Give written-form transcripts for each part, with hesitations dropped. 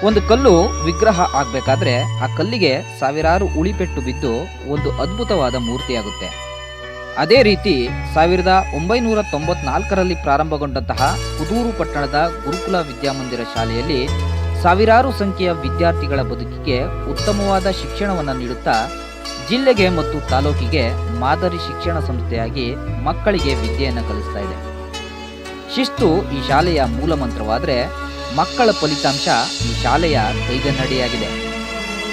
ಒಂದು ಕಲ್ಲು ವಿಗ್ರಹ ಆಗ್ಬೇಕಾದ್ರೆ ಆ ಕಲ್ಲಿಗೆ ಸಾವಿರಾರು ಉಳಿಪೆಟ್ಟು ಬಿದ್ದು ಒಂದು ಅದ್ಭುತವಾದ ಮೂರ್ತಿಯಾಗುತ್ತೆ. ಅದೇ ರೀತಿ 1994ರಲ್ಲಿ ಪ್ರಾರಂಭಗೊಂಡಂತಹ ಕುದೂರು ಪಟ್ಟಣದ ಗುರುಕುಲ ವಿದ್ಯಾಮಂದಿರ ಶಾಲೆಯಲ್ಲಿ ಸಾವಿರಾರು ಸಂಖ್ಯೆಯ ವಿದ್ಯಾರ್ಥಿಗಳ ಬದುಕಿಗೆ ಉತ್ತಮವಾದ ಶಿಕ್ಷಣವನ್ನು ನೀಡುತ್ತಾ ಜಿಲ್ಲೆಗೆ ಮತ್ತು ತಾಲೂಕಿಗೆ ಮಾದರಿ ಶಿಕ್ಷಣ ಸಂಸ್ಥೆಯಾಗಿ ಮಕ್ಕಳಿಗೆ ವಿದ್ಯೆಯನ್ನು ಕಲಿಸ್ತಾ ಇದೆ. ಶಿಸ್ತು ಈ ಶಾಲೆಯ ಮೂಲ ಮಂತ್ರವಾದರೆ ಮಕ್ಕಳ ಫಲಿತಾಂಶ ಈ ಶಾಲೆಯ ಕೈಗನ್ನಡಿಯಾಗಿದೆ.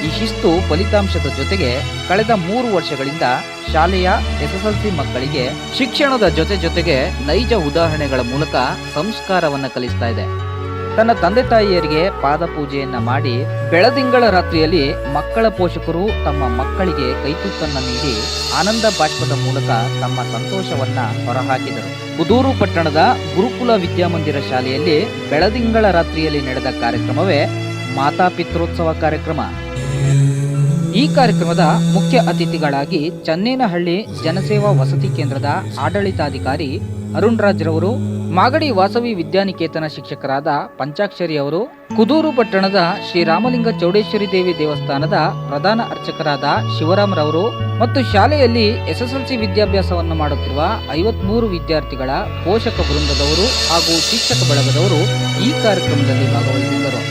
ಈ ಶಿಸ್ತು ಫಲಿತಾಂಶದ ಜೊತೆಗೆ ಕಳೆದ 3 ವರ್ಷಗಳಿಂದ ಶಾಲೆಯ SSLC ಮಕ್ಕಳಿಗೆ ಶಿಕ್ಷಣದ ಜೊತೆಗೆ ನೈಜ ಉದಾಹರಣೆಗಳ ಮೂಲಕ ಸಂಸ್ಕಾರವನ್ನು ಕಲಿಸ್ತಾ ಇದೆ. ತನ್ನ ತಂದೆ ತಾಯಿಯರಿಗೆ ಪಾದ ಪೂಜೆಯನ್ನ ಮಾಡಿ ಬೆಳದಿಂಗಳ ರಾತ್ರಿಯಲ್ಲಿ ಮಕ್ಕಳ ಪೋಷಕರು ತಮ್ಮ ಮಕ್ಕಳಿಗೆ ಕೈತುತ್ತನ್ನ ನೀಡಿ ಆನಂದ ಬಾಷ್ಪದ ಮೂಲಕ ತಮ್ಮ ಸಂತೋಷವನ್ನ ಹೊರಹಾಕಿದರು. ಕುದೂರು ಪಟ್ಟಣದ ಗುರುಕುಲ ವಿದ್ಯಾಮಂದಿರ ಶಾಲೆಯಲ್ಲಿ ಬೆಳದಿಂಗಳ ರಾತ್ರಿಯಲ್ಲಿ ನಡೆದ ಕಾರ್ಯಕ್ರಮವೇ ಮಾತಾಪಿತ್ರೋತ್ಸವ ಕಾರ್ಯಕ್ರಮ. ಈ ಕಾರ್ಯಕ್ರಮದ ಮುಖ್ಯ ಅತಿಥಿಗಳಾಗಿ ಚನ್ನೇನಹಳ್ಳಿ ಜನಸೇವಾ ವಸತಿ ಕೇಂದ್ರದ ಆಡಳಿತಾಧಿಕಾರಿ ಅರುಣ್ ರಾಜ್ ರವರು, ಮಾಗಡಿ ವಾಸವಿ ವಿದ್ಯಾನಿಕೇತನ ಶಿಕ್ಷಕರಾದ ಪಂಚಾಕ್ಷರಿ ಅವರು, ಕುದೂರು ಪಟ್ಟಣದ ಶ್ರೀರಾಮಲಿಂಗ ಚೌಡೇಶ್ವರಿ ದೇವಿ ದೇವಸ್ಥಾನದ ಪ್ರಧಾನ ಅರ್ಚಕರಾದ ಶಿವರಾಮರವರು ಮತ್ತು ಶಾಲೆಯಲ್ಲಿ SSLC ವಿದ್ಯಾಭ್ಯಾಸವನ್ನು ಮಾಡುತ್ತಿರುವ 53 ವಿದ್ಯಾರ್ಥಿಗಳ ಪೋಷಕ ವೃಂದದವರು ಹಾಗೂ ಶಿಕ್ಷಕ ಬಳಗದವರು ಈ ಕಾರ್ಯಕ್ರಮದಲ್ಲಿ ಭಾಗವಹಿಸಿದ್ದರು.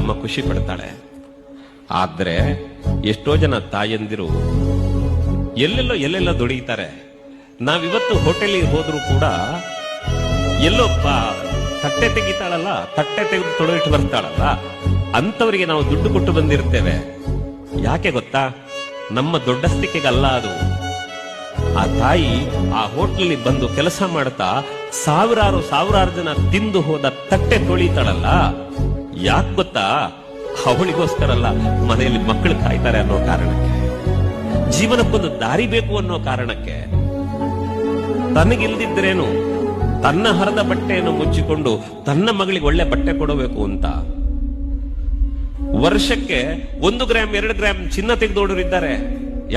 ಅಮ್ಮ ಖುಷಿ ಪಡ್ತಾಳೆ. ಆದ್ರೆ ಎಷ್ಟೋ ಜನ ತಾಯಂದಿರು ಎಲ್ಲೆಲ್ಲೋ ದುಡಿತಾರೆ. ನಾವಿವತ್ತು ಹೋಟೆಲಿಗೆ ಹೋದ್ರೂ ಕೂಡ ಎಲ್ಲೋ ತಟ್ಟೆ ತೆಗಿತಾಳಲ್ಲ, ತಟ್ಟೆ ತೆಗೆದು ತೊಳೆಯಿಟ್ಟು ಬರ್ತಾಳಲ್ಲ, ಅಂತವರಿಗೆ ನಾವು ದುಡ್ಡು ಕೊಟ್ಟು ಬಂದಿರ್ತೇವೆ. ಯಾಕೆ ಗೊತ್ತಾ? ನಮ್ಮ ದೊಡ್ಡಸ್ತಿಕೆಗಲ್ಲ ಅದು. ಆ ತಾಯಿ ಆ ಹೋಟ್ಲಲ್ಲಿ ಬಂದು ಕೆಲಸ ಮಾಡ್ತಾ ಸಾವಿರಾರು ಜನ ತಿಂದು ಹೋದ ತಟ್ಟೆ ತೊಳಿತಾಳಲ್ಲ, ಯಾಕೆ ಗೊತ್ತಾ? ಅವಳಿಗೋಸ್ಕರಲ್ಲ, ಮನೆಯಲ್ಲಿ ಮಕ್ಕಳು ಕಾಯ್ತಾರೆ ಅನ್ನೋ ಕಾರಣಕ್ಕೆ, ಜೀವನಕ್ಕೊಂದು ದಾರಿ ಬೇಕು ಅನ್ನೋ ಕಾರಣಕ್ಕೆ. ತನಗಿಲ್ದಿದ್ರೇನು ತನ್ನ ಹರದ ಬಟ್ಟೆಯನ್ನು ಮುಚ್ಚಿಕೊಂಡು ತನ್ನ ಮಗಳಿಗೆ ಒಳ್ಳೆ ಬಟ್ಟೆ ಕೊಡಬೇಕು ಅಂತ ವರ್ಷಕ್ಕೆ 1 ಗ್ರಾಮ್ 2 ಗ್ರಾಮ್ ಚಿನ್ನ ತೆಗೆದೋಡರಿದ್ದಾರೆ.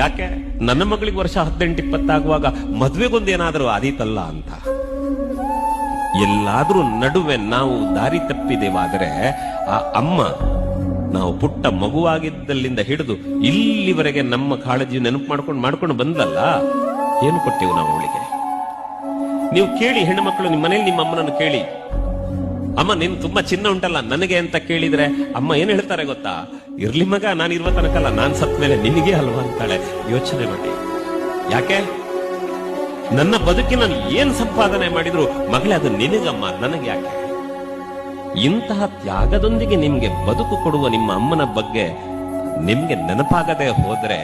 ಯಾಕೆ? ನನ್ನ ಮಗಳಿಗೆ ವರ್ಷ 18-20 ಆಗುವಾಗ ಮದ್ವೆಗೊಂದೇನಾದ್ರೂ ಆದೀತಲ್ಲ ಅಂತ. ಎಲ್ಲಾದ್ರೂ ನಡುವೆ ನಾವು ದಾರಿ ತಪ್ಪಿದೇವಾದರೆ ಆ ಅಮ್ಮ ನಾವು ಪುಟ್ಟ ಮಗುವಾಗಿದ್ದಲ್ಲಿಂದ ಹಿಡಿದು ಇಲ್ಲಿವರೆಗೆ ನಮ್ಮ ಕಾಳಜಿ ನೆನಪು ಮಾಡ್ಕೊಂಡು ಬಂದಲ್ಲ, ಏನು ಕೊಟ್ಟೆವು ನಾವು ಅವಳಿಗೆ? ನೀವು ಕೇಳಿ, ಹೆಣ್ಣುಮಕ್ಕಳು ನಿಮ್ಮ ಮನೇಲಿ ನಿಮ್ಮ ಅಮ್ಮನನ್ನು ಕೇಳಿ, ಅಮ್ಮ ನಿನ್ ತುಂಬಾ ಚಿನ್ನ ಉಂಟಲ್ಲ ನನಗೆ ಅಂತ ಕೇಳಿದ್ರೆ ಅಮ್ಮ ಏನ್ ಹೇಳ್ತಾರೆ ಗೊತ್ತಾ? ಇರ್ಲಿ ಮಗ, ನಾನು ಇರುವ ತನಕಲ್ಲ, ನಾನ್ ಸತ್ ಮೇಲೆ ನಿನಗೆ ಅಲ್ವಾ ಅಂತಾಳೆ. ಯೋಚನೆ ಮಾಡಿ. ಯಾಕೆ? ನನ್ನ ಬದುಕಿನ ಏನ್ ಸಂಪಾದನೆ ಮಾಡಿದ್ರು ಮಗಳೇ ಅದು ನಿನಗಮ್ಮ, ನನಗೆ ಯಾಕೆ? ಇಂತಹ ತ್ಯಾಗದೊಂದಿಗೆ ನಿಮ್ಗೆ ಬದುಕು ಕೊಡುವ ನಿಮ್ಮ ಅಮ್ಮನ ಬಗ್ಗೆ ನಿಮ್ಗೆ ನೆನಪಾಗದೆ ಹೋದ್ರೆ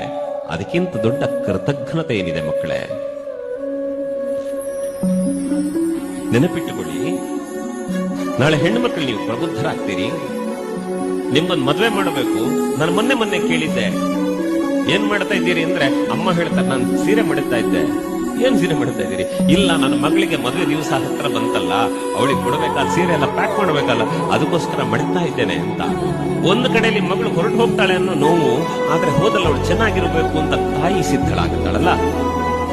ಅದಕ್ಕಿಂತ ದೊಡ್ಡ ಕೃತಜ್ಞತೆ ಏನಿದೆ ಮಕ್ಕಳೇ? ನೆನಪಿಟ್ಟುಕೊಳ್ಳಿ, ನಾಳೆ ಹೆಣ್ಣು ಮಕ್ಕಳು ನೀವು ಪ್ರಬುದ್ಧರಾಗ್ತೀರಿ, ನಿಮ್ಮನ್ನು ಮದುವೆ ಮಾಡಬೇಕು. ನಾನು ಮೊನ್ನೆ ಕೇಳಿದ್ದೆ, ಏನ್ ಮಾಡ್ತಾ ಇದ್ದೀರಿ ಅಂದ್ರೆ ಅಮ್ಮ ಹೇಳ್ತಾರೆ, ನಾನು ಸೀರೆ ಮಾಡುತ್ತಾ ಇದ್ದೆ. ಏನ್ ಸೀರೆ ಮಾಡ್ತಾ ಇದ್ದೀರಿ? ಇಲ್ಲ, ನನ್ನ ಮಗಳಿಗೆ ಮದುವೆ ದಿವಸ ಹತ್ರ ಬಂತಲ್ಲ, ಅವಳಿಗೆ ಕೊಡಬೇಕಾದ ಸೀರೆ ಎಲ್ಲ ಪ್ಯಾಕ್ ಮಾಡಬೇಕಲ್ಲ, ಅದಕ್ಕೋಸ್ಕರ ಮಾಡ್ತಾ ಇದ್ದೇನೆ ಅಂತ. ಒಂದು ಕಡೆಯಲ್ಲಿ ಮಗಳು ಹೊರಟು ಹೋಗ್ತಾಳೆ ಅನ್ನೋ ನೋವು, ಆದ್ರೆ ಹೋದಲ್ಲ ಅವಳು ಚೆನ್ನಾಗಿರ್ಬೇಕು ಅಂತ ತಾಯಿ ಸಿದ್ಧಳಾಗುತ್ತಾಳಲ್ಲ.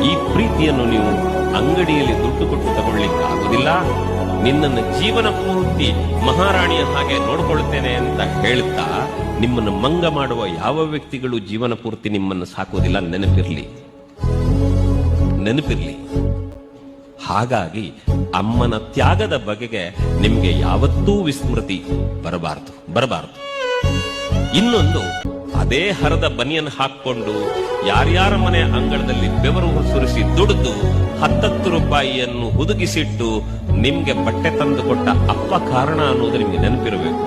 ಈ ಪ್ರೀತಿಯನ್ನು ನೀವು ಅಂಗಡಿಯಲ್ಲಿ ದುಡ್ಡು ಕೊಟ್ಟು ತಗೊಳ್ಳಿಕ್ಕೆ ಆಗುದಿಲ್ಲ. ನಿನ್ನನ್ನು ಜೀವನ ಪೂರ್ತಿ ಮಹಾರಾಣಿಯ ಹಾಗೆ ನೋಡ್ಕೊಳ್ತೇನೆ ಅಂತ ಹೇಳ್ತಾ ನಿಮ್ಮನ್ನು ಮಂಗ ಮಾಡುವ ಯಾವ ವ್ಯಕ್ತಿಗಳು ಜೀವನ ಪೂರ್ತಿ ನಿಮ್ಮನ್ನು ಸಾಕೋದಿಲ್ಲ. ನೆನಪಿರ್ಲಿ. ಹಾಗಾಗಿ ಅಮ್ಮನ ತ್ಯಾಗದ ಬಗೆಗೆ ನಿಮ್ಗೆ ಯಾವತ್ತೂ ವಿಸ್ಮೃತಿ ಬರಬಾರದು. ಇನ್ನೊಂದು, ಅದೇ ಹರದ ಬನಿಯನ್ ಹಾಕೊಂಡು ಯಾರ್ಯಾರ ಮನೆ ಅಂಗಳದಲ್ಲಿ ಬೆವರು ಸುರಿಸಿ ದುಡಿದು 10 ರೂಪಾಯಿಯನ್ನು ಹುದುಗಿಸಿಟ್ಟು ನಿಮ್ಗೆ ಬಟ್ಟೆ ತಂದು ಕೊಟ್ಟ ಅಪ್ಪ ಕಾರಣ ಅನ್ನೋದು ನಿಮ್ಗೆ ನೆನಪಿರಬೇಕು.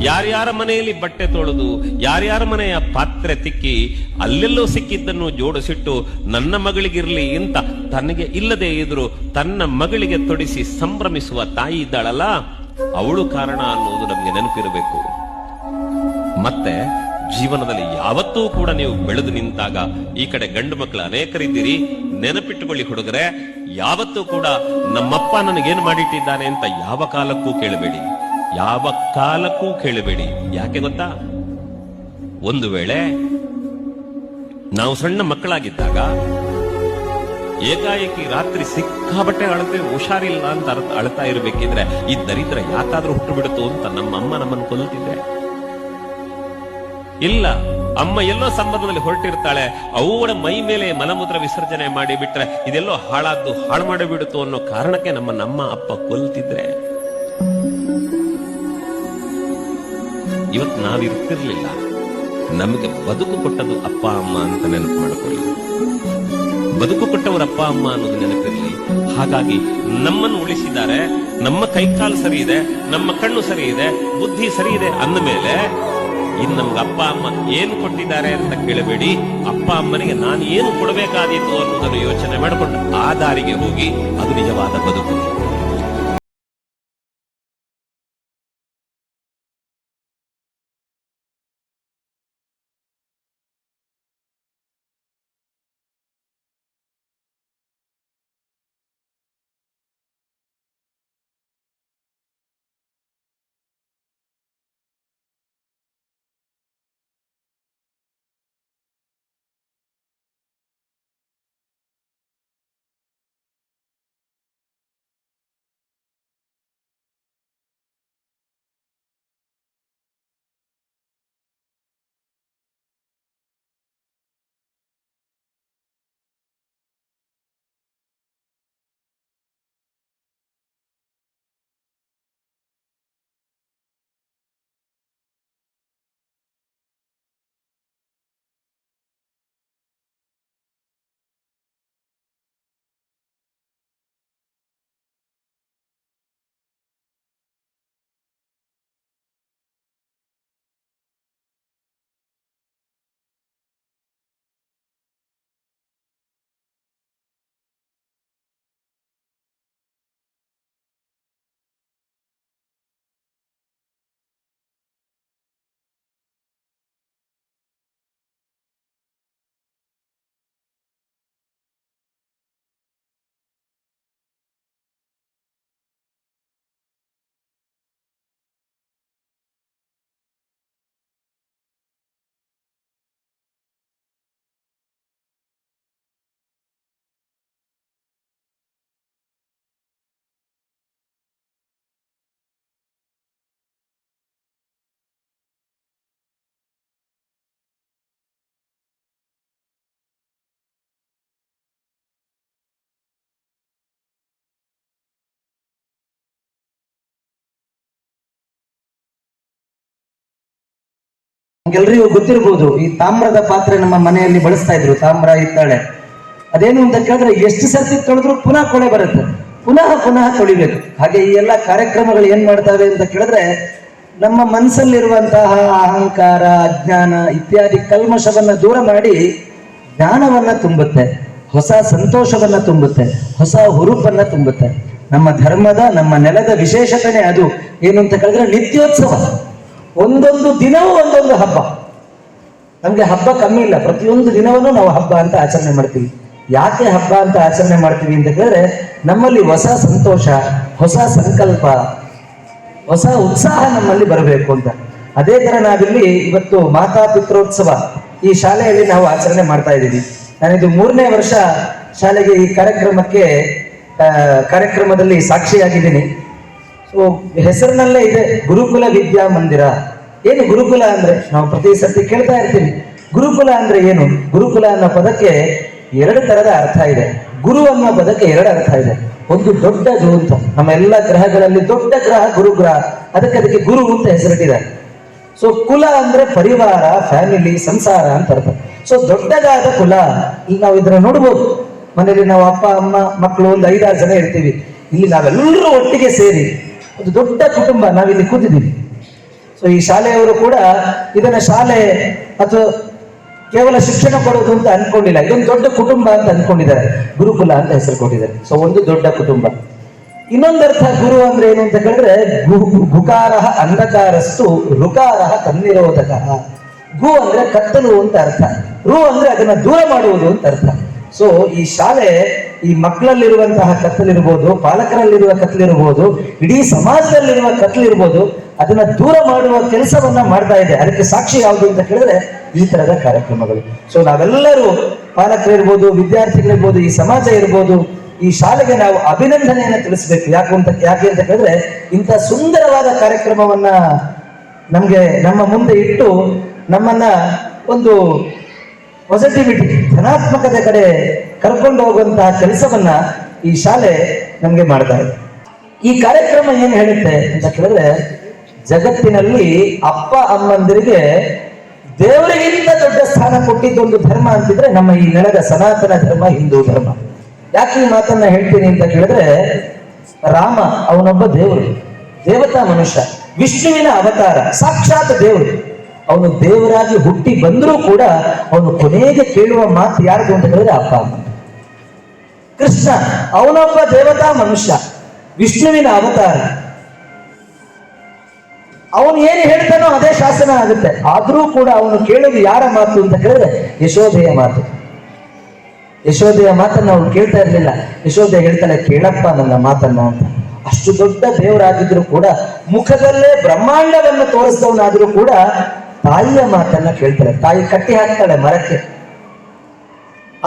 ಯಾರ್ಯಾರ ಮನೆಯಲ್ಲಿ ಬಟ್ಟೆ ತೊಳೆದು ಯಾರ್ಯಾರ ಮನೆಯ ಪಾತ್ರೆ ತಿಕ್ಕಿ ಅಲ್ಲೆಲ್ಲೋ ಸಿಕ್ಕಿದ್ದನ್ನು ಜೋಡಿಸಿಟ್ಟು ನನ್ನ ಮಗಳಿಗಿರ್ಲಿ ಅಂತ ತನಗೆ ಇಲ್ಲದೆ ಇದ್ರು ತನ್ನ ಮಗಳಿಗೆ ತೊಡಿಸಿ ಸಂಭ್ರಮಿಸುವ ತಾಯಿ ಇದ್ದಾಳಲ್ಲ, ಅವಳು ಕಾರಣ ಅನ್ನೋದು ನಮ್ಗೆ ನೆನಪಿರಬೇಕು. ಮತ್ತೆ ಜೀವನದಲ್ಲಿ ಯಾವತ್ತೂ ಕೂಡ ನೀವು ಬೆಳೆದು ನಿಂತಾಗ, ಈ ಕಡೆ ಗಂಡು ಮಕ್ಕಳು ಅನೇಕರಿದ್ದೀರಿ, ನೆನಪಿಟ್ಟುಕೊಳ್ಳಿ ಹುಡುಗರೆ, ಯಾವತ್ತೂ ಕೂಡ ನಮ್ಮಪ್ಪ ನನಗೇನು ಮಾಡಿಟ್ಟಿದ್ದಾನೆ ಅಂತ ಯಾವ ಕಾಲಕ್ಕೂ ಕೇಳಬೇಡಿ. ಯಾಕೆ ಗೊತ್ತಾ? ಒಂದು ವೇಳೆ ನಾವು ಸಣ್ಣ ಮಕ್ಕಳಾಗಿದ್ದಾಗ ಏಕಾಏಕಿ ರಾತ್ರಿ ಸಿಕ್ಕಾಬಟ್ಟೆ ಅಳತೆ ಹುಷಾರಿಲ್ಲ ಅಂತ ಅಳ್ತಾ ಇರಬೇಕಿದ್ರೆ ಈ ದರಿದ್ರ ಯಾಕಾದ್ರೂ ಹುಟ್ಟು ಬಿಡುತ್ತೋ ಅಂತ ನಮ್ಮಮ್ಮ ನಮ್ಮನ್ನು ಕೊಲ್ಲುತ್ತಿದ್ರೆ, ಇಲ್ಲ, ಅಮ್ಮ ಎಲ್ಲೋ ಸಂಬಂಧದಲ್ಲಿ ಹೊರಟಿರ್ತಾಳೆ, ಅವಳ ಮೈ ಮೇಲೆ ಮಲಮೂತ್ರ ವಿಸರ್ಜನೆ ಮಾಡಿ ಬಿಟ್ರೆ ಇದೆಲ್ಲೋ ಹಾಳು ಮಾಡಿಬಿಡುತ್ತೋ ಅನ್ನೋ ಕಾರಣಕ್ಕೆ ನಮ್ಮ ಅಪ್ಪ ಕೊಲ್ತಿದ್ರೆ ಇವತ್ತು ನಾವಿರ್ತಿರ್ಲಿಲ್ಲ. ನಮಗೆ ಬದುಕು ಕೊಟ್ಟದು ಅಪ್ಪ ಅಮ್ಮ ಅಂತ ನೆನಪು ಮಾಡಿಕೊಳ್ಳಿ. ಬದುಕು ಕೊಟ್ಟವರು ಅಪ್ಪ ಅಮ್ಮ ಅನ್ನೋದು ನೆನಪಿರಲಿ. ಹಾಗಾಗಿ ನಮ್ಮನ್ನು ಉಳಿಸಿದ್ದಾರೆ, ನಮ್ಮ ಕೈಕಾಲು ಸರಿ ಇದೆ, ನಮ್ಮ ಕಣ್ಣು ಸರಿ ಇದೆ, ಬುದ್ಧಿ ಸರಿ ಇದೆ ಅಂದ ಮೇಲೆ ಇನ್ನು ನಮ್ಗೆ ಅಪ್ಪ ಅಮ್ಮ ಏನು ಕೊಟ್ಟಿದ್ದಾರೆ ಅಂತ ಕೇಳಬೇಡಿ. ಅಪ್ಪ ಅಮ್ಮನಿಗೆ ನಾನು ಏನು ಕೊಡಬೇಕಾದೀತು ಅನ್ನೋದನ್ನು ಯೋಚನೆ ಮಾಡಿಕೊಂಡು ಆ ದಾರಿಗೆ ಹೋಗಿ, ಅದು ನಿಜವಾದ ಬದುಕು. ನಮ್ಗೆಲ್ರಿಗೂ ಗೊತ್ತಿರ್ಬೋದು, ಈ ತಾಮ್ರದ ಪಾತ್ರೆ ನಮ್ಮ ಮನೆಯಲ್ಲಿ ಬಳಸ್ತಾ ಇದ್ರು, ತಾಮ್ರ ಹಿತ್ತಾಳೆ. ಅದೇನು ಅಂತ ಕೇಳಿದ್ರೆ ಎಷ್ಟು ಸರ್ತಿ ತೊಳೆದ್ರು ಪುನಃ ಕೊಳೆ ಬರುತ್ತೆ, ಪುನಃ ಪುನಃ ತೊಳಿಬೇಕು. ಹಾಗೆ ಈ ಎಲ್ಲ ಕಾರ್ಯಕ್ರಮಗಳು ಏನ್ ಮಾಡ್ತವೆ ಅಂತ ಕೇಳಿದ್ರೆ ನಮ್ಮ ಮನಸ್ಸಲ್ಲಿರುವಂತಹ ಅಹಂಕಾರ, ಅಜ್ಞಾನ ಇತ್ಯಾದಿ ಕಲ್ಮಶವನ್ನ ದೂರ ಮಾಡಿ ಜ್ಞಾನವನ್ನ ತುಂಬುತ್ತೆ, ಹೊಸ ಸಂತೋಷವನ್ನ ತುಂಬುತ್ತೆ, ಹೊಸ ಹುರುಪನ್ನ ತುಂಬುತ್ತೆ. ನಮ್ಮ ಧರ್ಮದ, ನಮ್ಮ ನೆಲದ ವಿಶೇಷತೆನೇ ಅದು. ಏನು ಅಂತ ಕೇಳಿದ್ರೆ ನಿತ್ಯೋತ್ಸವ, ಒಂದೊಂದು ದಿನವೂ ಒಂದೊಂದು ಹಬ್ಬ. ನಮ್ಗೆ ಹಬ್ಬ ಕಮ್ಮಿ ಇಲ್ಲ, ಪ್ರತಿಯೊಂದು ದಿನವನ್ನು ನಾವು ಹಬ್ಬ ಅಂತ ಆಚರಣೆ ಮಾಡ್ತೀವಿ. ಯಾಕೆ ಹಬ್ಬ ಅಂತ ಆಚರಣೆ ಮಾಡ್ತೀವಿ ಅಂತ ಕೇಳಿದ್ರೆ ನಮ್ಮಲ್ಲಿ ಹೊಸ ಸಂತೋಷ, ಹೊಸ ಸಂಕಲ್ಪ, ಹೊಸ ಉತ್ಸಾಹ ನಮ್ಮಲ್ಲಿ ಬರಬೇಕು ಅಂತ. ಅದೇ ತರ ನಾವಿಲ್ಲಿ ಇವತ್ತು ಮಾತಾ ಪಿತ್ರೋತ್ಸವ ಈ ಶಾಲೆಯಲ್ಲಿ ನಾವು ಆಚರಣೆ ಮಾಡ್ತಾ ಇದ್ದೀವಿ. ನಾನಿದು 3ನೇ ವರ್ಷ ಶಾಲೆಗೆ ಈ ಕಾರ್ಯಕ್ರಮದಲ್ಲಿ ಸಾಕ್ಷಿಯಾಗಿದ್ದೀನಿ. ಸೊ ಹೆಸರಿನಲ್ಲೇ ಇದೆ ಗುರುಕುಲ ವಿದ್ಯಾ ಮಂದಿರ. ಏನು ಗುರುಕುಲ ಅಂದ್ರೆ ನಾವು ಪ್ರತಿ ಸರ್ತಿ ಕೇಳ್ತಾ ಇರ್ತೀವಿ, ಗುರುಕುಲ ಅಂದ್ರೆ ಏನು? ಗುರುಕುಲ ಅನ್ನೋ ಪದಕ್ಕೆ 2 ತರದ ಅರ್ಥ ಇದೆ. ಗುರು ಅನ್ನೋ ಪದಕ್ಕೆ 2 ಅರ್ಥ ಇದೆ. ಒಂದು ದೊಡ್ಡದು ಅಂತ, ನಮ್ಮ ಎಲ್ಲ ಗ್ರಹಗಳಲ್ಲಿ ದೊಡ್ಡ ಗ್ರಹ ಗುರುಗ್ರಹ, ಅದಕ್ಕೆ ಗುರು ಅಂತ ಹೆಸರಿಟ್ಟಿದ್ದಾರೆ. ಸೊ ಕುಲ ಅಂದ್ರೆ ಪರಿವಾರ, ಫ್ಯಾಮಿಲಿ, ಸಂಸಾರ ಅಂತ ಅರ್ಥ. ಸೊ ದೊಡ್ಡದಾದ ಕುಲ. ಈಗ ನಾವು ಇದನ್ನ ನೋಡ್ಬೋದು, ಮನೆಯಲ್ಲಿ ನಾವು ಅಪ್ಪ ಅಮ್ಮ ಮಕ್ಕಳು ಒಂದು 5-6 ಜನ ಇರ್ತೀವಿ. ಇಲ್ಲಿ ನಾವೆಲ್ಲರೂ ಒಟ್ಟಿಗೆ ಸೇರಿ ಒಂದು ದೊಡ್ಡ ಕುಟುಂಬ ನಾವಿಲ್ಲಿ ಕೂತಿದ್ದೀವಿ. ಸೊ ಈ ಶಾಲೆಯವರು ಕೂಡ ಇದನ್ನ ಶಾಲೆ ಅಥವಾ ಕೇವಲ ಶಿಕ್ಷಣ ಕೊಡೋದು ಅಂತ ಅನ್ಕೊಂಡಿಲ್ಲ, ಇದೊಂದು ದೊಡ್ಡ ಕುಟುಂಬ ಅಂತ ಅನ್ಕೊಂಡಿದ್ದಾರೆ, ಗುರುಕುಲ ಅಂತ ಹೆಸರು ಕೊಟ್ಟಿದ್ದಾರೆ. ಸೊ ಒಂದು ದೊಡ್ಡ ಕುಟುಂಬ. ಇನ್ನೊಂದರ್ಥ ಗುರು ಅಂದ್ರೆ ಏನು ಅಂತ ಕೇಳಿದ್ರೆ ಗುಕಾರ ಅಂಧಕಾರಸ್ತು ಋಕಾರ ತನ್ನಿರೋಧಕ. ಗು ಅಂದ್ರೆ ಕತ್ತಲು ಅಂತ ಅರ್ಥ, ರು ಅಂದ್ರೆ ಅದನ್ನ ದೂರ ಮಾಡುವುದು ಅಂತ ಅರ್ಥ. ಸೊ ಈ ಶಾಲೆ ಈ ಮಕ್ಕಳಲ್ಲಿರುವಂತಹ ಕತ್ತಲಿರ್ಬೋದು, ಪಾಲಕರಲ್ಲಿರುವ ಕತ್ತಲಿರ್ಬೋದು, ಇಡೀ ಸಮಾಜದಲ್ಲಿರುವ ಕತ್ತಲಿರ್ಬೋದು, ಅದನ್ನ ದೂರ ಮಾಡುವ ಕೆಲಸವನ್ನ ಮಾಡ್ತಾ ಇದೆ. ಅದಕ್ಕೆ ಸಾಕ್ಷಿ ಯಾವುದು ಅಂತ ಕೇಳಿದ್ರೆ ಈ ತರದ ಕಾರ್ಯಕ್ರಮಗಳು. ಸೊ ನಾವೆಲ್ಲರೂ ಪಾಲಕರಿರ್ಬೋದು, ವಿದ್ಯಾರ್ಥಿಗಳಿರ್ಬೋದು, ಈ ಸಮಾಜ ಇರ್ಬೋದು, ಈ ಶಾಲೆಗೆ ನಾವು ಅಭಿನಂದನೆಯನ್ನ ತಿಳಿಸ್ಬೇಕು. ಯಾಕೆ ಅಂತ ಕೇಳಿದ್ರೆ ಇಂಥ ಸುಂದರವಾದ ಕಾರ್ಯಕ್ರಮವನ್ನ ನಮ್ಮ ಮುಂದೆ ಇಟ್ಟು ನಮ್ಮನ್ನ ಒಂದು ಪಾಸಿಟಿವಿಟಿ, ಧನಾತ್ಮಕತೆ ಕಡೆ ಕರ್ಕೊಂಡು ಹೋಗುವಂತಹ ಕೆಲಸವನ್ನ ಈ ಶಾಲೆ ನಮ್ಗೆ ಮಾಡ್ತಾ ಇದೆ. ಈ ಕಾರ್ಯಕ್ರಮ ಏನ್ ಹೇಳುತ್ತೆ ಅಂತ ಕೇಳಿದ್ರೆ, ಜಗತ್ತಿನಲ್ಲಿ ಅಪ್ಪ ಅಮ್ಮಂದಿರಿಗೆ ದೇವರಿಗಿಂತ ದೊಡ್ಡ ಸ್ಥಾನ ಕೊಟ್ಟಿದ್ದೊಂದು ಧರ್ಮ ಅಂತಿದ್ರೆ ನಮ್ಮ ಈ ನೆಲದ ಸನಾತನ ಧರ್ಮ, ಹಿಂದೂ ಧರ್ಮ. ಯಾಕೆ ಈ ಮಾತನ್ನ ಹೇಳ್ತೀನಿ ಅಂತ ಕೇಳಿದ್ರೆ, ರಾಮ ಅವನೊಬ್ಬ ದೇವರು, ದೇವತಾ ಮನುಷ್ಯ, ವಿಷ್ಣುವಿನ ಅವತಾರ, ಸಾಕ್ಷಾತ್ ದೇವರು. ಅವನು ದೇವರಾಗಿ ಹುಟ್ಟಿ ಬಂದರೂ ಕೂಡ ಅವನು ಕೊನೆಗೆ ಕೇಳುವ ಮಾತು ಯಾರ್ದು ಅಂತ ಹೇಳಿದ್ರೆ ಅಪ್ಪ ಅಮ್ಮ. ಕೃಷ್ಣ ಅವನೊಬ್ಬ ದೇವತಾ ಮನುಷ್ಯ, ವಿಷ್ಣುವಿನ ಅವತಾರ. ಅವನು ಏನು ಹೇಳ್ತಾನೋ ಅದೇ ಶಾಸನ ಆಗುತ್ತೆ. ಆದ್ರೂ ಕೂಡ ಅವನು ಕೇಳೋದು ಯಾರ ಮಾತು ಅಂತ ಕೇಳಿದ್ರೆ ಯಶೋದೆಯ ಮಾತು. ಯಶೋದೆಯ ಮಾತನ್ನ ಅವನು ಕೇಳ್ತಾ ಇರ್ಲಿಲ್ಲ. ಯಶೋದೆ ಹೇಳ್ತಾಳೆ, ಕೇಳಪ್ಪ ನನ್ನ ಮಾತನ್ನ ಅಂತ. ಅಷ್ಟು ದೊಡ್ಡ ದೇವರಾಗಿದ್ರು ಕೂಡ, ಮುಖದಲ್ಲೇ ಬ್ರಹ್ಮಾಂಡವನ್ನು ತೋರಿಸಿದವನಾದ್ರೂ ಕೂಡ ತಾಯಿಯ ಮಾತನ್ನ ಕೇಳ್ತಾಳೆ. ತಾಯಿ ಕಟ್ಟಿ ಹಾಕ್ತಾಳೆ ಮರಕ್ಕೆ,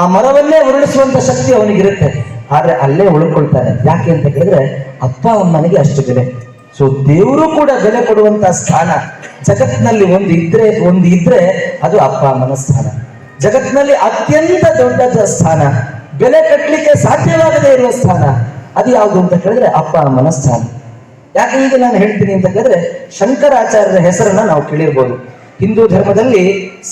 ಆ ಮರವನ್ನೇ ಉರುಳಿಸುವಂತ ಶಕ್ತಿ ಅವನಿಗಿರುತ್ತೆ. ಆದ್ರೆ ಅಲ್ಲೇ ಉಳ್ಕೊಳ್ತಾನೆ. ಯಾಕೆ ಅಂತ ಕೇಳಿದ್ರೆ ಅಪ್ಪ ಅಮ್ಮನಿಗೆ ಅಷ್ಟು ಬೆಲೆ. ಸೊ ದೇವರು ಕೂಡ ಬೆಲೆ ಕೊಡುವಂತ ಸ್ಥಾನ ಜಗತ್ತಿನಲ್ಲಿ ಒಂದು ಇದ್ರೆ ಅದು ಅಪ್ಪ ಅಮ್ಮನ ಸ್ಥಾನ. ಜಗತ್ತಿನಲ್ಲಿ ಅತ್ಯಂತ ದೊಡ್ಡ ಸ್ಥಾನ, ಬೆಲೆ ಕಟ್ಟಲಿಕ್ಕೆ ಸಾಧ್ಯವಾಗದೇ ಇರುವ ಸ್ಥಾನ ಅದು ಯಾವುದು ಅಂತ ಕೇಳಿದ್ರೆ ಅಪ್ಪ ಅಮ್ಮನ ಸ್ಥಾನ. ಯಾಕೆ ಈಗ ನಾನು ಹೇಳ್ತೀನಿ ಅಂತ ಕೇಳಿದ್ರೆ, ಶಂಕರಾಚಾರ್ಯರ ಹೆಸರನ್ನ ನಾವು ಕೇಳಿರ್ಬೋದು. ಹಿಂದೂ ಧರ್ಮದಲ್ಲಿ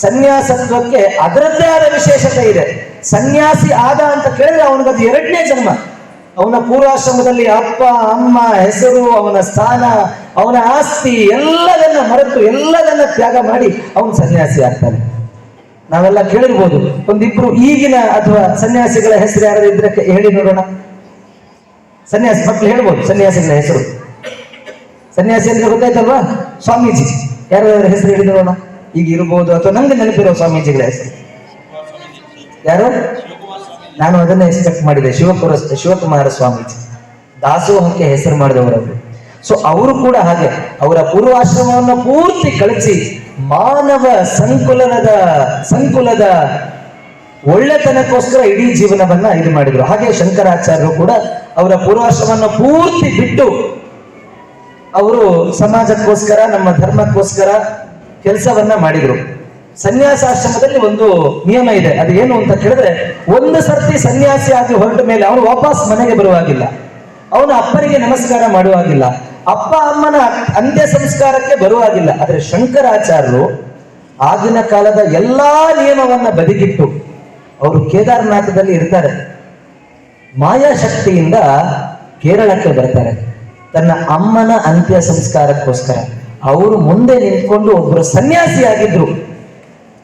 ಸನ್ಯಾಸತ್ವಕ್ಕೆ ಅದರದ್ದೇ ಆದ ವಿಶೇಷತೆ ಇದೆ. ಸನ್ಯಾಸಿ ಆದ ಅಂತ ಕೇಳಿದ್ರೆ ಅವನಿಗದು 2ನೇ ಜನ್ಮ. ಅವನ ಪೂರ್ವಾಶ್ರಮದಲ್ಲಿ ಅಪ್ಪ ಅಮ್ಮ ಹೆಸರು, ಅವನ ಸ್ಥಾನ, ಅವನ ಆಸ್ತಿ ಎಲ್ಲದನ್ನ ಮರೆತು ಎಲ್ಲದನ್ನ ತ್ಯಾಗ ಮಾಡಿ ಅವನು ಸನ್ಯಾಸಿ ಆಗ್ತಾನೆ. ನಾವೆಲ್ಲ ಕೇಳಿರ್ಬೋದು. ಒಂದಿಬ್ರು ಈಗಿನ ಅಥವಾ ಸನ್ಯಾಸಿಗಳ ಹೆಸರು ಯಾರು ಇದ್ರೆ ಹೇಳಿ ನೋಡೋಣ. ಸನ್ಯಾಸಿ ಮಕ್ಕಳು ಹೇಳ್ಬೋದು ಸನ್ಯಾಸಿಗಳ ಹೆಸರು. ಸನ್ಯಾಸಿ ಅಂದ್ರೆ ಗೊತ್ತಾಯ್ತಲ್ವಾ? ಸ್ವಾಮೀಜಿ. ಯಾರ್ಯಾರ ಹೆಸರು ಹೇಳಿ ನೋಡೋಣ. ಈಗ ಇರ್ಬೋದು ಅಥವಾ ನಂಗೆ ನೆನಪಿರೋ ಸ್ವಾಮೀಜಿಗಳ ಹೆಸರು ಯಾರು? ನಾನು ಅದನ್ನ ಎಕ್ಸ್ಪೆಕ್ಟ್ ಮಾಡಿದೆ. ಶಿವಕುಮಾರ ಸ್ವಾಮೀಜಿ ದಾಸೋಹಕ್ಕೆ ಹೆಸರು ಮಾಡಿದವರವರು. ಸೊ ಅವರು ಕೂಡ ಹಾಗೆ ಅವರ ಪೂರ್ವಾಶ್ರಮವನ್ನು ಪೂರ್ತಿ ಕಳಿಸಿ ಮಾನವ ಸಂಕುಲದ ಒಳ್ಳೆತನಕ್ಕೋಸ್ಕರ ಇಡೀ ಜೀವನವನ್ನ ಇದು ಮಾಡಿದ್ರು. ಹಾಗೆ ಶಂಕರಾಚಾರ್ಯರು ಕೂಡ ಅವರ ಪೂರ್ವಾಶ್ರಮವನ್ನು ಪೂರ್ತಿ ಬಿಟ್ಟು ಅವರು ಸಮಾಜಕ್ಕೋಸ್ಕರ, ನಮ್ಮ ಧರ್ಮಕ್ಕೋಸ್ಕರ ಕೆಲಸವನ್ನ ಮಾಡಿದ್ರು. ಸನ್ಯಾಸಾಶ್ರಮದಲ್ಲಿ ಒಂದು ನಿಯಮ ಇದೆ. ಅದು ಏನು ಅಂತ ಕೇಳಿದ್ರೆ, ಒಂದು ಸರ್ತಿ ಸನ್ಯಾಸಿ ಆಗಿ ಹೊರಟ ಮೇಲೆ ಅವನು ವಾಪಸ್ ಮನೆಗೆ ಬರುವಾಗಿಲ್ಲ, ಅವನ ಅಪ್ಪನಿಗೆ ನಮಸ್ಕಾರ ಮಾಡುವಾಗಿಲ್ಲ, ಅಪ್ಪ ಅಮ್ಮನ ಅಂತ್ಯ ಸಂಸ್ಕಾರಕ್ಕೆ ಬರುವಾಗಿಲ್ಲ. ಆದ್ರೆ ಶಂಕರಾಚಾರ್ಯರು ಆಗಿನ ಕಾಲದ ಎಲ್ಲಾ ನಿಯಮವನ್ನ ಬದಿಗಿಟ್ಟು ಅವರು ಕೇದಾರನಾಥದಲ್ಲಿ ಇರ್ತಾರೆ. ಮಾಯಾಶಕ್ತಿಯಿಂದ ಕೇರಳಕ್ಕೆ ಬರ್ತಾರೆ ತನ್ನ ಅಮ್ಮನ ಅಂತ್ಯ ಸಂಸ್ಕಾರಕ್ಕೋಸ್ಕರ. ಅವರು ಮುಂದೆ ನಿಂತ್ಕೊಂಡು ಒಬ್ಬರು ಸನ್ಯಾಸಿಯಾಗಿದ್ರು.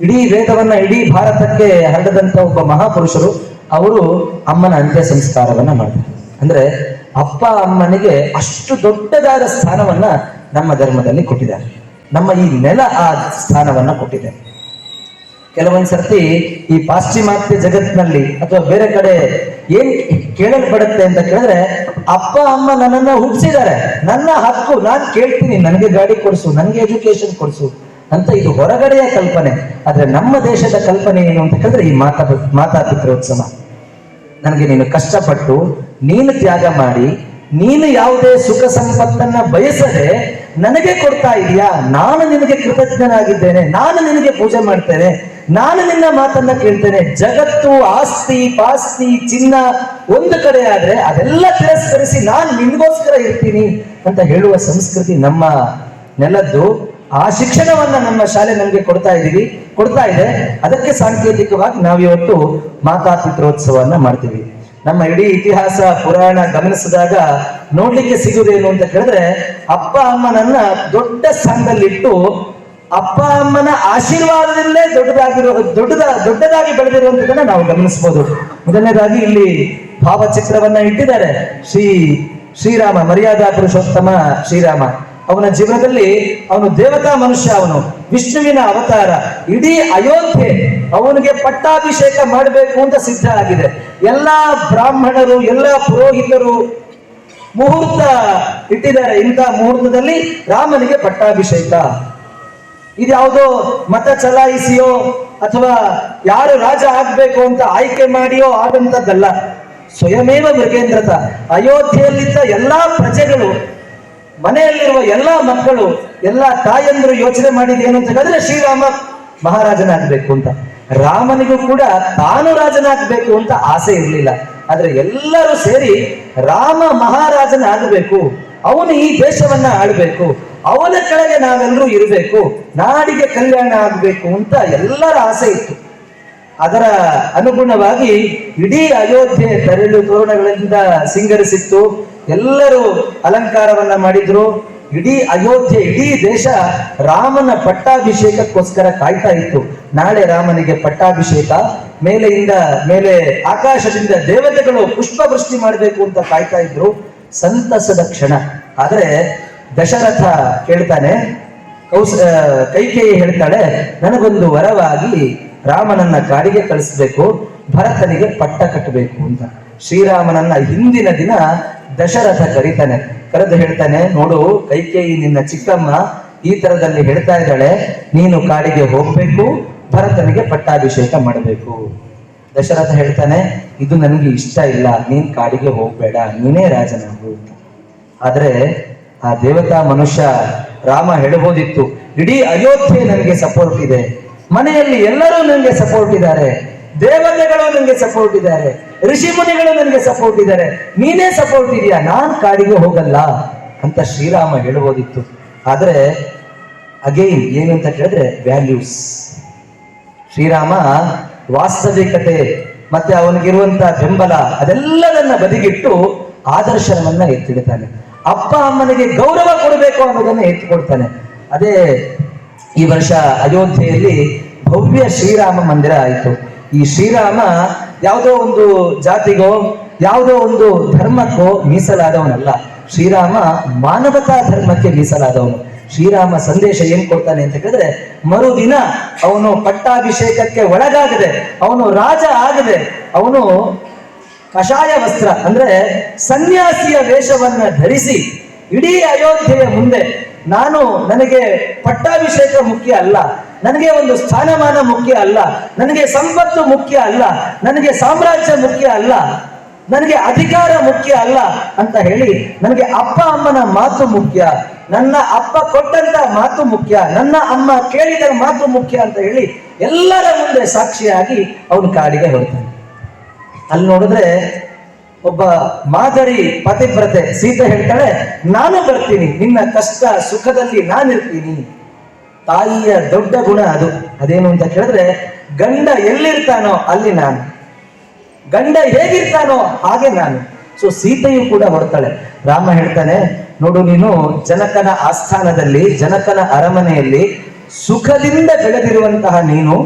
ಇಡೀ ವೇದವನ್ನ ಇಡೀ ಭಾರತಕ್ಕೆ ಹರಡದಂತ ಒಬ್ಬ ಮಹಾಪುರುಷರು. ಅವರು ಅಮ್ಮನ ಅಂತ್ಯ ಸಂಸ್ಕಾರವನ್ನ ಮಾಡ್ತಾರೆ. ಅಂದ್ರೆ ಅಪ್ಪ ಅಮ್ಮನಿಗೆ ಅಷ್ಟು ದೊಡ್ಡದಾದ ಸ್ಥಾನವನ್ನ ನಮ್ಮ ಧರ್ಮದಲ್ಲಿ ಕೊಟ್ಟಿದ್ದಾರೆ. ನಮ್ಮ ಈ ನೆಲ ಆ ಸ್ಥಾನವನ್ನ ಕೊಟ್ಟಿದೆ. ಕೆಲವೊಂದ್ ಸರ್ತಿ ಈ ಪಾಶ್ಚಿಮಾತ್ಯ ಜಗತ್ತಿನಲ್ಲಿ ಅಥವಾ ಬೇರೆ ಕಡೆ ಏನ್ ಕೇಳಲ್ಪಡುತ್ತೆ ಅಂತ ಕೇಳಿದ್ರೆ, ಅಪ್ಪ ಅಮ್ಮ ನನ್ನನ್ನ ಹುಟ್ಟಿಸಿದ್ದಾರೆ, ನನ್ನ ಹಕ್ಕು, ನಾನ್ ಕೇಳ್ತೀನಿ, ನನಗೆ ಗಾಡಿ ಕೊಡಿಸು, ನನಗೆ ಎಜುಕೇಶನ್ ಕೊಡಿಸು ಅಂತ. ಇದು ಹೊರಗಡೆಯ ಕಲ್ಪನೆ. ಆದ್ರೆ ನಮ್ಮ ದೇಶದ ಕಲ್ಪನೆ ಏನು ಅಂತ ಕೇಳಿದ್ರೆ ಈ ಮಾತಾಪಿತೃೋತ್ಸವ. ನನಗೆ ನೀನು ಕಷ್ಟಪಟ್ಟು ನೀನು ತ್ಯಾಗ ಮಾಡಿ ನೀನು ಯಾವುದೇ ಸುಖ ಸಂಪತ್ತನ್ನ ಬಯಸದೆ ನನಗೆ ಕೊಡ್ತಾ ಇದೀಯಾ, ನಾನು ನಿನಗೆ ಕೃತಜ್ಞನಾಗಿದ್ದೇನೆ, ನಾನು ನಿನಗೆ ಪೂಜೆ ಮಾಡ್ತೇನೆ, ನಾನು ನಿನ್ನ ಮಾತನ್ನ ಕೇಳ್ತೇನೆ. ಜಗತ್ತು, ಆಸ್ತಿ ಪಾಸ್ತಿ, ಚಿನ್ನ ಒಂದು ಕಡೆ ಆದ್ರೆ ಅದೆಲ್ಲ ತಿರಸ್ಕರಿಸಿ ನಾನು ನಿನ್ಗೋಸ್ಕರ ಇರ್ತೀನಿ ಅಂತ ಹೇಳುವ ಸಂಸ್ಕೃತಿ ನಮ್ಮ ನೆಲದ್ದು. ಆ ಶಿಕ್ಷಣವನ್ನ ನಮ್ಮ ಶಾಲೆ ನಮ್ಗೆ ಕೊಡ್ತಾ ಇದೆ. ಅದಕ್ಕೆ ಸಾಂಕೇತಿಕವಾಗಿ ನಾವಿವತ್ತು ಮಾತಾಪಿತೃೋತ್ಸವನ್ನ ಮಾಡ್ತೀವಿ. ನಮ್ಮ ಇಡೀ ಇತಿಹಾಸ ಪುರಾಣ ಗಮನಿಸಿದಾಗ ನೋಡ್ಲಿಕ್ಕೆ ಸಿಗುವುದೇನು ಅಂತ ಕೇಳಿದ್ರೆ, ಅಪ್ಪ ಅಮ್ಮನನ್ನ ದೊಡ್ಡ ಸ್ಥಾನದಲ್ಲಿಟ್ಟು ಅಪ್ಪ ಅಮ್ಮನ ಆಶೀರ್ವಾದದಲ್ಲೇ ದೊಡ್ಡದಾಗಿ ಬೆಳೆದಿರುವಂತದನ್ನ ನಾವು ಗಮನಿಸಬಹುದು. ಮೊದಲನೇದಾಗಿ ಇಲ್ಲಿ ಭಾವಚಿತ್ರವನ್ನ ಇಟ್ಟಿದ್ದಾರೆ. ಶ್ರೀರಾಮ, ಮರ್ಯಾದಾ ಪುರುಷೋತ್ತಮ ಶ್ರೀರಾಮ. ಅವನ ಜೀವನದಲ್ಲಿ ಅವನು ದೇವತಾ ಮನುಷ್ಯ, ಅವನು ವಿಷ್ಣುವಿನ ಅವತಾರ. ಇಡೀ ಅಯೋಧ್ಯೆ ಅವನಿಗೆ ಪಟ್ಟಾಭಿಷೇಕ ಮಾಡಬೇಕು ಅಂತ ಸಿದ್ಧ ಆಗಿದೆ. ಎಲ್ಲಾ ಬ್ರಾಹ್ಮಣರು, ಎಲ್ಲಾ ಪುರೋಹಿತರು ಮುಹೂರ್ತ ಇಟ್ಟಿದ್ದಾರೆ. ಇಂಥ ಮುಹೂರ್ತದಲ್ಲಿ ರಾಮನಿಗೆ ಪಟ್ಟಾಭಿಷೇಕ. ಇದ್ಯಾವುದೋ ಮತ ಚಲಾಯಿಸಿಯೋ ಅಥವಾ ಯಾರು ರಾಜ ಆಗ್ಬೇಕು ಅಂತ ಆಯ್ಕೆ ಮಾಡಿಯೋ ಆದಂತದ್ದಲ್ಲ. ಸ್ವಯಮೇವ ಮೃಗೇಂದ್ರತ. ಅಯೋಧ್ಯೆಯಲ್ಲಿದ್ದ ಎಲ್ಲಾ ಪ್ರಜೆಗಳು, ಮನೆಯಲ್ಲಿರುವ ಎಲ್ಲಾ ಮಕ್ಕಳು, ಎಲ್ಲಾ ತಾಯಂದ್ರು ಯೋಚನೆ ಮಾಡಿದ್ದೇನು ಅಂತ ಹೇಳಿದ್ರೆ ಶ್ರೀರಾಮ ಮಹಾರಾಜನಾಗಬೇಕು ಅಂತ. ರಾಮನಿಗೂ ಕೂಡ ತಾನು ರಾಜನಾಗಬೇಕು ಅಂತ ಆಸೆ ಇರಲಿಲ್ಲ. ಆದ್ರೆ ಎಲ್ಲರೂ ಸೇರಿ ರಾಮ ಮಹಾರಾಜನಾಗಬೇಕು, ಅವನು ಈ ದೇಶವನ್ನ ಆಳ್ಬೇಕು, ಅವನ ಕೆಳಗೆ ನಾವೆಲ್ಲರೂ ಇರಬೇಕು, ನಾಡಿಗೆ ಕಲ್ಯಾಣ ಆಗಬೇಕು ಅಂತ ಎಲ್ಲರ ಆಸೆ ಇತ್ತು. ಅದರ ಅನುಗುಣವಾಗಿ ಇಡೀ ಅಯೋಧ್ಯೆ ತರಳು ತೋರಣಗಳಿಂದ ಸಿಂಗರಿಸಿತ್ತು. ಎಲ್ಲರೂ ಅಲಂಕಾರವನ್ನ ಮಾಡಿದ್ರು. ಇಡೀ ಅಯೋಧ್ಯೆ, ಇಡೀ ದೇಶ ರಾಮನ ಪಟ್ಟಾಭಿಷೇಕಕ್ಕೋಸ್ಕರ ಕಾಯ್ತಾ ಇತ್ತು. ನಾಳೆ ರಾಮನಿಗೆ ಪಟ್ಟಾಭಿಷೇಕ, ಮೇಲೆ ಆಕಾಶದಿಂದ ದೇವತೆಗಳು ಪುಷ್ಪವೃಷ್ಟಿ ಮಾಡಬೇಕು ಅಂತ ಕಾಯ್ತಾ ಇದ್ರು. ಸಂತಸದ ಕ್ಷಣ. ಆದ್ರೆ ದಶರಥ ಕೇಳ್ತಾನೆ, ಕೈಕೇಯಿ ಹೇಳ್ತಾಳೆ, ನನಗೊಂದು ವರವಾಗಿ ರಾಮನನ್ನ ಕಾಡಿಗೆ ಕಳಿಸ್ಬೇಕು, ಭರತನಿಗೆ ಪಟ್ಟ ಕಟ್ಟಬೇಕು ಅಂತ. ಶ್ರೀರಾಮನನ್ನ ಹಿಂದಿನ ದಿನ ದಶರಥ ಕರೀತಾನೆ. ಕರೆದು ಹೇಳ್ತಾನೆ, ನೋಡು ಕೈಕೇಯಿ ನಿನ್ನ ಚಿಕ್ಕಮ್ಮ ಈ ತರದಲ್ಲಿ ಹೇಳ್ತಾ ಇದ್ದಾಳೆ, ನೀನು ಕಾಡಿಗೆ ಹೋಗ್ಬೇಕು, ಭರತನಿಗೆ ಪಟ್ಟಾಭಿಷೇಕ ಮಾಡಬೇಕು. ದಶರಥ ಹೇಳ್ತಾನೆ, ಇದು ನನಗೆ ಇಷ್ಟ ಇಲ್ಲ, ನೀನ್ ಕಾಡಿಗೆ ಹೋಗ್ಬೇಡ, ನೀನೇ ರಾಜನಾಗು ಅಂತ. ಆದ್ರೆ ಆ ದೇವತಾ ಮನುಷ್ಯ ರಾಮ ಹೇಳಬಹುದಿತ್ತು, ಇಡೀ ಅಯೋಧ್ಯೆ ನನಗೆ ಸಪೋರ್ಟ್ ಇದೆ, ಮನೆಯಲ್ಲಿ ಎಲ್ಲರೂ ನನಗೆ ಸಪೋರ್ಟ್ ಇದ್ದಾರೆ, ದೇವತೆಗಳು ನನಗೆ ಸಪೋರ್ಟ್ ಇದ್ದಾರೆ, ಋಷಿ ಮುನಿಗಳು ನನಗೆ ಸಪೋರ್ಟ್ ಇದ್ದಾರೆ, ನೀನೇ ಸಪೋರ್ಟ್ ಇದೆಯಾ, ನಾನ್ ಕಾಡಿಗೆ ಹೋಗಲ್ಲ ಅಂತ ಶ್ರೀರಾಮ ಹೇಳಬಹುದಿತ್ತು. ಆದ್ರೆ ಅಗೈನ್ ಏನು ಅಂತ ಕೇಳಿದ್ರೆ ವ್ಯಾಲ್ಯೂಸ್. ಶ್ರೀರಾಮ ವಾಸ್ತವಿಕತೆ ಮತ್ತೆ ಅವನಿಗಿರುವಂತ ಬೆಂಬಲ ಅದೆಲ್ಲದನ್ನ ಬದಿಗಿಟ್ಟು ಆದರ್ಶವನ್ನ ಎತ್ತಿಡ್ತಾನೆ. ಅಪ್ಪ ಅಮ್ಮನಿಗೆ ಗೌರವ ಕೊಡಬೇಕು ಅನ್ನೋದನ್ನ ಎತ್ತಿಕೊಡ್ತಾನೆ. ಅದೇ ಈ ವರ್ಷ ಅಯೋಧ್ಯೆಯಲ್ಲಿ ಭವ್ಯ ಶ್ರೀರಾಮ ಮಂದಿರ ಆಯಿತು. ಈ ಶ್ರೀರಾಮ ಯಾವುದೋ ಒಂದು ಜಾತಿಗೋ ಯಾವುದೋ ಒಂದು ಧರ್ಮಕ್ಕೋ ಮೀಸಲಾದವನಲ್ಲ. ಶ್ರೀರಾಮ ಮಾನವತಾ ಧರ್ಮಕ್ಕೆ ಮೀಸಲಾದವನು. ಶ್ರೀರಾಮ ಸಂದೇಶ ಏನ್ ಕೊಡ್ತಾನೆ ಅಂತ ಹೇಳಿದ್ರೆ, ಮರುದಿನ ಅವನು ಪಟ್ಟಾಭಿಷೇಕಕ್ಕೆ ಒಳಗಾಗದೆ, ಅವನು ರಾಜ ಆಗದೆ, ಅವನು ಕಷಾಯ ವಸ್ತ್ರ ಅಂದ್ರೆ ಸನ್ಯಾಸಿಯ ವೇಷವನ್ನ ಧರಿಸಿ ಇಡೀ ಅಯೋಧ್ಯೆಯ ಮುಂದೆ, ನನಗೆ ಪಟ್ಟಾಭಿಷೇಕ ಮುಖ್ಯ ಅಲ್ಲ, ನನಗೆ ಒಂದು ಸ್ಥಾನಮಾನ ಮುಖ್ಯ ಅಲ್ಲ, ನನಗೆ ಸಂಪತ್ತು ಮುಖ್ಯ ಅಲ್ಲ, ನನಗೆ ಸಾಮ್ರಾಜ್ಯ ಮುಖ್ಯ ಅಲ್ಲ, ನನಗೆ ಅಧಿಕಾರ ಮುಖ್ಯ ಅಲ್ಲ ಅಂತ ಹೇಳಿ, ನನಗೆ ಅಪ್ಪ ಅಮ್ಮನ ಮಾತು ಮುಖ್ಯ, ನನ್ನ ಅಪ್ಪ ಕೊಟ್ಟಂತ ಮಾತು ಮುಖ್ಯ, ನನ್ನ ಅಮ್ಮ ಕೇಳಿದ ಮಾತು ಮುಖ್ಯ ಅಂತ ಹೇಳಿ ಎಲ್ಲರ ಮುಂದೆ ಸಾಕ್ಷಿಯಾಗಿ ಅವನು ಕಾಡಿಗೆ ಹೊರತಾನೆ. ಅಲ್ಲಿ ನೋಡಿದ್ರೆ ಒಬ್ಬ ಮಾದರಿ ಪತಿವ್ರತೆ ಸೀತೆ ಹೇಳ್ತಾಳೆ, ನಾನು ಬರ್ತೀನಿ, ನಿನ್ನ ಕಷ್ಟ ಸುಖದಲ್ಲಿ ನಾನಿರ್ತೀನಿ. ತಾಯಿಯ ದೊಡ್ಡ ಗುಣ ಅದು. ಅದೇನು ಅಂತ ಕೇಳಿದ್ರೆ, ಗಂಡ ಎಲ್ಲಿರ್ತಾನೋ ಅಲ್ಲಿ ನಾನು, ಗಂಡ ಹೇಗಿರ್ತಾನೋ ಹಾಗೆ ನಾನು. ಸೊ ಸೀತೆಯು ಕೂಡ ಹೊರತಾಳೆ. ರಾಮ ಹೇಳ್ತಾನೆ, ನೋಡು ನೀನು ಜನಕನ ಆಸ್ಥಾನದಲ್ಲಿ, ಜನಕನ ಅರಮನೆಯಲ್ಲಿ ಸುಖದಿಂದ ಬೆಳೆದಿರುವಂತಹ ನೀನು,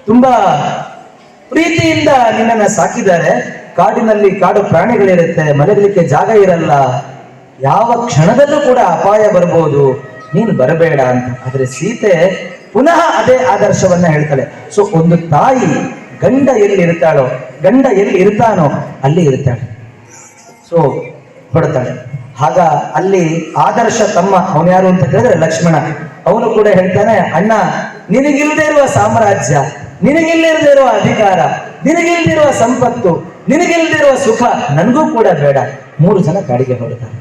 ತುಂಬಾ ಪ್ರೀತಿಯಿಂದ ನಿನ್ನನ್ನ ಸಾಕಿದ್ದಾರೆ. ಕಾಡಿನಲ್ಲಿ ಕಾಡು ಪ್ರಾಣಿಗಳಿರುತ್ತೆ, ಮಲಗಲಿಕ್ಕೆ ಜಾಗ ಇರಲ್ಲ, ಯಾವ ಕ್ಷಣದಲ್ಲೂ ಕೂಡ ಅಪಾಯ ಬರ್ಬೋದು, ನೀನು ಬರಬೇಡ ಅಂತ. ಆದ್ರೆ ಸೀತೆ ಪುನಃ ಅದೇ ಆದರ್ಶವನ್ನ ಹೇಳ್ತಾಳೆ. ಸೊ ಒಂದು ತಾಯಿ ಗಂಡ ಎಲ್ಲಿ ಇರ್ತಾಳೋ, ಗಂಡ ಎಲ್ಲಿ ಇರ್ತಾನೋ ಅಲ್ಲಿ ಇರ್ತಾಳೆ. ಸೊ ಹೊಡ್ತಾಳೆ. ಆಗ ಅಲ್ಲಿ ಆದರ್ಶ ತಮ್ಮ, ಅವನು ಯಾರು ಅಂತ ಕೇಳಿದ್ರೆ ಲಕ್ಷ್ಮಣ. ಅವನು ಕೂಡ ಹೇಳ್ತಾನೆ, ಅಣ್ಣ ನಿನಗಿಲ್ಲದೆ ಇರುವ ಸಾಮ್ರಾಜ್ಯ, ನಿನಗಿಲ್ಲದೆ ಇರುವ ಅಧಿಕಾರ, ನಿನಗಿಲ್ದಿರುವ ಸಂಪತ್ತು, ನಿನಗಿಲ್ದಿರುವ ಸುಖ ನನಗೂ ಕೂಡ ಬೇಡ. 3 ಜನ ಕಾಡಿಗೆ ಹೊರಡ್ತಾರೆ.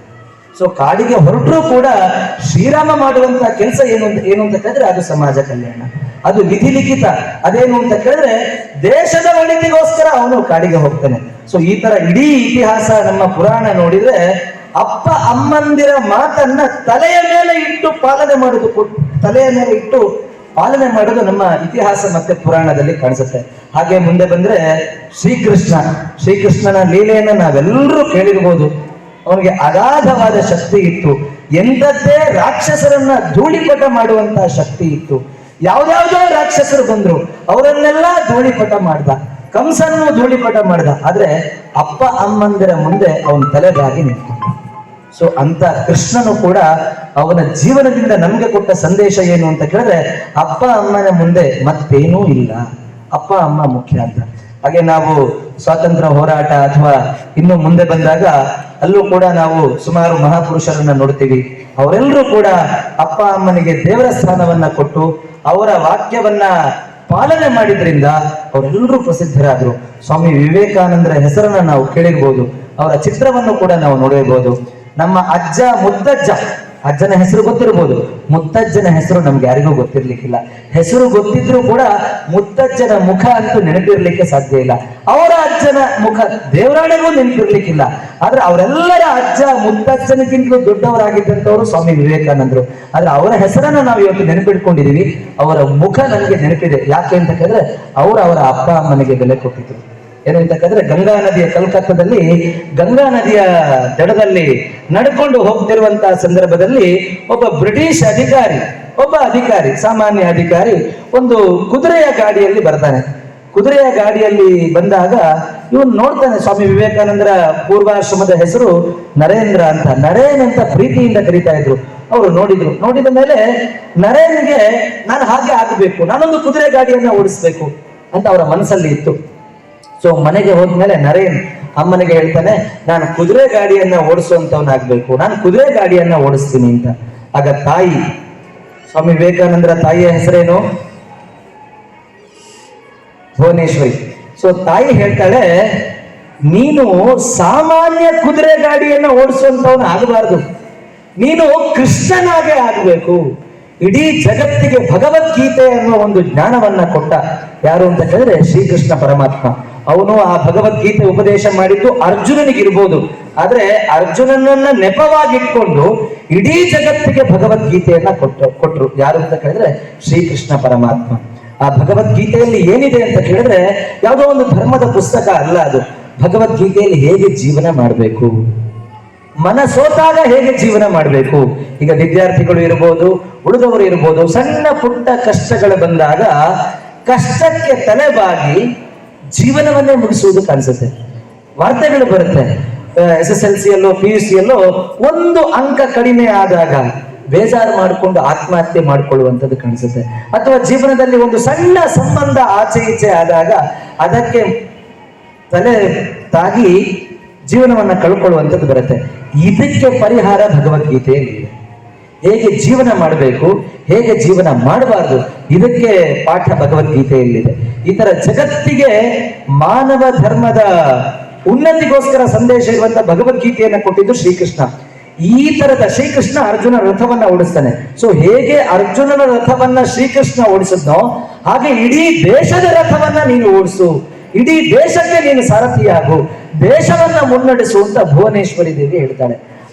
ಸೊ ಕಾಡಿಗೆ ಹೊರಟರೂ ಕೂಡ ಶ್ರೀರಾಮ ಮಾಡುವಂತ ಕೆಲಸ ಏನು ಅಂತ ಕೇಳಿದ್ರೆ ಅದು ಸಮಾಜ ಕಲ್ಯಾಣ, ಅದು ವಿಧಿ ಲಿಖಿತ. ಅದೇನು ಅಂತ ಕೇಳಿದ್ರೆ ದೇಶದ ಒಳಿತಿಗೋಸ್ಕರ ಅವನು ಕಾಡಿಗೆ ಹೋಗ್ತಾನೆ. ಸೊ ಈ ತರ ಇಡೀ ಇತಿಹಾಸ ನಮ್ಮ ಪುರಾಣ ನೋಡಿದ್ರೆ ಅಪ್ಪ ಅಮ್ಮಂದಿರ ಮಾತನ್ನ ತಲೆಯ ಮೇಲೆ ಇಟ್ಟು ಪಾಲನೆ ಮಾಡೋದು ನಮ್ಮ ಇತಿಹಾಸ ಮತ್ತೆ ಪುರಾಣದಲ್ಲಿ ಕಾಣಿಸುತ್ತೆ. ಹಾಗೆ ಮುಂದೆ ಬಂದ್ರೆ ಶ್ರೀಕೃಷ್ಣನ ಲೀಲೆಯನ್ನ ನಾವೆಲ್ಲರೂ ಕೇಳಿರ್ಬೋದು. ಅವನಿಗೆ ಅಗಾಧವಾದ ಶಕ್ತಿ ಇತ್ತು. ಎಂಥದ್ದೇ ರಾಕ್ಷಸರನ್ನ ಧೂಳಿಪಟ ಮಾಡುವಂತಹ ಶಕ್ತಿ ಇತ್ತು. ಯಾವ್ದಾವ್ದೋ ರಾಕ್ಷಸರು ಬಂದ್ರು, ಅವರನ್ನೆಲ್ಲ ಧೂಳಿಪಟ ಮಾಡ್ದ, ಕಂಸನನ್ನು ಧೂಳಿಪಟ ಮಾಡ್ದ. ಆದ್ರೆ ಅಪ್ಪ ಅಮ್ಮಂದಿರ ಮುಂದೆ ಅವನ ತಲೆಬಾಗಿ ನಿಂತು. ಸೊ ಅಂತ ಕೃಷ್ಣನು ಕೂಡ ಅವನ ಜೀವನದಿಂದ ನಮ್ಗೆ ಕೊಟ್ಟ ಸಂದೇಶ ಏನು ಅಂತ ಕೇಳಿದ್ರೆ, ಅಪ್ಪ ಅಮ್ಮನ ಮುಂದೆ ಮತ್ತೇನೂ ಇಲ್ಲ, ಅಪ್ಪ ಅಮ್ಮ ಮುಖ್ಯ ಅಂತ. ಹಾಗೆ ನಾವು ಸ್ವಾತಂತ್ರ್ಯ ಹೋರಾಟ ಅಥವಾ ಇನ್ನು ಮುಂದೆ ಬಂದಾಗ ಅಲ್ಲೂ ಕೂಡ ನಾವು ಸುಮಾರು ಮಹಾಪುರುಷರನ್ನ ನೋಡ್ತೀವಿ. ಅವರೆಲ್ಲರೂ ಕೂಡ ಅಪ್ಪ ಅಮ್ಮನಿಗೆ ದೇವರ ಸ್ಥಾನವನ್ನ ಕೊಟ್ಟು ಅವರ ವಾಕ್ಯವನ್ನ ಪಾಲನೆ ಮಾಡಿದ್ರಿಂದ ಅವರೆಲ್ಲರೂ ಪ್ರಸಿದ್ಧರಾದ್ರು. ಸ್ವಾಮಿ ವಿವೇಕಾನಂದರ ಹೆಸರನ್ನ ನಾವು ಕೇಳಿರ್ಬೋದು, ಅವರ ಚಿತ್ರವನ್ನು ಕೂಡ ನಾವು ನೋಡಿರ್ಬೋದು. ನಮ್ಮ ಅಜ್ಜ ಮುತ್ತಜ್ಜ, ಅಜ್ಜನ ಹೆಸರು ಗೊತ್ತಿರ್ಬೋದು, ಮುತ್ತಜ್ಜನ ಹೆಸರು ನಮ್ಗೆ ಯಾರಿಗೂ ಗೊತ್ತಿರ್ಲಿಕ್ಕಿಲ್ಲ. ಹೆಸರು ಗೊತ್ತಿದ್ರು ಕೂಡ ಮುತ್ತಜ್ಜನ ಮುಖ ಅಂತೂ ನೆನಪಿರ್ಲಿಕ್ಕೆ ಸಾಧ್ಯ ಇಲ್ಲ. ಅವರ ಅಜ್ಜನ ಮುಖ ದೇವರಾಣೆಗೂ ನೆನಪಿರ್ಲಿಕ್ಕಿಲ್ಲ. ಆದ್ರೆ ಅವರೆಲ್ಲರ ಅಜ್ಜ ಮುತ್ತಜ್ಜನಿಗಿಂತಲೂ ದೊಡ್ಡವರಾಗಿದ್ದಂಥವ್ರು ಸ್ವಾಮಿ ವಿವೇಕಾನಂದರು. ಆದ್ರೆ ಅವರ ಹೆಸರನ್ನ ನಾವು ಇವತ್ತು ನೆನಪಿಟ್ಕೊಂಡಿದೀವಿ, ಅವರ ಮುಖ ನನಗೆ ನೆನಪಿದೆ. ಯಾಕೆ ಅಂತ ಕೇಳಿದ್ರೆ ಅವರ ಅಪ್ಪ ಅಮ್ಮನಿಗೆ ಬೆಲೆ ಕೊಟ್ಟಿದ್ರು. ಏನು ಅಂತ ಕೇಳಿದ್ರೆ ಗಂಗಾ ನದಿಯ ಕಲ್ಕತ್ತಾದಲ್ಲಿ ಗಂಗಾ ನದಿಯ ದಡದಲ್ಲಿ ನಡ್ಕೊಂಡು ಹೋಗ್ತಿರುವಂತಹ ಸಂದರ್ಭದಲ್ಲಿ ಒಬ್ಬ ಬ್ರಿಟಿಷ್ ಅಧಿಕಾರಿ, ಸಾಮಾನ್ಯ ಅಧಿಕಾರಿ ಒಂದು ಕುದುರೆಯ ಗಾಡಿಯಲ್ಲಿ ಬರ್ತಾನೆ. ಕುದುರೆಯ ಗಾಡಿಯಲ್ಲಿ ಬಂದಾಗ ಇವನು ನೋಡ್ತಾನೆ, ಸ್ವಾಮಿ ವಿವೇಕಾನಂದರ ಪೂರ್ವಾಶ್ರಮದ ಹೆಸರು ನರೇಂದ್ರ ಅಂತ. ನರೇನ್ ಅಂತ ಪ್ರೀತಿಯಿಂದ ಕರೀತಾ ಇದ್ರು. ಅವರು ನೋಡಿದ ಮೇಲೆ ನರೇನ್ಗೆ ನಾನು ಹಾಗೆ ಆಗಬೇಕು, ನಾನೊಂದು ಕುದುರೆ ಗಾಡಿಯನ್ನ ಓಡಿಸ್ಬೇಕು ಅಂತ ಅವರ ಮನಸ್ಸಲ್ಲಿ ಇತ್ತು. ಸೊ ಮನೆಗೆ ಹೋದ್ಮೇಲೆ ನರೇನ್ ಅಮ್ಮನಿಗೆ ಹೇಳ್ತಾನೆ, ನಾನು ಕುದುರೆ ಗಾಡಿಯನ್ನ ಓಡಿಸುವಂತವನಾಗ್ಬೇಕು, ನಾನು ಕುದುರೆ ಗಾಡಿಯನ್ನ ಓಡಿಸ್ತೀನಿ ಅಂತ. ಆಗ ತಾಯಿ, ಸ್ವಾಮಿ ವಿವೇಕಾನಂದರ ತಾಯಿಯ ಹೆಸರೇನು? ಭುವನೇಶ್ವರಿ. ಸೊ ತಾಯಿ ಹೇಳ್ತಾಳೆ, ನೀನು ಸಾಮಾನ್ಯ ಕುದುರೆ ಗಾಡಿಯನ್ನ ಓಡಿಸುವಂತವನ ಆಗಬಾರ್ದು, ನೀನು ಕೃಷ್ಣನಾಗೆ ಆಗ್ಬೇಕು. ಇಡೀ ಜಗತ್ತಿಗೆ ಭಗವದ್ಗೀತೆ ಅನ್ನುವ ಒಂದು ಜ್ಞಾನವನ್ನ ಕೊಟ್ಟ ಯಾರು ಅಂತ ಕೇಳಿದ್ರೆ ಶ್ರೀಕೃಷ್ಣ ಪರಮಾತ್ಮ. ಅವನು ಆ ಭಗವದ್ಗೀತೆ ಉಪದೇಶ ಮಾಡಿದ್ದು ಅರ್ಜುನನಿಗಿರ್ಬೋದು, ಆದ್ರೆ ಅರ್ಜುನನನ್ನ ನೆಪವಾಗಿಟ್ಕೊಂಡು ಇಡೀ ಜಗತ್ತಿಗೆ ಭಗವದ್ಗೀತೆಯನ್ನ ಕೊಟ್ರು ಯಾರು ಅಂತ ಕೇಳಿದ್ರೆ ಶ್ರೀಕೃಷ್ಣ ಪರಮಾತ್ಮ. ಆ ಭಗವದ್ಗೀತೆಯಲ್ಲಿ ಏನಿದೆ ಅಂತ ಕೇಳಿದ್ರೆ ಯಾವುದೋ ಒಂದು ಧರ್ಮದ ಪುಸ್ತಕ ಅಲ್ಲ ಅದು. ಭಗವದ್ಗೀತೆಯಲ್ಲಿ ಹೇಗೆ ಜೀವನ ಮಾಡಬೇಕು, ಮನಸೋತಾಗ ಹೇಗೆ ಜೀವನ ಮಾಡಬೇಕು. ಈಗ ವಿದ್ಯಾರ್ಥಿಗಳು ಇರ್ಬೋದು, ಉಳಿದವರು ಇರ್ಬೋದು, ಸಣ್ಣ ಪುಟ್ಟ ಕಷ್ಟಗಳು ಬಂದಾಗ ಕಷ್ಟಕ್ಕೆ ತಲೆಬಾಗಿ ಜೀವನವನ್ನೇ ಮುಗಿಸುವುದು ಕಾಣಿಸುತ್ತೆ. ವಾರ್ತೆಗಳು ಬರುತ್ತೆ, SSLCಯಲ್ಲೋ PUCಯಲ್ಲೋ 1 ಅಂಕ ಕಡಿಮೆ ಆದಾಗ ಬೇಜಾರು ಮಾಡಿಕೊಂಡು ಆತ್ಮಹತ್ಯೆ ಮಾಡಿಕೊಳ್ಳುವಂಥದ್ದು ಕಾಣಿಸುತ್ತೆ. ಅಥವಾ ಜೀವನದಲ್ಲಿ ಒಂದು ಸಣ್ಣ ಸಂಬಂಧ ಆಚೆ ಈಚೆ ಆದಾಗ ಅದಕ್ಕೆ ತಲೆ ತಾಗಿ ಜೀವನವನ್ನ ಕಳ್ಕೊಳ್ಳುವಂಥದ್ದು ಬರುತ್ತೆ. ಇದಕ್ಕೆ ಪರಿಹಾರ ಭಗವದ್ಗೀತೆಯಲ್ಲಿ ಇದೆ. ಹೇಗೆ ಜೀವನ ಮಾಡಬೇಕು, ಹೇಗೆ ಜೀವನ ಮಾಡಬಾರ್ದು, ಇದಕ್ಕೆ ಪಾಠ ಭಗವದ್ಗೀತೆಯಲ್ಲಿದೆ. ಈ ತರ ಜಗತ್ತಿಗೆ ಮಾನವ ಧರ್ಮದ ಉನ್ನತಿಗೋಸ್ಕರ ಸಂದೇಶ ಇರುವಂತಹ ಭಗವದ್ಗೀತೆಯನ್ನ ಕೊಟ್ಟಿದ್ದು ಶ್ರೀಕೃಷ್ಣ. ಈ ತರದ ಶ್ರೀಕೃಷ್ಣ ಅರ್ಜುನ ರಥವನ್ನ ಓಡಿಸ್ತಾನೆ. ಸೊ ಹೇಗೆ ಅರ್ಜುನನ ರಥವನ್ನ ಶ್ರೀಕೃಷ್ಣ ಓಡಿಸಿದ್ನೋ ಹಾಗೆ ಇಡೀ ದೇಶದ ರಥವನ್ನ ನೀನು ಓಡಿಸು, ಇಡೀ ದೇಶಕ್ಕೆ ನೀನು ಸಾರಥಿಯಾಗು, ದೇಶವನ್ನ ಮುನ್ನಡೆಸುವಂತ ಭುವನೇಶ್ವರಿ ದೇವಿ ಹೇಳ್ತಾಳೆ.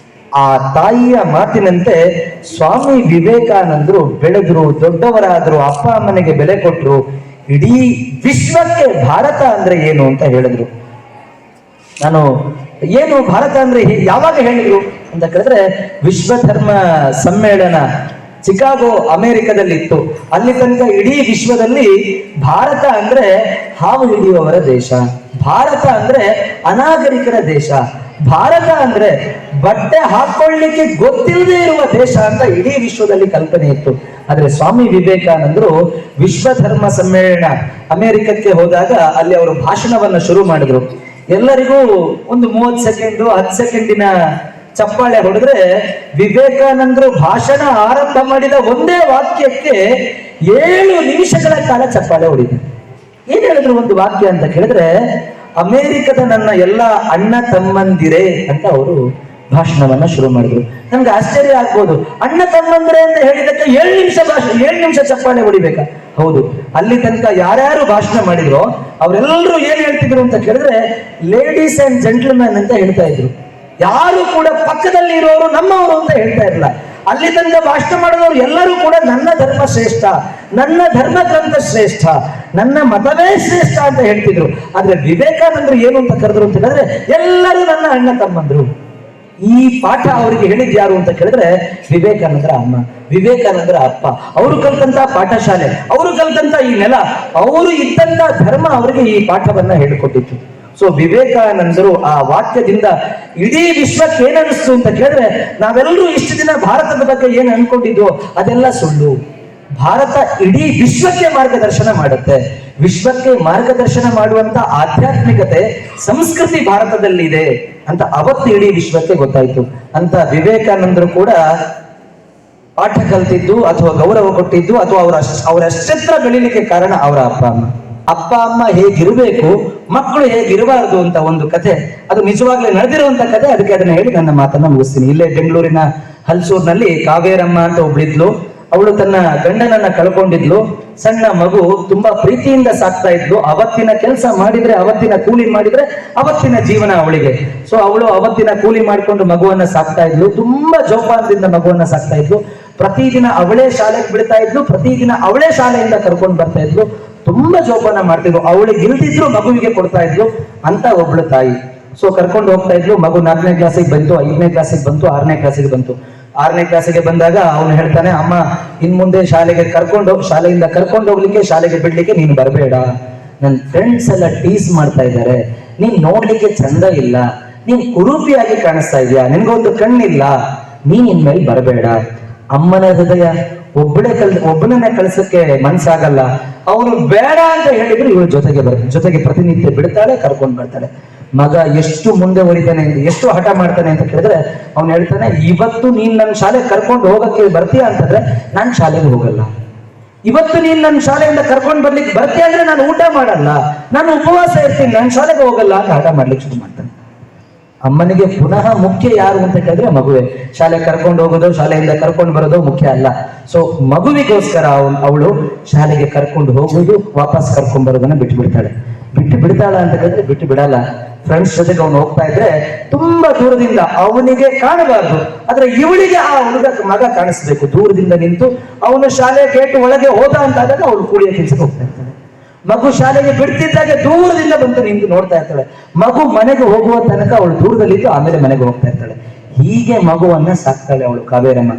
ಆ ತಾಯಿಯ ಮಾತಿನಂತೆ ಸ್ವಾಮಿ ವಿವೇಕಾನಂದರು ಬೆಳೆದ್ರು, ದೊಡ್ಡವರಾದ್ರು, ಅಪ್ಪ ಅಮ್ಮನಿಗೆ ಬೆಲೆ ಕೊಟ್ರು. ಇಡೀ ವಿಶ್ವಕ್ಕೆ ಭಾರತ ಅಂದ್ರೆ ಏನು ಅಂತ ಹೇಳಿದ್ರು. ನಾನು ಏನು ಭಾರತ ಅಂದ್ರೆ ಯಾವಾಗ ಹೇಳಿದ್ರು ಅಂತ ಕೇಳಿದ್ರೆ, ವಿಶ್ವ ಧರ್ಮ ಸಮ್ಮೇಳನ ಚಿಕಾಗೋ ಅಮೆರಿಕದಲ್ಲಿ ಇತ್ತು. ಅಲ್ಲಿ ತನಕ ಇಡೀ ವಿಶ್ವದಲ್ಲಿ ಭಾರತ ಅಂದ್ರೆ ಹಾವು ಹಿಡಿಯುವವರ ದೇಶ, ಭಾರತ ಅಂದ್ರೆ ಅನಾಗರಿಕರ ದೇಶ, ಭಾರತ ಅಂದ್ರೆ ಬಟ್ಟೆ ಹಾಕೊಳ್ಳಿಕ್ಕೆ ಗೊತ್ತಿಲ್ಲದೆ ಇರುವ ದೇಶ ಅಂತ ಇಡೀ ವಿಶ್ವದಲ್ಲಿ ಕಲ್ಪನೆ ಇತ್ತು. ಆದ್ರೆ ಸ್ವಾಮಿ ವಿವೇಕಾನಂದರು ವಿಶ್ವ ಧರ್ಮ ಸಮ್ಮೇಳನ ಅಮೆರಿಕಕ್ಕೆ ಹೋದಾಗ ಅಲ್ಲಿ ಅವರು ಭಾಷಣವನ್ನ ಶುರು ಮಾಡಿದ್ರು. ಎಲ್ಲರಿಗೂ ಒಂದು 30 ಸೆಕೆಂಡ್ 10 ಸೆಕೆಂಡಿನ ಚಪ್ಪಾಳೆ ಹೊಡೆದ್ರೆ, ವಿವೇಕಾನಂದರು ಭಾಷಣ ಆರಂಭ ಮಾಡಿದ ಒಂದೇ ವಾಕ್ಯಕ್ಕೆ 7 ನಿಮಿಷಗಳ ಕಾಲ ಚಪ್ಪಾಳೆ ಹೊಡಿದ್ರು. ಏನ್ ಹೇಳಿದ್ರು ಒಂದು ವಾಕ್ಯ ಅಂತ ಕೇಳಿದ್ರೆ, ಅಮೆರಿಕದ ನನ್ನ ಎಲ್ಲ ಅಣ್ಣ ತಮ್ಮಂದಿರೇ ಅಂತ ಅವರು ಭಾಷಣವನ್ನ ಶುರು ಮಾಡಿದ್ರು. ನಮ್ಗೆ ಆಶ್ಚರ್ಯ ಆಗ್ಬೋದು, ಅಣ್ಣ ತಮ್ಮಂದಿರೇ ಅಂತ ಹೇಳಿದಕ್ಕೆ 7 ನಿಮಿಷ ಚಪ್ಪಾಳೆ ಹೊಡಿಬೇಕಾ? ಹೌದು, ಅಲ್ಲಿ ತನಕ ಯಾರ್ಯಾರು ಭಾಷಣ ಮಾಡಿದ್ರು ಅವರೆಲ್ಲರೂ ಏನ್ ಹೇಳ್ತಿದ್ರು ಅಂತ ಕೇಳಿದ್ರೆ, ಲೇಡೀಸ್ ಅಂಡ್ ಜೆಂಟಲ್ಮನ್ ಅಂತ ಹೇಳ್ತಾ ಇದ್ರು. ಯಾರು ಕೂಡ ಪಕ್ಕದಲ್ಲಿ ಇರೋರು ನಮ್ಮವರು ಅಂತ ಹೇಳ್ತಾ ಇರಲಿಲ್ಲ. ಅಲ್ಲಿ ತನಕ ಭಾಷಣ ಮಾಡಿದವರು ಎಲ್ಲರೂ ಕೂಡ ನನ್ನ ಧರ್ಮ ಶ್ರೇಷ್ಠ, ನನ್ನ ಧರ್ಮ ಗ್ರಂಥ ಶ್ರೇಷ್ಠ, ನನ್ನ ಮತವೇ ಶ್ರೇಷ್ಠ ಅಂತ ಹೇಳ್ತಿದ್ರು. ಆದ್ರೆ ವಿವೇಕಾನಂದರು ಏನು ಅಂತ ಕರೆದ್ರು ಅಂತ ಹೇಳಿದ್ರೆ, ಎಲ್ಲರೂ ನನ್ನ ಅಣ್ಣ ತಮ್ಮಂದ್ರು. ಈ ಪಾಠ ಅವರಿಗೆ ಹೇಳಿದ್ ಯಾರು ಅಂತ ಕೇಳಿದ್ರೆ, ವಿವೇಕಾನಂದರ ಅಮ್ಮ, ವಿವೇಕಾನಂದರ ಅಪ್ಪ. ಅವರು ಕಲ್ತಂತ ಪಾಠಶಾಲೆ, ಅವರು ಕಲ್ತಂತ ಈ ನೆಲ, ಅವರು ಇದ್ದಂತ ಧರ್ಮ ಅವರಿಗೆ ಈ ಪಾಠವನ್ನ ಹೇಳಿಕೊಟ್ಟಿತ್ತು. ಸೊ ವಿವೇಕಾನಂದರು ಆ ವಾಕ್ಯದಿಂದ ಇಡೀ ವಿಶ್ವಕ್ಕೆ ಏನನ್ನಿಸ್ತು ಅಂತ ಕೇಳಿದ್ರೆ, ನಾವೆಲ್ಲರೂ ಇಷ್ಟು ದಿನ ಭಾರತದ ಬಗ್ಗೆ ಏನ್ ಅನ್ಕೊಂಡಿದ್ವು ಅದೆಲ್ಲ ಸುಳ್ಳು. ಭಾರತ ಇಡೀ ವಿಶ್ವಕ್ಕೆ ಮಾರ್ಗದರ್ಶನ ಮಾಡುತ್ತೆ. ವಿಶ್ವಕ್ಕೆ ಮಾರ್ಗದರ್ಶನ ಮಾಡುವಂತ ಆಧ್ಯಾತ್ಮಿಕತೆ, ಸಂಸ್ಕೃತಿ ಭಾರತದಲ್ಲಿದೆ ಅಂತ ಅವತ್ತು ಇಡೀ ವಿಶ್ವಕ್ಕೆ ಗೊತ್ತಾಯ್ತು ಅಂತ ವಿವೇಕಾನಂದರು ಕೂಡ ಪಾಠ ಕಲ್ತಿದ್ದು ಅಥವಾ ಗೌರವ ಕೊಟ್ಟಿದ್ದು ಅಥವಾ ಅವರ ಅಷ್ಟೆತ್ರ ಬೆಳಿಲಿಕ್ಕೆ ಕಾರಣ ಅವರ ಅಪ್ಪ ಅಮ್ಮ ಹೇಗಿರಬೇಕು, ಮಕ್ಕಳು ಹೇಗಿರಬಾರದು ಅಂತ ಒಂದು ಕತೆ, ಅದು ನಿಜವಾಗ್ಲೂ ನಡೆದಿರುವಂತ ಕತೆ. ಅದಕ್ಕೆ ಅದನ್ನ ಹೇಳಿ ನನ್ನ ಮಾತನ್ನ ಮುಗಿಸ್ತೀನಿ. ಇಲ್ಲೇ ಬೆಂಗಳೂರಿನ ಹಲ್ಸೂರ್ನಲ್ಲಿ ಕಾವೇರಮ್ಮ ಅಂತ ಒಬ್ಳಿದ್ಲು. ಅವಳು ತನ್ನ ಗಂಡನನ್ನ ಕಳ್ಕೊಂಡಿದ್ಲು. ಸಣ್ಣ ಮಗು, ತುಂಬಾ ಪ್ರೀತಿಯಿಂದ ಸಾಕ್ತಾ ಇದ್ಲು. ಅವತ್ತಿನ ಕೆಲಸ ಮಾಡಿದ್ರೆ, ಅವತ್ತಿನ ಕೂಲಿ ಮಾಡಿದ್ರೆ ಅವತ್ತಿನ ಜೀವನ ಅವಳಿಗೆ. ಸೊ ಅವಳು ಅವತ್ತಿನ ಕೂಲಿ ಮಾಡಿಕೊಂಡು ಮಗುವನ್ನ ಸಾಕ್ತಾ ಇದ್ಲು. ತುಂಬಾ ಜೋಪಾನದಿಂದ ಮಗುವನ್ನ ಸಾಕ್ತಾ ಇದ್ಲು. ಪ್ರತಿದಿನ ಅವಳೇ ಶಾಲೆಗೆ ಬಿಡ್ತಾ ಇದ್ಲು, ಪ್ರತಿದಿನ ಅವಳೇ ಶಾಲೆಯಿಂದ ಕರ್ಕೊಂಡು ಬರ್ತಾ ಇದ್ಲು. ತುಂಬಾ ಜೋಪಾನ ಮಾಡ್ತಿದ್ಲು. ಅವಳಿಗೆ ಇಲ್ದಿದ್ರು ಮಗುವಿಗೆ ಕೊಡ್ತಾ ಇದ್ಲು ಅಂತ ಒಬ್ಳು ತಾಯಿ. ಸೊ ಕರ್ಕೊಂಡು ಹೋಗ್ತಾ ಇದ್ಲು. ಮಗು 4ನೇ ಕ್ಲಾಸಿಗೆ ಬಂತು, 5ನೇ ಕ್ಲಾಸಿಗೆ ಬಂತು, 6ನೇ ಕ್ಲಾಸಿಗೆ ಬಂತು. 6ನೇ ಕ್ಲಾಸಿಗೆ ಬಂದಾಗ ಅವನು ಹೇಳ್ತಾನೆ, ಅಮ್ಮ ಇನ್ ಮುಂದೆ ಶಾಲೆಗೆ ಶಾಲೆಯಿಂದ ಕರ್ಕೊಂಡು ಹೋಗ್ಲಿಕ್ಕೆ, ಶಾಲೆಗೆ ಬಿಡ್ಲಿಕ್ಕೆ ನೀನು ಬರಬೇಡ. ನನ್ನ ಫ್ರೆಂಡ್ಸ್ ಎಲ್ಲ ಟೀಸ್ ಮಾಡ್ತಾ ಇದ್ದಾರೆ, ನೀನ್ ನೋಡ್ಲಿಕ್ಕೆ ಚಂದ ಇಲ್ಲ, ನೀನ್ ಕುರೂಪಿಯಾಗಿ ಕಾಣಿಸ್ತಾ ಇದೀಯಾ, ನಿನ್ಗೊಂದು ಕಣ್ಣಿಲ್ಲ, ನೀನ್ ಇನ್ಮೇಲೆ ಬರಬೇಡ. ಅಮ್ಮನ ಹೃದಯ ಒಬ್ಬನನ್ನ ಕಳ್ಸಕ್ಕೆ ಮನ್ಸಾಗಲ್ಲ. ಅವನು ಬೇಡ ಅಂತ ಹೇಳಿದ್ರು ಇವಳು ಜೊತೆಗೆ ಪ್ರತಿನಿತ್ಯ ಬಿಡ್ತಾಳೆ, ಕರ್ಕೊಂಡು ಬರ್ತಾಳೆ. ಮಗ ಎಷ್ಟು ಮುಂದೆ ಹೊಡಿತಾನೆ, ಎಷ್ಟು ಹಠ ಮಾಡ್ತಾನೆ ಅಂತ ಕೇಳಿದ್ರೆ ಅವ್ನು ಹೇಳ್ತಾನೆ, ಇವತ್ತು ನೀನ್ ನನ್ನ ಶಾಲೆಗೆ ಕರ್ಕೊಂಡು ಹೋಗಕ್ಕೆ ಬರ್ತೀಯ ಅಂತಂದ್ರೆ ನಾನು ಶಾಲೆಗೆ ಹೋಗಲ್ಲ. ಇವತ್ತು ನೀನ್ ನನ್ನ ಶಾಲೆಯಿಂದ ಕರ್ಕೊಂಡು ಬರ್ಲಿಕ್ಕೆ ಬರ್ತೀಯ ಅಂದ್ರೆ ನಾನು ಊಟ ಮಾಡಲ್ಲ, ನಾನು ಉಪವಾಸ ಇರ್ತೀನಿ, ನಾನು ಶಾಲೆಗೆ ಹೋಗಲ್ಲ ಅಂತ ಹಠ ಮಾಡ್ಲಿಕ್ಕೆ ಶುರು ಮಾಡ್ತಾನೆ. ಅಮ್ಮನಿಗೆ ಪುನಃ ಮುಖ್ಯ ಯಾರು ಅಂತ ಕೇಳಿದ್ರೆ ಮಗುವೆ. ಶಾಲೆ ಕರ್ಕೊಂಡು ಹೋಗೋದು, ಶಾಲೆಯಿಂದ ಕರ್ಕೊಂಡು ಬರೋದು ಮುಖ್ಯ ಅಲ್ಲ. ಸೊ ಮಗುವಿಗೋಸ್ಕರ ಅವಳು ಶಾಲೆಗೆ ಕರ್ಕೊಂಡು ಹೋಗುದು, ವಾಪಸ್ ಕರ್ಕೊಂಡು ಬರೋದನ್ನ ಬಿಟ್ಟು ಬಿಡ್ತಾಳ ಅಂತ ಕೇಳಿದ್ರೆ ಬಿಟ್ಟು ಬಿಡಲ್ಲ. ಫ್ರೆಂಡ್ಸ್ ಜೊತೆಗೆ ಅವನು ಹೋಗ್ತಾ ಇದ್ರೆ ತುಂಬಾ ದೂರದಿಂದ ಅವನಿಗೆ ಕಾಣಬಾರ್ದು, ಆದ್ರೆ ಇವಳಿಗೆ ಆ ಮಗ ಕಾಣಿಸ್ಬೇಕು. ದೂರದಿಂದ ನಿಂತು ಅವನು ಶಾಲೆ ಗೇಟ್ ಒಳಗೆ ಹೋದ ಅಂತಾದಾಗ ಅವಳು ಕೂಡಿಯ ಕೆಲಸಕ್ಕೆ ಹೋಗ್ತಾ ಇರ್ತಾಳೆ. ಮಗು ಶಾಲೆಗೆ ಬಿಡ್ತಿದ್ದಾಗ ದೂರದಿಂದ ಬಂದು ನಿಂತು ನೋಡ್ತಾ ಇರ್ತಾಳೆ. ಮಗು ಮನೆಗೆ ಹೋಗುವ ತನಕ ಅವಳು ದೂರದಲ್ಲಿದ್ದು ಆಮೇಲೆ ಮನೆಗೆ ಹೋಗ್ತಾ ಇರ್ತಾಳೆ. ಹೀಗೆ ಮಗುವನ್ನ ಸಾಕ್ತಾಳೆ ಅವಳು ಕಾವೇರಮ್ಮ.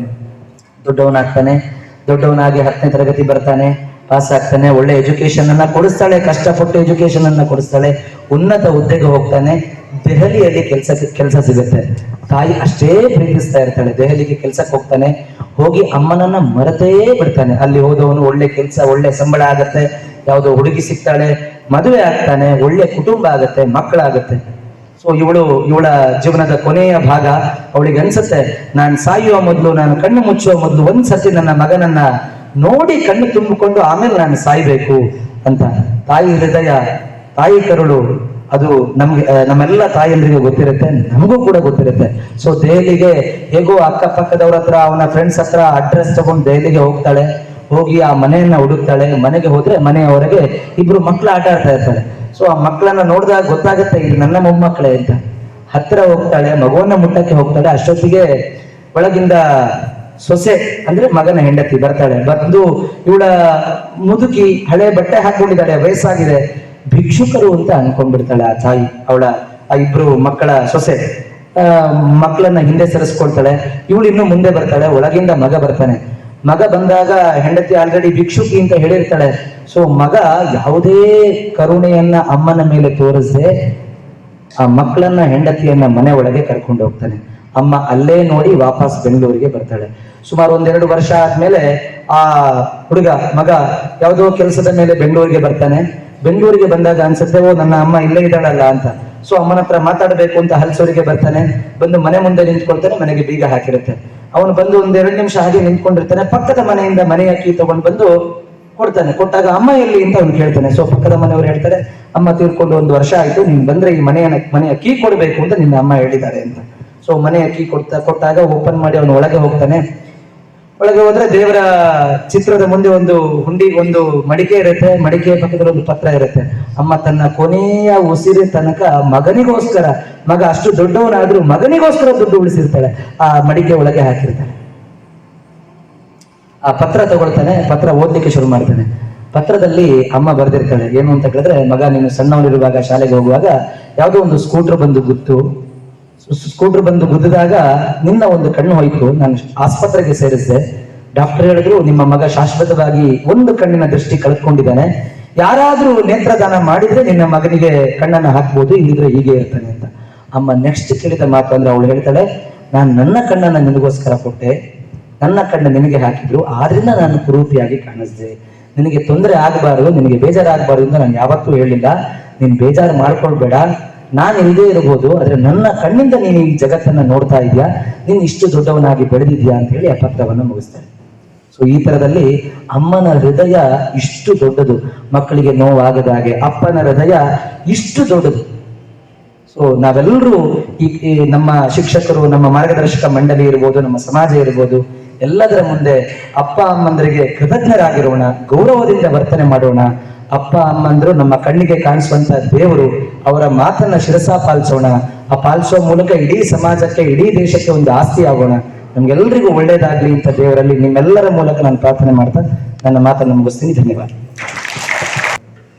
ದೊಡ್ಡವನಾಗಿ 10ನೇ ತರಗತಿ ಬರ್ತಾನೆ, ಪಾಸ್ ಆಗ್ತಾನೆ, ಒಳ್ಳೆ ಎಜುಕೇಶನ್ ಅನ್ನ ಕೊಡಿಸ್ತಾಳೆ, ಕಷ್ಟಪಟ್ಟು ಎಜುಕೇಶನ್ ಅನ್ನ ಕೊಡಿಸ್ತಾಳೆ, ಉನ್ನತ ಹುದ್ದೆಗೆ ಹೋಗ್ತಾನೆ. ದೆಹಲಿಯಲ್ಲಿ ಕೆಲಸ ಸಿಗುತ್ತೆ. ತಾಯಿ ಅಷ್ಟೇ ಪ್ರೀತಿಸ್ತಾ ಇರ್ತಾಳೆ. ದೆಹಲಿಗೆ ಕೆಲ್ಸಕ್ಕೆ ಹೋಗ್ತಾನೆ, ಹೋಗಿ ಅಮ್ಮನನ್ನ ಮರೆತೇ ಬಿಡ್ತಾನೆ. ಅಲ್ಲಿ ಹೋದವನು ಒಳ್ಳೆ ಕೆಲಸ, ಒಳ್ಳೆ ಸಂಬಳ ಆಗತ್ತೆ, ಯಾವುದೋ ಹುಡುಗಿ ಸಿಗ್ತಾಳೆ, ಮದುವೆ ಆಗ್ತಾನೆ, ಒಳ್ಳೆ ಕುಟುಂಬ ಆಗತ್ತೆ, ಮಕ್ಕಳಾಗತ್ತೆ. ಸೊ ಇವಳ ಜೀವನದ ಕೊನೆಯ ಭಾಗ ಅವಳಿಗೆ ಅನ್ಸುತ್ತೆ, ನಾನು ಸಾಯುವ ಮೊದಲು, ನಾನು ಕಣ್ಣು ಮುಚ್ಚುವ ಮೊದಲು ಒಂದ್ಸತಿ ನನ್ನ ಮಗನನ್ನ ನೋಡಿ ಕಣ್ಣು ತುಂಬಿಕೊಂಡು ಆಮೇಲೆ ನಾನು ಸಾಯ್ಬೇಕು ಅಂತ. ತಾಯಿ ಹೃದಯ, ತಾಯಿ ಕರುಳು, ಅದು ನಮ್ಮೆಲ್ಲ ತಾಯಿಯಂದ್ರಿಗೆ ಗೊತ್ತಿರುತ್ತೆ, ನಮಗೂ ಕೂಡ ಗೊತ್ತಿರುತ್ತೆ. ಸೊ ದೆಹಲಿಗೆ ಹೇಗೋ ಅಕ್ಕಪಕ್ಕದವ್ರ ಹತ್ರ, ಅವನ ಫ್ರೆಂಡ್ಸ್ ಹತ್ರ ಅಡ್ರೆಸ್ ತಗೊಂಡು ದೆಹಲಿಗೆ ಹೋಗ್ತಾಳೆ. ಹೋಗಿ ಆ ಮನೆಯನ್ನ ಹುಡುಕ್ತಾಳೆ. ಮನೆಗೆ ಹೋದ್ರೆ ಮನೆಯವರೆಗೆ 2 ಮಕ್ಕಳು ಆಟ ಆಡ್ತಾ ಇರ್ತಾರೆ. ಸೊ ಆ ಮಕ್ಕಳನ್ನ ನೋಡಿದಾಗ ಗೊತ್ತಾಗುತ್ತೆ, ಇದು ನನ್ನ ಮೊಮ್ಮಕ್ಕಳೇ ಅಂತ. ಹತ್ತಿರ ಹೋಗ್ತಾಳೆ, ಮಗುವನ್ನ ಮುಟ್ಟಕ್ಕೆ ಹೋಗ್ತಾಳೆ. ಅಷ್ಟೊತ್ತಿಗೆ ಒಳಗಿಂದ ಸೊಸೆ ಅಂದ್ರೆ ಮಗನ ಹೆಂಡತಿ ಬರ್ತಾಳೆ. ಬಂದು ಇವಳ ಮುದುಕಿ ಹಳೆ ಬಟ್ಟೆ ಹಾಕೊಂಡಿದ್ದಾಳೆ, ವಯಸ್ಸಾಗಿದೆ, ಭಿಕ್ಷುಕರು ಅಂತ ಅನ್ಕೊಂಡ್ಬಿಡ್ತಾಳೆ ಆ ತಾಯಿ. ಅವಳ ಆ ಇಬ್ರು ಮಕ್ಕಳ ಸೊಸೆ ಮಕ್ಕಳನ್ನ ಹಿಂದೆ ಸರಿಸ್ಕೊಳ್ತಾಳೆ. ಇವಳು ಇನ್ನು ಮುಂದೆ ಬರ್ತಾಳೆ. ಒಳಗಿಂದ ಮಗ ಬರ್ತಾನೆ. ಮಗ ಬಂದಾಗ ಹೆಂಡತಿ ಆಲ್ರೆಡಿ ಭಿಕ್ಷುಕಿ ಅಂತ ಹೇಳಿರ್ತಾಳೆ. ಸೊ ಮಗ ಯಾವುದೇ ಕರುಣೆಯನ್ನ ಅಮ್ಮನ ಮೇಲೆ ತೋರಿಸದೆ ಆ ಮಕ್ಕಳನ್ನ ಹೆಂಡತಿಯನ್ನ ಮನೆ ಒಳಗೆ ಕರ್ಕೊಂಡು ಹೋಗ್ತಾನೆ. ಅಮ್ಮ ಅಲ್ಲೇ ನೋಡಿ ವಾಪಸ್ ಬೆಂಗಳೂರಿಗೆ ಬರ್ತಾಳೆ. ಸುಮಾರು 1-2 ವರ್ಷ ಆದ್ಮೇಲೆ ಆ ಹುಡುಗ ಮಗ ಯಾವುದೋ ಕೆಲಸದ ಮೇಲೆ ಬೆಂಗಳೂರಿಗೆ ಬರ್ತಾನೆ. ಬೆಂಗಳೂರಿಗೆ ಬಂದಾಗ ಅನ್ಸುತ್ತೆ, ಓ ನನ್ನ ಅಮ್ಮ ಇಲ್ಲೇ ಇದ್ದಾಳಲ್ಲ ಅಂತ. ಸೊ ಅಮ್ಮನ ಹತ್ರ ಮಾತಾಡಬೇಕು ಅಂತ ಹಲ್ಸೂರಿಗೆ ಬರ್ತಾನೆ. ಬಂದು ಮನೆ ಮುಂದೆ ನಿಂತ್ಕೊಳ್ತಾನೆ. ಮನೆಗೆ ಬೀಗ ಹಾಕಿರುತ್ತೆ. ಅವನು ಬಂದು 1-2 ನಿಮಿಷ ಹಾಗೆ ನಿಂತ್ಕೊಂಡಿರ್ತಾನೆ. ಪಕ್ಕದ ಮನೆಯಿಂದ ಮನೆ ಅಕ್ಕಿ ತಗೊಂಡು ಬಂದು ಕೊಡ್ತಾನೆ. ಕೊಟ್ಟಾಗ ಅಮ್ಮ ಎಲ್ಲಿ ಅಂತ ಅವ್ನು ಕೇಳ್ತಾನೆ. ಸೊ ಪಕ್ಕದ ಮನೆಯವರು ಹೇಳ್ತಾರೆ, ಅಮ್ಮ ತೀರ್ಕೊಂಡು 1 ವರ್ಷ ಆಯ್ತು, ನೀನ್ ಬಂದ್ರೆ ಈ ಮನೆಯ ಕೀ ಕೊಡ್ಬೇಕು ಅಂತ ನಿನ್ನ ಅಮ್ಮ ಹೇಳಿದ್ದಾರೆ ಅಂತ. ಸೊ ಮನೆಯ ಕೀ ಕೊಟ್ಟಾಗ ಓಪನ್ ಮಾಡಿ ಅವನು ಒಳಗೆ ಹೋಗ್ತಾನೆ. ಒಳಗೆ ಹೋದ್ರೆ ದೇವರ ಚಿತ್ರದ ಮುಂದೆ ಒಂದು ಹುಂಡಿ, ಒಂದು ಮಡಿಕೆ ಇರುತ್ತೆ. ಮಡಿಕೆಯ ಪಕ್ಕದಲ್ಲಿ ಒಂದು ಪತ್ರ ಇರುತ್ತೆ. ಅಮ್ಮ ತನ್ನ ಕೊನೆಯ ಉಸಿರು ತನಕ ಮಗನಿಗೋಸ್ಕರ, ಮಗ ಅಷ್ಟು ದೊಡ್ಡವನಾದ್ರೂ ಮಗನಿಗೋಸ್ಕರ ದುಡ್ಡು ಉಳಿಸಿರ್ತಾಳೆ. ಆ ಮಡಿಕೆ ಒಳಗೆ ಹಾಕಿರ್ತಾಳೆ. ಆ ಪತ್ರ ತಗೊಳ್ತಾನೆ. ಪತ್ರ ಓದ್ಲಿಕ್ಕೆ ಶುರು ಮಾಡ್ತಾನೆ. ಪತ್ರದಲ್ಲಿ ಅಮ್ಮ ಬರ್ದಿರ್ತಾಳೆ. ಏನು ಅಂತ ಕೇಳಿದ್ರೆ, ಮಗ ನೀನು ಸಣ್ಣವನಿರುವಾಗ ಶಾಲೆಗೆ ಹೋಗುವಾಗ ಯಾವುದೋ ಒಂದು ಸ್ಕೂಟರ್ ಬಂದು ಗುದ್ದಿದಾಗ ನಿನ್ನ ಒಂದು ಕಣ್ಣು ಹೋಯ್ತು. ನಾನು ಆಸ್ಪತ್ರೆಗೆ ಸೇರಿಸಿದೆ. ಡಾಕ್ಟರ್ ಹೇಳಿದ್ರು, ನಿಮ್ಮ ಮಗ ಶಾಶ್ವತವಾಗಿ ಒಂದು ಕಣ್ಣಿನ ದೃಷ್ಟಿ ಕಳೆದುಕೊಂಡಿದ್ದಾನೆ. ಯಾರಾದ್ರೂ ನೇತ್ರದಾನ ಮಾಡಿದ್ರೆ ನಿನ್ನ ಮಗನಿಗೆ ಕಣ್ಣನ್ನು ಹಾಕ್ಬೋದು, ಇಲ್ಲಿದ್ರೆ ಹೀಗೆ ಇರ್ತಾನೆ ಅಂತ. ಅಮ್ಮ ನೆಕ್ಸ್ಟ್ ಕೇಳಿದ ಮಾತು ಅಂದ್ರೆ ಅವಳು ಹೇಳ್ತಾಳೆ, ನಾನು ನನ್ನ ಕಣ್ಣನ್ನ ನಿನಗೋಸ್ಕರ ಕೊಟ್ಟೆ, ನನ್ನ ಕಣ್ಣು ನಿನಗೆ ಹಾಕಿದ್ರು, ಆದ್ರಿಂದ ನಾನು ಕುರೂಪಿಯಾಗಿ ಕಾಣಿಸ್ದೆ. ನಿನಗೆ ತೊಂದರೆ ಆಗಬಾರ್ದು, ನಿನಗೆ ಬೇಜಾರಾಗಬಾರ್ದು ಅಂತ ನಾನು ಯಾವತ್ತೂ ಹೇಳಿಲ್ಲ. ನೀನ್ ಬೇಜಾರು ಮಾಡ್ಕೊಳ್ಬೇಡ. ನಾನು ಇಲ್ಲದೆ ಇರಬಹುದು, ಆದ್ರೆ ನನ್ನ ಕಣ್ಣಿಂದ ನೀನು ಈ ಜಗತ್ತನ್ನ ನೋಡ್ತಾ ಇದೀಯಾ, ನೀನು ಇಷ್ಟು ದೊಡ್ಡವನಾಗಿ ಬೆಳೆದಿದ್ಯಾ ಅಂತ ಹೇಳಿ ಆ ಪತ್ರವನ್ನು ಮುಗಿಸ್ತಾರೆ. ಸೊ ಈ ತರದಲ್ಲಿ ಅಮ್ಮನ ಹೃದಯ ಇಷ್ಟು ದೊಡ್ಡದು, ಮಕ್ಕಳಿಗೆ ನೋವಾಗದ ಹಾಗೆ ಅಪ್ಪನ ಹೃದಯ ಇಷ್ಟು ದೊಡ್ಡದು. ಸೊ ನಾವೆಲ್ಲರೂ ಈ ನಮ್ಮ ಶಿಕ್ಷಕರು, ನಮ್ಮ ಮಾರ್ಗದರ್ಶಕ ಮಂಡಳಿ ಇರ್ಬೋದು, ನಮ್ಮ ಸಮಾಜ ಇರ್ಬೋದು, ಎಲ್ಲದರ ಮುಂದೆ ಅಪ್ಪ ಅಮ್ಮಂದರಿಗೆ ಕೃತಜ್ಞರಾಗಿರೋಣ, ಗೌರವದಿಂದ ವರ್ತನೆ ಮಾಡೋಣ. ಅಪ್ಪ ಅಮ್ಮಂದ್ರು ನಮ್ಮ ಕಣ್ಣಿಗೆ ಕಾಣಿಸುವಂತ ದೇವರು, ಅವರ ಮಾತನ್ನ ಶಿರಸ ಪಾಲಿಸೋಣ. ಆ ಪಾಲಿಸೋ ಮೂಲಕ ಇಡೀ ಸಮಾಜಕ್ಕೆ, ಇಡೀ ದೇಶಕ್ಕೆ ಒಂದು ಆಸ್ತಿ ಆಗೋಣ. ನಮ್ಗೆಲ್ಲರಿಗೂ ಒಳ್ಳೇದಾಗ್ಲಿ ಅಂತ ದೇವರಲ್ಲಿ ನಿಮ್ಮೆಲ್ಲರ ಮೂಲಕ ನಾನು ಪ್ರಾರ್ಥನೆ ಮಾಡ್ತಾ ನನ್ನ ಮಾತನ್ನು ಮುಗಿಸ್ತೀನಿ. ಧನ್ಯವಾದ.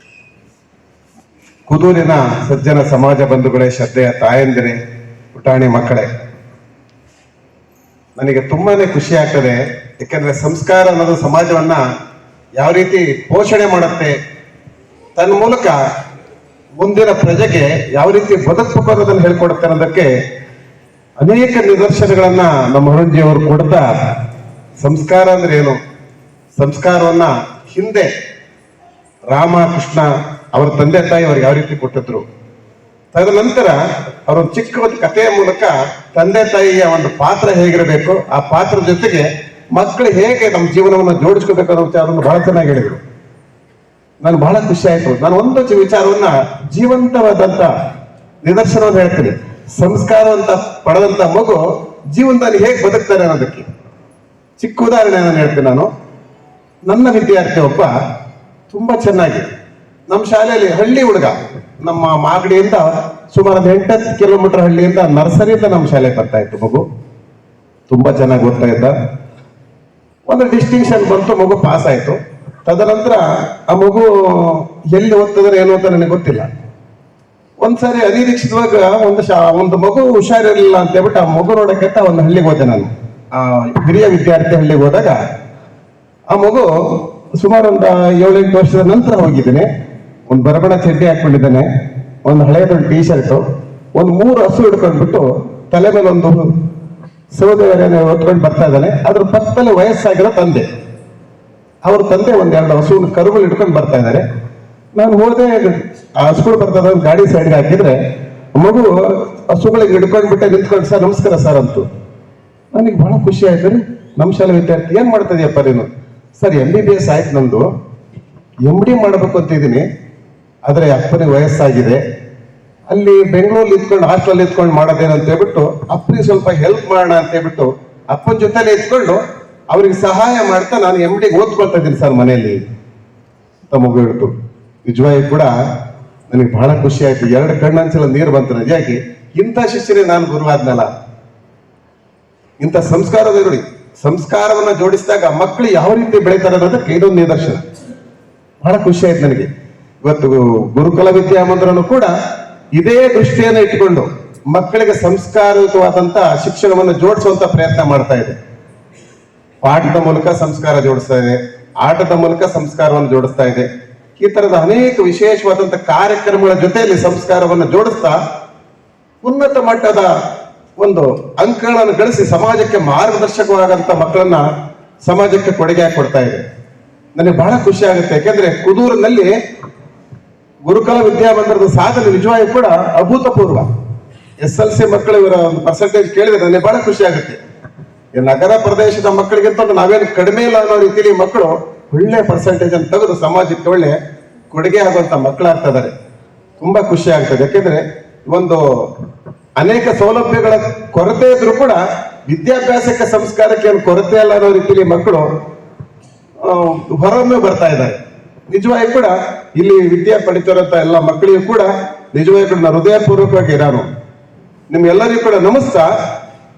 ಕುದೂರಿನ ಸಜ್ಜನ ಸಮಾಜ ಬಂಧುಗಳೇ, ಶ್ರದ್ಧೆಯ ತಾಯಂದಿರೇ, ಪುಟಾಣಿ ಮಕ್ಕಳೇ, ನನಗೆ ತುಂಬಾನೇ ಖುಷಿ ಆಗ್ತದೆ. ಯಾಕಂದ್ರೆ ಸಂಸ್ಕಾರ ಅನ್ನೋದು ಸಮಾಜವನ್ನ ಯಾವ ರೀತಿ ಪೋಷಣೆ ಮಾಡುತ್ತೆ, ತನ್ನ ಮೂಲಕ ಮುಂದಿನ ಪ್ರಜೆಗೆ ಯಾವ ರೀತಿ ಬದುಕಬೇಕು ಅನ್ನೋದನ್ನು ಹೇಳ್ಕೊಡುತ್ತೆ ಅನ್ನೋದಕ್ಕೆ ಅನೇಕ ನಿದರ್ಶನಗಳನ್ನ ನಮ್ಮ ಅರುಣ್ಜಿಯವರು ಕೊಡ್ತಾ, ಸಂಸ್ಕಾರ ಅಂದ್ರೆ ಏನು, ಸಂಸ್ಕಾರವನ್ನ ಹಿಂದೆ ರಾಮ ಕೃಷ್ಣ ಅವರ ತಂದೆ ತಾಯಿ ಅವ್ರಿಗೆ ಯಾವ ರೀತಿ ಕೊಟ್ಟಿದ್ರು, ತದನಂತರ ಅವರ ಚಿಕ್ಕ ಕಥೆಯ ಮೂಲಕ ತಂದೆ ತಾಯಿಯ ಒಂದು ಪಾತ್ರ ಹೇಗಿರಬೇಕು, ಆ ಪಾತ್ರದ ಜೊತೆಗೆ ಮಕ್ಕಳು ಹೇಗೆ ನಮ್ಮ ಜೀವನವನ್ನು ಜೋಡಿಸ್ಕೋಬೇಕು ಅನ್ನೋ ವಿಚಾರವನ್ನು ಬಹಳ ಚೆನ್ನಾಗಿ ಹೇಳಿದ್ರು. ನಾನು ಬಹಳ ಖುಷಿ ಆಯ್ತು. ನಾನು ಒಂದು ವಿಚಾರವನ್ನ ಜೀವಂತವಾದಂತ ನಿದರ್ಶನವನ್ನು ಹೇಳ್ತೀನಿ. ಸಂಸ್ಕಾರವಂತ ಪಡೆದಂತ ಮಗು ಜೀವನದಲ್ಲಿ ಹೇಗೆ ಬದುಕ್ತಾರೆ ಅನ್ನೋದಕ್ಕೆ ಚಿಕ್ಕ ಉದಾಹರಣೆ ನಾನು ಹೇಳ್ತೀನಿ. ನನ್ನ ವಿದ್ಯಾರ್ಥಿ ಒಬ್ಬ ತುಂಬಾ ಚೆನ್ನಾಗಿ ನಮ್ಮ ಶಾಲೆಯಲ್ಲಿ, ಹಳ್ಳಿ ಹುಡುಗ, ನಮ್ಮ ಮಾಗಡಿಯಿಂದ ಸುಮಾರು 8-10 ಕಿಲೋಮೀಟರ್ ಹಳ್ಳಿಯಿಂದ ನರ್ಸರಿಯಿಂದ ನಮ್ಮ ಶಾಲೆಗೆ ಬರ್ತಾ ಇತ್ತು ಮಗು. ತುಂಬಾ ಚೆನ್ನಾಗಿ ಓದ್ತಾ ಇದ್ದ. ಒಂದು ಡಿಸ್ಟಿಂಕ್ಷನ್ ಬಂತು, ಮಗು ಪಾಸ್ ಆಯ್ತು. ತದನಂತರ ಆ ಮಗು ಎಲ್ಲಿ ಓದ್ತದ್ರೆ ಏನು ಅಂತ ನನಗೆ ಗೊತ್ತಿಲ್ಲ. ಒಂದ್ಸರಿ ಅನಿರೀಕ್ಷಿತವಾಗ ಒಂದು ಮಗು ಹುಷಾರಿರಲಿಲ್ಲ ಅಂತ ಹೇಳ್ಬಿಟ್ಟು ಆ ಮಗು ನೋಡಕ್ಕೆ ಒಂದು ಹಳ್ಳಿಗೆ ಹೋದೆ ನಾನು. ಆ ಹಿರಿಯ ವಿದ್ಯಾರ್ಥಿ ಹಳ್ಳಿಗೆ ಹೋದಾಗ ಆ ಮಗು ಸುಮಾರು ಒಂದು 7-8 ವರ್ಷದ ನಂತರ ಹೋಗಿದ್ದೇನೆ. ಒಂದು ಬರಬಣ ಚಡ್ಡಿ ಹಾಕೊಂಡಿದ್ದಾನೆ, ಒಂದು ಹಳೆಯದೊಂದು ಟೀ ಶರ್ಟ್, ಒಂದು 3 ಹಸು ಹಿಡ್ಕೊಂಡ್ಬಿಟ್ಟು ತಲೆ ಮೇಲೆ ಒಂದು ಸೌದೆಯನ್ನು ಹೊತ್ಕೊಂಡು ಬರ್ತಾ ಇದ್ದಾನೆ. ಅದ್ರ ಪಕ್ಕದಲ್ಲಿ ವಯಸ್ಸಾಗಿರೋ ತಂದೆ, ಅವ್ರ ತಂದೆ 1-2 ಹಸುವಿನ ಕರುಗಳು ಹಿಡ್ಕೊಂಡು ಬರ್ತಾ ಇದ್ದಾರೆ. ನಾನು ಹೋದೆ, ಆ ಹಸುಗಳು ಬರ್ತಾ ಇದ್ದ ಗಾಡಿ ಸೈಡ್ಗೆ ಹಾಕಿದ್ರೆ ಮಗು ಹಸುಗಳಿಗೆ ಹಿಡ್ಕೊಂಡ್ಬಿಟ್ಟೆ ನಿಂತ್ಕೊಂಡು, ಸರ್ ನಮಸ್ಕಾರ ಸರ್ ಅಂತು. ನನಗೆ ಬಹಳ ಖುಷಿ ಆಯ್ತು. ನಮ್ಮ ಶಾಲೆ ವಿದ್ಯಾರ್ಥಿ, ಏನ್ ಮಾಡ್ತಾ ಇದೀಯಪ್ಪ ನೀನು? ಸರ್ MBBS ಆಯ್ತು, ನಂದು MD ಮಾಡಬೇಕು ಅಂತ ಇದ್ದೀನಿ, ಆದ್ರೆ ಅಪ್ಪನಿಗೆ ವಯಸ್ಸಾಗಿದೆ, ಅಲ್ಲಿ ಬೆಂಗಳೂರಲ್ಲಿ ಇತ್ಕೊಂಡು ಹಾಸ್ಟೆಲ್ ಇತ್ಕೊಂಡು ಮಾಡೋದೇನಂತ ಹೇಳ್ಬಿಟ್ಟು ಅಪ್ಪನಿಗೆ ಸ್ವಲ್ಪ ಹೆಲ್ಪ್ ಮಾಡೋಣ ಅಂತ ಹೇಳ್ಬಿಟ್ಟು ಅಪ್ಪನ ಜೊತೆಲೆ ಇತ್ಕೊಂಡು ಅವ್ರಿಗೆ ಸಹಾಯ ಮಾಡ್ತಾ ನಾನು MD ಓದ್ಕೊಳ್ತಾ ಇದ್ದೀನಿ ಸರ್ ಮನೆಯಲ್ಲಿ ಅಂತ ಮಗು ಹೇಳ್ತು. ನಿಜವಾಗಿ ಕೂಡ ನನಗೆ ಬಹಳ ಖುಷಿ ಆಯ್ತು. 2 ಕಣ್ಣಂಚಲ ನೀರು ಬಂತು. ನಿಜವಾಗಿ ಇಂಥ ಶಿಷ್ಯನಿಗೆ ನಾನು ಗುರುವಾದ್ನಲ್ಲ. ಇಂಥ ಸಂಸ್ಕಾರದ ನೋಡಿ, ಸಂಸ್ಕಾರವನ್ನ ಜೋಡಿಸಿದಾಗ ಮಕ್ಕಳು ಯಾವ ರೀತಿ ಬೆಳೀತಾರೆ ಅನ್ನೋದಕ್ಕೆ ಇದೊಂದು ನಿದರ್ಶನ. ಬಹಳ ಖುಷಿ ಆಯ್ತು ನನಗೆ. ಇವತ್ತು ಗುರುಕುಲ ವಿದ್ಯಾಮಂದಿರನು ಕೂಡ ಇದೇ ದೃಷ್ಟಿಯನ್ನು ಇಟ್ಟುಕೊಂಡು ಮಕ್ಕಳಿಗೆ ಸಂಸ್ಕಾರಯುತವಾದಂತ ಶಿಕ್ಷಣವನ್ನು ಜೋಡಿಸುವಂತ ಪ್ರಯತ್ನ ಮಾಡ್ತಾ ಇದೆ. ಪಾಠದ ಮೂಲಕ ಸಂಸ್ಕಾರ ಜೋಡಿಸ್ತಾ ಇದೆ, ಆಟದ ಮೂಲಕ ಸಂಸ್ಕಾರವನ್ನು ಜೋಡಿಸ್ತಾ ಇದೆ. ಈ ತರದ ಅನೇಕ ವಿಶೇಷವಾದಂತ ಕಾರ್ಯಕ್ರಮಗಳ ಜೊತೆಯಲ್ಲಿ ಸಂಸ್ಕಾರವನ್ನು ಜೋಡಿಸ್ತಾ ಉನ್ನತ ಮಟ್ಟದ ಒಂದು ಅಂಕಗಳನ್ನು ಗಳಿಸಿ ಸಮಾಜಕ್ಕೆ ಮಾರ್ಗದರ್ಶಕವಾಗಂತ ಮಕ್ಕಳನ್ನ ಸಮಾಜಕ್ಕೆ ಕೊಡುಗೆ ಕೊಡ್ತಾ ಇದೆ. ನನಗೆ ಬಹಳ ಖುಷಿ ಆಗುತ್ತೆ. ಯಾಕೆಂದ್ರೆ ಕುದೂರಿನಲ್ಲಿ ಗುರುಕುಲ ವಿದ್ಯಾಮಂದಿರದ ಸಾಧನೆ ನಿಜವಾಗಿ ಕೂಡ ಅಭೂತಪೂರ್ವ. SLC ಮಕ್ಕಳು ಇವರ ಒಂದು ಪರ್ಸೆಂಟೇಜ್ ಕೇಳಿದ್ರೆ ನನಗೆ ಬಹಳ ಖುಷಿ ಆಗುತ್ತೆ. ಈ ನಗರ ಪ್ರದೇಶದ ಮಕ್ಕಳಿಗಿಂತ ನಾವೇನು ಕಡಿಮೆ ಇಲ್ಲ ಅನ್ನೋ ರೀತಿಯಲ್ಲಿ ಮಕ್ಕಳು ಒಳ್ಳೆ ಪರ್ಸೆಂಟೇಜ್ ಅನ್ನು ತೆಗೆದು ಸಮಾಜಕ್ಕೆ ಒಳ್ಳೆ ಕೊಡುಗೆ ಆಗುವಂತ ಮಕ್ಕಳಾಗ್ತಾ ಇದ್ದಾರೆ. ತುಂಬಾ ಖುಷಿ ಆಗ್ತದೆ. ಯಾಕೆಂದ್ರೆ ಒಂದು ಅನೇಕ ಸೌಲಭ್ಯಗಳ ಕೊರತೆ ಇದ್ರೂ ಕೂಡ ವಿದ್ಯಾಭ್ಯಾಸಕ್ಕೆ ಸಂಸ್ಕಾರಕ್ಕೆ ಏನು ಕೊರತೆ ಅಲ್ಲ ಅನ್ನೋ ರೀತಿಯಲ್ಲಿ ಮಕ್ಕಳು ಹೊರೊಮ್ಮೆ ಬರ್ತಾ ಇದ್ದಾರೆ. ನಿಜವಾಗಿ ಕೂಡ ಇಲ್ಲಿ ವಿದ್ಯೆ ಪಡಿತಿರುವಂತ ಎಲ್ಲ ಮಕ್ಕಳಿಗೂ ಕೂಡ ನಿಜವಾಗಿ ಕೂಡ ನಾನು ಹೃದಯಪೂರ್ವಕವಾಗಿ ನಾನು ನಿಮ್ಗೆಲ್ಲರಿಗೂ ಕೂಡ ನಮಸ್ತಾ.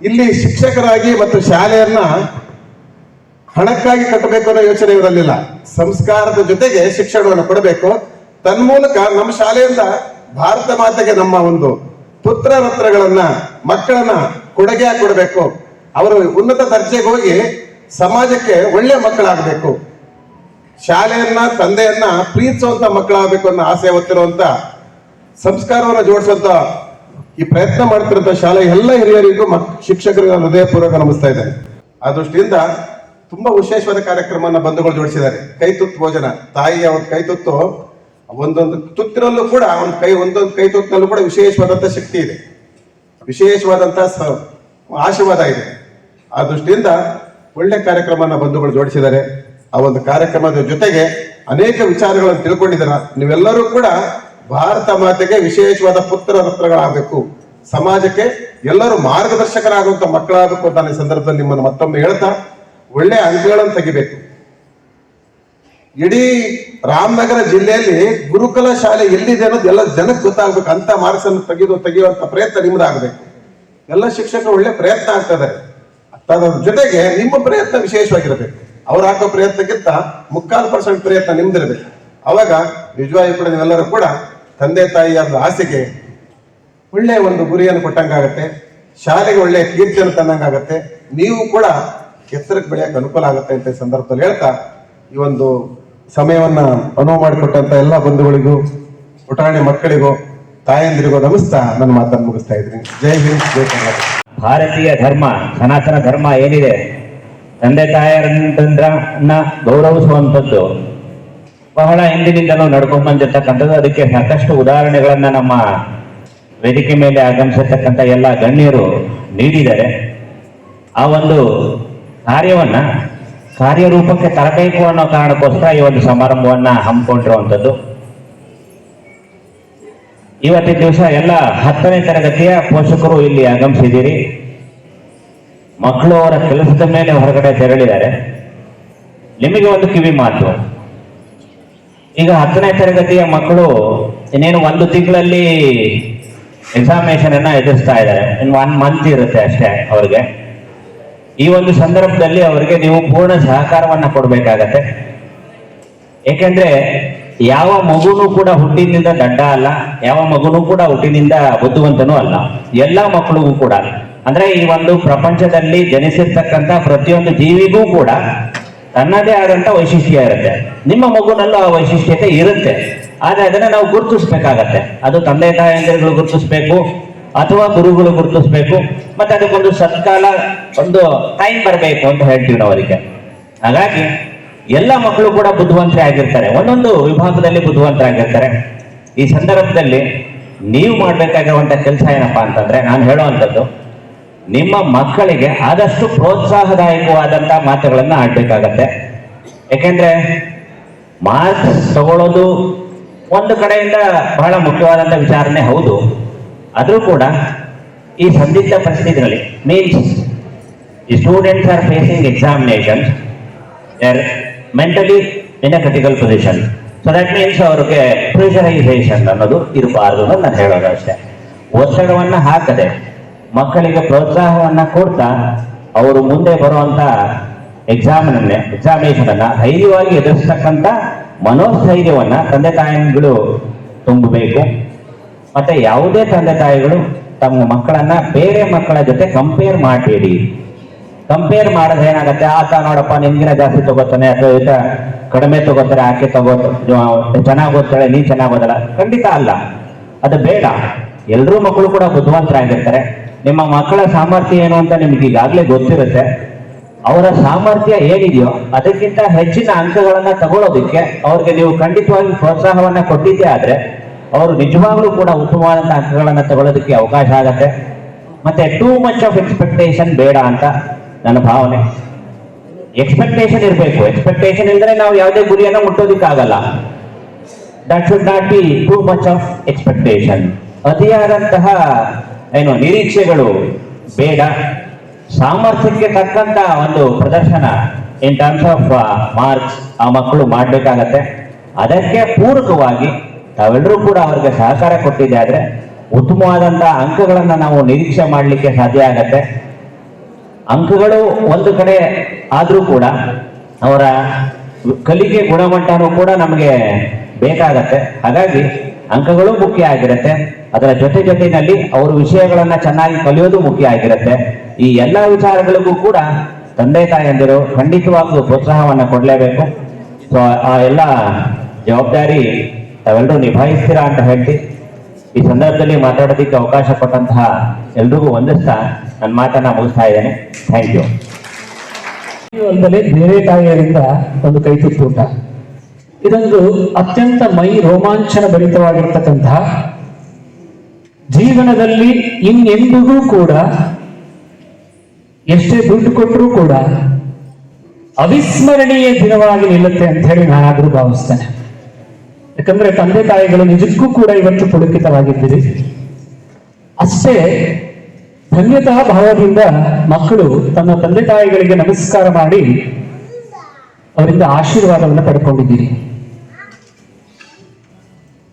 ಇಲ್ಲಿ ಶಿಕ್ಷಕರಾಗಿ ಮತ್ತು ಶಾಲೆಯನ್ನ ಹಣಕ್ಕಾಗಿ ಕಟ್ಟಬೇಕು ಅನ್ನೋ ಯೋಚನೆ ಇರಲಿಲ್ಲ. ಸಂಸ್ಕಾರದ ಜೊತೆಗೆ ಶಿಕ್ಷಣವನ್ನು ಕೊಡಬೇಕು. ತನ್ಮೂಲಕ ನಮ್ಮ ಶಾಲೆಯಿಂದ ಭಾರತ ಮಾತೆಗೆ ನಮ್ಮ ಒಂದು ಪುತ್ರ ರತ್ನಗಳನ್ನ ಮಕ್ಕಳನ್ನ ಕೊಡುಗೆ ಕೊಡಬೇಕು. ಅವರು ಉನ್ನತ ದರ್ಜೆಗೆ ಹೋಗಿ ಸಮಾಜಕ್ಕೆ ಒಳ್ಳೆ ಮಕ್ಕಳಾಗಬೇಕು. ಶಾಲೆಯನ್ನ ತಂದೆಯನ್ನ ಪ್ರೀತಿಸುವಂತ ಮಕ್ಕಳಾಗಬೇಕು ಅನ್ನೋ ಆಸೆ ಹೊತ್ತಿರುವಂತ ಸಂಸ್ಕಾರವನ್ನು ಜೋಡಿಸುವಂತ ಈ ಪ್ರಯತ್ನ ಮಾಡ್ತಿರುವಂತ ಶಾಲೆ ಎಲ್ಲ ಹಿರಿಯರಿಗೂ ಶಿಕ್ಷಕರಿಗೆ ಹೃದಯಪೂರ್ವಕ ನಮಿಸ್ತಾ ಇದ್ದೇನೆ. ಆ ದೃಷ್ಟಿಯಿಂದ ತುಂಬಾ ವಿಶೇಷವಾದ ಕಾರ್ಯಕ್ರಮವನ್ನ ಬಂಧುಗಳು ಜೋಡಿಸಿದ್ದಾರೆ. ಕೈತುತ್ತು ಭೋಜನ, ತಾಯಿಯ ಒಂದು ಕೈತುತ್ತು ಒಂದೊಂದು ತುತ್ತಿನಲ್ಲೂ ಕೂಡ ಒಂದೊಂದು ಕೈತುತ್ತಿನಲ್ಲೂ ಕೂಡ ವಿಶೇಷವಾದಂತ ಶಕ್ತಿ ಇದೆ, ವಿಶೇಷವಾದಂತ ಆಶೀರ್ವಾದ ಇದೆ. ಆ ದೃಷ್ಟಿಯಿಂದ ಒಳ್ಳೆ ಕಾರ್ಯಕ್ರಮನ ಬಂಧುಗಳು ಜೋಡಿಸಿದ್ದಾರೆ. ಆ ಒಂದು ಕಾರ್ಯಕ್ರಮದ ಜೊತೆಗೆ ಅನೇಕ ವಿಚಾರಗಳನ್ನು ತಿಳ್ಕೊಂಡಿದ್ದೀರ. ನೀವೆಲ್ಲರೂ ಕೂಡ ಭಾರತ ಮಾತೆಗೆ ವಿಶೇಷವಾದ ಪುತ್ರ ರತ್ನಗಳಾಗಬೇಕು, ಸಮಾಜಕ್ಕೆ ಎಲ್ಲರೂ ಮಾರ್ಗದರ್ಶಕರಾಗುವಂತ ಮಕ್ಕಳಾಗಬೇಕು ಅಂತ ಈ ಸಂದರ್ಭದಲ್ಲಿ ನಿಮ್ಮನ್ನು ಮತ್ತೊಮ್ಮೆ ಹೇಳ್ತಾ, ಒಳ್ಳೆ ಅಂಕಗಳನ್ನು ತೆಗಿಬೇಕು. ಇಡೀ ರಾಮನಗರ ಜಿಲ್ಲೆಯಲ್ಲಿ ಗುರುಕುಲ ಶಾಲೆ ಎಲ್ಲಿದೆ ಅನ್ನೋದು ಎಲ್ಲ ಜನಕ್ಕೆ ಗೊತ್ತಾಗ್ಬೇಕು. ಅಂತ ಮಾರ್ಕ್ಸ್ ಅನ್ನು ತೆಗೆಯುವಂತ ಪ್ರಯತ್ನ ನಿಮ್ದಾಗಬೇಕು. ಎಲ್ಲ ಶಿಕ್ಷಕರು ಒಳ್ಳೆ ಪ್ರಯತ್ನ ಆಗ್ತಾ ಇದ್ದಾರೆ. ಅದರ ಜೊತೆಗೆ ನಿಮ್ಮ ಪ್ರಯತ್ನ ವಿಶೇಷವಾಗಿರಬೇಕು. ಅವ್ರು ಹಾಕೋ ಪ್ರಯತ್ನಕ್ಕಿಂತ 3/4% ಪ್ರಯತ್ನ ನಿಮ್ದಿರಬೇಕು. ಅವಾಗ ನಿಜವಾಗಿ ಕೂಡ ನೀವೆಲ್ಲರೂ ಕೂಡ ತಂದೆ ತಾಯಿಯ ಆಸೆಗೆ ಒಳ್ಳೆ ಒಂದು ಗುರಿಯನ್ನು ಕೊಟ್ಟಂಗಾಗತ್ತೆ, ಶಾಲೆಗೆ ಒಳ್ಳೆ ಕೀರ್ತಿಯನ್ನು ತಂದಂಗಾಗತ್ತೆ, ನೀವು ಕೂಡ ಎತ್ತರಕ್ಕೆ ಬೆಳೆಯಕ್ಕೆ ಅನುಕೂಲ ಆಗುತ್ತೆ ಅಂತ ಸಂದರ್ಭದಲ್ಲಿ ಹೇಳ್ತಾ, ಈ ಒಂದು ಸಮಯವನ್ನ ಅನುವು ಮಾಡಿಕೊಟ್ಟಂತ ಎಲ್ಲ ಬಂಧುಗಳಿಗೂ, ಪುಟಾಣಿ ಮಕ್ಕಳಿಗೂ, ತಾಯಂದಿರಿಗೂ ನಮಿಸ್ತಾ ನನ್ನ ಮಾತನ್ನು ಮುಗಿಸ್ತಾ ಇದ್ದೀನಿ. ಜೈ ಹಿಂದ್, ಜೈ ಕರ್ನಾಟಕ. ಭಾರತೀಯ ಧರ್ಮ, ಸನಾತನ ಧರ್ಮ ಏನಿದೆ, ತಂದೆ ತಾಯರನ್ನ ಗೌರವಿಸುವಂಥದ್ದು ಬಹಳ ಹಿಂದಿನಿಂದಲೂ ನಡ್ಕೊಂಡ್ ಬಂದಿರ್ತಕ್ಕಂಥದ್ದು. ಅದಕ್ಕೆ ಸಾಕಷ್ಟು ಉದಾಹರಣೆಗಳನ್ನ ನಮ್ಮ ವೇದಿಕೆ ಮೇಲೆ ಆಗಮಿಸಿರ್ತಕ್ಕಂಥ ಎಲ್ಲ ಗಣ್ಯರು ನೀಡಿದ್ದಾರೆ. ಆ ಒಂದು ಕಾರ್ಯವನ್ನ ಕಾರ್ಯರೂಪಕ್ಕೆ ತರಬೇಕು ಅನ್ನೋ ಕಾರಣಕ್ಕೋಸ್ಕರ ಈ ಒಂದು ಸಮಾರಂಭವನ್ನ ಹಮ್ಮಿಕೊಂಡಿರುವಂಥದ್ದು. ಇವತ್ತಿನ ದಿವಸ ಎಲ್ಲ 10ನೇ ತರಗತಿಯ ಪೋಷಕರು ಇಲ್ಲಿ ಆಗಮಿಸಿದ್ದೀರಿ. ಮಕ್ಕಳು ಅವರ ಕೆಲಸದ ಮೇಲೆ ಹೊರಗಡೆ ತೆರಳಿದ್ದಾರೆ. ನಿಮಗೆ ಒಂದು ಕಿವಿ ಮಾತು, ಈಗ 10ನೇ ತರಗತಿಯ ಮಕ್ಕಳು ಇನ್ನೇನು 1 ತಿಂಗಳಲ್ಲಿ ಎಕ್ಸಾಮಿನೇಷನ್ ಅನ್ನ ಎದುರಿಸ್ತಾ ಇದ್ದಾರೆ. ಇನ್ನು 1 ಮಂತ್ ಇರುತ್ತೆ ಅಷ್ಟೇ ಅವ್ರಿಗೆ. ಈ ಒಂದು ಸಂದರ್ಭದಲ್ಲಿ ಅವರಿಗೆ ನೀವು ಪೂರ್ಣ ಸಹಕಾರವನ್ನ ಕೊಡಬೇಕಾಗತ್ತೆ. ಏಕೆಂದ್ರೆ ಯಾವ ಮಗುನೂ ಕೂಡ ಹುಟ್ಟಿನಿಂದ ದಡ್ಡ ಅಲ್ಲ, ಯಾವ ಮಗುನೂ ಕೂಡ ಹುಟ್ಟಿನಿಂದ ಬುದ್ಧಿವಂತನೂ ಅಲ್ಲ. ಎಲ್ಲ ಮಕ್ಕಳಿಗೂ ಕೂಡ, ಅಂದ್ರೆ ಈ ಒಂದು ಪ್ರಪಂಚದಲ್ಲಿ ಜನಿಸಿರ್ತಕ್ಕಂಥ ಪ್ರತಿಯೊಂದು ಜೀವಿಗೂ ಕೂಡ ತನ್ನದೇ ಆದಂತ ವೈಶಿಷ್ಟ್ಯ ಇರುತ್ತೆ. ನಿಮ್ಮ ಮಗುನಲ್ಲೂ ಆ ವೈಶಿಷ್ಟ್ಯತೆ ಇರುತ್ತೆ. ಆದ್ರೆ ಅದನ್ನ ನಾವು ಗುರುತಿಸ್ಬೇಕಾಗತ್ತೆ. ಅದು ತಂದೆ ತಾಯಂದಿರುಗಳು ಗುರುತಿಸ್ಬೇಕು, ಅಥವಾ ಗುರುಗಳು ಗುರುತಿಸ್ಬೇಕು. ಮತ್ತೆ ಅದಕ್ಕೊಂದು ಸತ್ಕಾಲ, ಒಂದು ಟೈಮ್ ಬರಬೇಕು ಅಂತ ಹೇಳ್ತೀವಿ ನಾವು ಅದಕ್ಕೆ. ಹಾಗಾಗಿ ಎಲ್ಲ ಮಕ್ಕಳು ಕೂಡ ಬುದ್ಧಿವಂತರೇ ಆಗಿರ್ತಾರೆ, ಒಂದೊಂದು ವಿಭಾಗದಲ್ಲಿ ಬುದ್ಧಿವಂತರಾಗಿರ್ತಾರೆ. ಈ ಸಂದರ್ಭದಲ್ಲಿ ನೀವು ಮಾಡ್ಬೇಕಾಗಿರುವಂತ ಕೆಲಸ ಏನಪ್ಪಾ ಅಂತಂದ್ರೆ, ನಾನು ಹೇಳುವಂಥದ್ದು, ನಿಮ್ಮ ಮಕ್ಕಳಿಗೆ ಆದಷ್ಟು ಪ್ರೋತ್ಸಾಹದಾಯಕವಾದಂತಹ ಮಾತುಗಳನ್ನ ಆಡ್ಬೇಕಾಗತ್ತೆ. ಯಾಕೆಂದ್ರೆ ಮಾರ್ಕ್ಸ್ ತಗೊಳ್ಳೋದು ಒಂದು ಕಡೆಯಿಂದ ಬಹಳ ಮುಖ್ಯವಾದಂತ ವಿಚಾರನೆ ಹೌದು. ಆದ್ರೂ ಕೂಡ ಈ ಸಂದಿಗ್ಧ ಪರಿಸ್ಥಿತಿಗಳಲ್ಲಿ, ಮೀನ್ಸ್ ಈ students are facing examination, they are mentally in a critical position. So that means ಅವ್ರಿಗೆ ಪ್ರೆಷರೈಸೇಷನ್ ಅನ್ನೋದು ಇರಬಾರ್ದು ಅಂತ ನಾನು ಹೇಳೋದು ಅಷ್ಟೇ. ಒತ್ತಡವನ್ನ ಹಾಕದೆ ಮಕ್ಕಳಿಗೆ ಪ್ರೋತ್ಸಾಹವನ್ನ ಕೊಡ್ತಾ ಅವರು ಮುಂದೆ ಬರುವಂತ ಎಕ್ಸಾಮಿನೇಷನ್ ಅನ್ನ ಧೈರ್ಯವಾಗಿ ಎದುರಿಸ್ತಕ್ಕಂಥ ಮನೋಸ್ಥೈರ್ಯವನ್ನ ತಂದೆ ತಾಯಿಗಳು ತುಂಬಬೇಕು. ಮತ್ತೆ ಯಾವುದೇ ತಂದೆ ತಾಯಿಗಳು ತಮ್ಮ ಮಕ್ಕಳನ್ನ ಬೇರೆ ಮಕ್ಕಳ ಜೊತೆ ಕಂಪೇರ್ ಮಾಡಬೇಡಿ. ಕಂಪೇರ್ ಮಾಡೋದು ಏನಾಗತ್ತೆ, ಆತ ನೋಡಪ್ಪ ನಿಮ್ಗಿನ ಜಾಸ್ತಿ ತಗೋತಾನೆ ಅಥವಾ ಈತ ಕಡಿಮೆ ತಗೋತಾರೆ, ಆಕೆ ಚೆನ್ನಾಗಿ ಓದ್ತಾಳೆ, ನೀ ಚೆನ್ನಾಗಿ ಓದಲ್ಲ. ಖಂಡಿತ ಅಲ್ಲ, ಅದು ಬೇಡ. ಎಲ್ಲರೂ ಮಕ್ಕಳು ಕೂಡ ಬುದ್ಧಿವಂತರಾಗಿರ್ತಾರೆ. ನಿಮ್ಮ ಮಕ್ಕಳ ಸಾಮರ್ಥ್ಯ ಏನು ಅಂತ ನಿಮ್ಗೆ ಈಗಾಗಲೇ ಗೊತ್ತಿರುತ್ತೆ. ಅವರ ಸಾಮರ್ಥ್ಯ ಏನಿದೆಯೋ ಅದಕ್ಕಿಂತ ಹೆಚ್ಚಿನ ಅಂಕಗಳನ್ನ ತಗೊಳ್ಳೋದಕ್ಕೆ ಅವ್ರಿಗೆ ನೀವು ಖಂಡಿತವಾಗಿ ಪ್ರೋತ್ಸಾಹವನ್ನ ಕೊಟ್ಟಿದ್ದೇ ಆದ್ರೆ ಅವರು ನಿಜವಾಗ್ಲೂ ಕೂಡ ಉತ್ತಮವಾದಂತಹ ಅಂಕಗಳನ್ನ ತಗೊಳ್ಳೋದಕ್ಕೆ ಅವಕಾಶ ಆಗತ್ತೆ. ಮತ್ತೆ ಟೂ ಮಚ್ ಆಫ್ ಎಕ್ಸ್ಪೆಕ್ಟೇಷನ್ ಬೇಡ ಅಂತ ನನ್ನ ಭಾವನೆ. ಎಕ್ಸ್ಪೆಕ್ಟೇಷನ್ ಇರಬೇಕು. ಎಕ್ಸ್ಪೆಕ್ಟೇಷನ್ ಇಲ್ಲದ್ರೆ ನಾವು ಯಾವುದೇ ಗುರಿಯನ್ನ ಮುಟ್ಟೋದಿಕ್ಕಾಗಲ್ಲ. That should not be too much of expectation. ಅತಿಯಾದಂತಹ ನಿರೀಕ್ಷೆಗಳು ಬೇಡ. ಸಾಮರ್ಥ್ಯಕ್ಕೆ ತಕ್ಕಂತ ಒಂದು ಪ್ರದರ್ಶನ ಇನ್ ಟರ್ಮ್ಸ್ ಆಫ್ ಮಾರ್ಕ್ಸ್ ಆ ಮಕ್ಕಳು ಮಾಡಬೇಕಾಗತ್ತೆ. ಅದಕ್ಕೆ ಪೂರಕವಾಗಿ ತಾವೆಲ್ಲರೂ ಕೂಡ ಅವರಿಗೆ ಸಹಕಾರ ಕೊಟ್ಟಿದೆ ಆದ್ರೆ ಉತ್ತಮವಾದಂತಹ ಅಂಕಗಳನ್ನ ನಾವು ನಿರೀಕ್ಷೆ ಮಾಡಲಿಕ್ಕೆ ಸಾಧ್ಯ ಆಗತ್ತೆ. ಅಂಕಗಳು ಒಂದು ಕಡೆ ಆದ್ರೂ ಕೂಡ ಅವರ ಕಲಿಕೆ ಗುಣಮಟ್ಟನೂ ಕೂಡ ನಮಗೆ ಬೇಕಾಗತ್ತೆ. ಹಾಗಾಗಿ ಅಂಕಗಳು ಮುಖ್ಯ ಆಗಿರುತ್ತೆ. ಅದರ ಜೊತೆನಲ್ಲಿ ಅವರು ವಿಷಯಗಳನ್ನ ಚೆನ್ನಾಗಿ ಕಲಿಯೋದು ಮುಖ್ಯ ಆಗಿರುತ್ತೆ. ಈ ಎಲ್ಲಾ ವಿಚಾರಗಳಿಗೂ ಕೂಡ ತಂದೆ ತಾಯಂದಿರು ಖಂಡಿತವಾಗ್ಲೂ ಪ್ರೋತ್ಸಾಹವನ್ನ ಕೊಡಲೇಬೇಕು. ಸೊ ಆ ಎಲ್ಲ ಜವಾಬ್ದಾರಿ ತಾವೆಲ್ಲರೂ ನಿಭಾಯಿಸ್ತೀರಾ ಅಂತ ಹೇಳ್ತಿ ಈ ಸಂದರ್ಭದಲ್ಲಿ ಮಾತಾಡೋದಕ್ಕೆ ಅವಕಾಶ ಕೊಟ್ಟಂತಹ ಎಲ್ರಿಗೂ ವಂದಿಸ್ತಾ ನನ್ನ ಮಾತನ್ನ ಮುಗಿಸ್ತಾ ಇದ್ದೇನೆ. Thank you. ಅಲ್ಲದೆ ಬೇರೆ ತಾಯಿಯರಿಂದ ಒಂದು ಕೈತುತ್ತೂಟ, ಇದೊಂದು ಅತ್ಯಂತ ಮೈ ರೋಮಾಂಚನ ಭರಿತವಾಗಿರ್ತಕ್ಕಂತಹ ಜೀವನದಲ್ಲಿ ಇನ್ನೆಂದಿಗೂ ಕೂಡ ಎಷ್ಟೇ ದುಡ್ಡು ಕೊಟ್ಟರೂ ಕೂಡ ಅವಿಸ್ಮರಣೀಯ ದಿನವಾಗಿ ನಿಲ್ಲುತ್ತೆ ಅಂತ ಹೇಳಿ ನಾನಾದ್ರೂ ಭಾವಿಸ್ತೇನೆ. ಯಾಕಂದ್ರೆ ತಂದೆ ತಾಯಿಗಳು ನಿಜಕ್ಕೂ ಕೂಡ ಇವತ್ತು ಪುಳಕಿತವಾಗಿದ್ದೀರಿ. ಅಷ್ಟೇ ಧನ್ಯತಾ ಭಾವದಿಂದ ಮಕ್ಕಳು ತನ್ನ ತಂದೆ ತಾಯಿಗಳಿಗೆ ನಮಸ್ಕಾರ ಮಾಡಿ ಅವರಿಂದ ಆಶೀರ್ವಾದವನ್ನು ಪಡ್ಕೊಂಡಿದ್ದೀರಿ.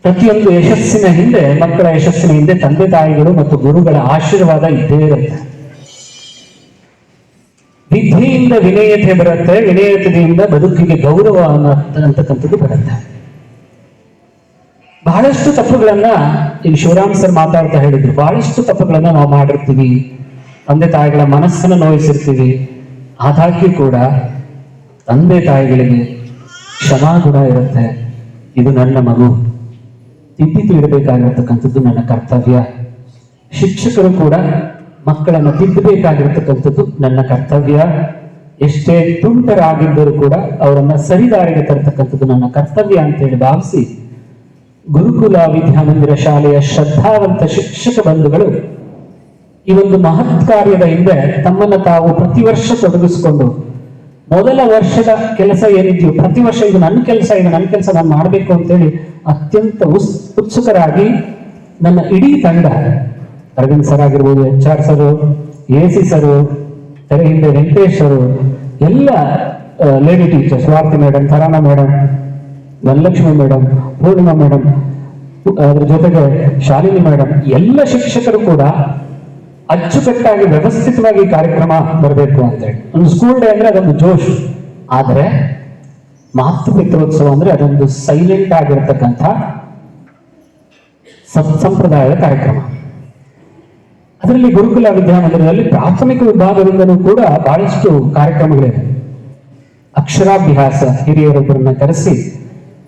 ಪ್ರತಿಯೊಂದು ಯಶಸ್ಸಿನ ಹಿಂದೆ, ಮಕ್ಕಳ ಯಶಸ್ಸಿನ ಹಿಂದೆ ತಂದೆ ತಾಯಿಗಳು ಮತ್ತು ಗುರುಗಳ ಆಶೀರ್ವಾದ ಇದ್ದೇ ಇರುತ್ತೆ. ವಿದ್ಯೆಯಿಂದ ವಿನಯತೆ ಬರುತ್ತೆ, ವಿನಯತೆಯಿಂದ ಬದುಕಿಗೆ ಗೌರವ ಅಂತಕ್ಕಂಥದ್ದು ಬರುತ್ತೆ. ಬಹಳಷ್ಟು ತಪ್ಪುಗಳನ್ನ ಇಲ್ಲಿ ಶಿವರಾಮ್ ಸರ್ ಮಾತಾಡ್ತಾ ಹೇಳಿದ್ರು. ಬಹಳಷ್ಟು ತಪ್ಪುಗಳನ್ನ ನಾವು ಮಾಡಿರ್ತೀವಿ, ತಂದೆ ತಾಯಿಗಳ ಮನಸ್ಸನ್ನು ನೋಯಿಸಿರ್ತೀವಿ. ಆದಾಗ್ಯೂ ಕೂಡ ತಂದೆ ತಾಯಿಗಳಿಗೆ ಕ್ಷಮಾಗುಣ ಇರುತ್ತೆ. ಇದು ನನ್ನ ಮಗು, ತಿದ್ದಿ ಇಡಬೇಕಾಗಿರ್ತಕ್ಕಂಥದ್ದು ನನ್ನ ಕರ್ತವ್ಯ. ಶಿಕ್ಷಕರು ಕೂಡ ಮಕ್ಕಳನ್ನು ತಿದ್ದಬೇಕಾಗಿರ್ತಕ್ಕಂಥದ್ದು ನನ್ನ ಕರ್ತವ್ಯ. ಎಷ್ಟೇ ತುಂಟರಾಗಿದ್ದರೂ ಕೂಡ ಅವರನ್ನ ಸರಿದಾರಿಗೆ ತರ್ತಕ್ಕಂಥದ್ದು ನನ್ನ ಕರ್ತವ್ಯ ಅಂತೇಳಿ ಭಾವಿಸಿ ಗುರುಕುಲ ವಿದ್ಯಾಮಂದಿರ ಶಾಲೆಯ ಶ್ರದ್ಧಾವಂತ ಶಿಕ್ಷಕ ಬಂಧುಗಳು ಈ ಒಂದು ಮಹತ್ ಕಾರ್ಯದ ಹಿಂದೆ ತಮ್ಮನ್ನ ತಾವು ಪ್ರತಿ ವರ್ಷ ತೊಡಗಿಸಿಕೊಂಡು ಮೊದಲ ವರ್ಷದ ಕೆಲಸ ಏನಿದೆಯೋ ಪ್ರತಿ ವರ್ಷ ಇದು ನನ್ನ ಕೆಲಸ ನಾನು ಮಾಡಬೇಕು ಅಂತೇಳಿ ಅತ್ಯಂತ ಉತ್ಸುಕರಾಗಿ ನನ್ನ ಇಡೀ ತಂಡ, ಅರವಿಂದ್ ಸರ್ ಆಗಿರ್ಬೋದು, HR ಸರು, AC ಸರು, ತೆರೆ ಹಿಂದೆ ವೆಂಕಟೇಶ್ ಅವರು, ಎಲ್ಲ lady teachers, Swathi madam, Tarana madam, Dhanalakshmi madam, Poornima madam, ಅದ್ರ ಜೊತೆಗೆ ಶಾಲಿನಿ ಮೇಡಮ್, ಎಲ್ಲ ಶಿಕ್ಷಕರು ಕೂಡ ಅಚ್ಚುಕಟ್ಟಾಗಿ ವ್ಯವಸ್ಥಿತವಾಗಿ ಕಾರ್ಯಕ್ರಮ ಬರಬೇಕು ಅಂತೇಳಿ. ಒಂದು ಸ್ಕೂಲ್ ಡೇ ಅಂದ್ರೆ ಅದೊಂದು ಜೋಶ್, ಆದ್ರೆ ಮಾತೃಪಿತ್ರೋತ್ಸವ ಅಂದ್ರೆ ಅದೊಂದು ಸೈಲೆಂಟ್ ಆಗಿರತಕ್ಕಂಥ ಸಂಪ್ರದಾಯದ ಕಾರ್ಯಕ್ರಮ. ಅದರಲ್ಲಿ ಗುರುಕುಲ ವಿದ್ಯಾಮಂದಿರದಲ್ಲಿ ಪ್ರಾಥಮಿಕ ವಿಭಾಗದಿಂದಲೂ ಕೂಡ ಬಹಳಷ್ಟು ಕಾರ್ಯಕ್ರಮಗಳಿವೆ. ಅಕ್ಷರಾಭ್ಯಾಸ, ಹಿರಿಯರೊಬ್ಬರನ್ನ ಕರೆಸಿ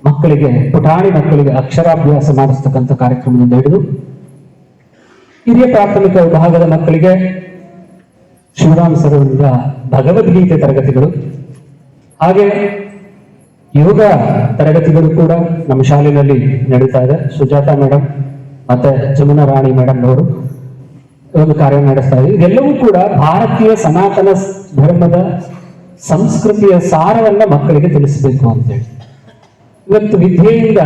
ಮಕ್ಕಳಿಗೆ, ಪುಟಾಣಿ ಮಕ್ಕಳಿಗೆ ಅಕ್ಷರಾಭ್ಯಾಸ ಮಾಡಿಸ್ತಕ್ಕಂಥ ಕಾರ್ಯಕ್ರಮದಿಂದ ಹಿಡಿದು ಹಿರಿಯ ಪ್ರಾಥಮಿಕ ವಿಭಾಗದ ಮಕ್ಕಳಿಗೆ ಶಿವರಾಮ್ ಸರವರಿಂದ ಭಗವದ್ಗೀತೆ ತರಗತಿಗಳು, ಹಾಗೆ ಯೋಗ ತರಗತಿಗಳು ಕೂಡ ನಮ್ಮ ಶಾಲೆಯಲ್ಲಿ ನಡೀತಾ ಇದೆ. ಸುಜಾತಾ ಮೇಡಮ್ ಮತ್ತೆ ಜಮುನಾ ರಾಣಿ ಮೇಡಮ್ ಅವರು ಒಂದು ಕಾರ್ಯ ನಡೆಸ್ತಾ ಇದೆ. ಇದೆಲ್ಲವೂ ಕೂಡ ಭಾರತೀಯ ಸನಾತನ ಧರ್ಮದ ಸಂಸ್ಕೃತಿಯ ಸಾರವನ್ನ ಮಕ್ಕಳಿಗೆ ತಿಳಿಸಬೇಕು ಅಂತೇಳಿ. ಇವತ್ತು ವಿದ್ಯೆಯಿಂದ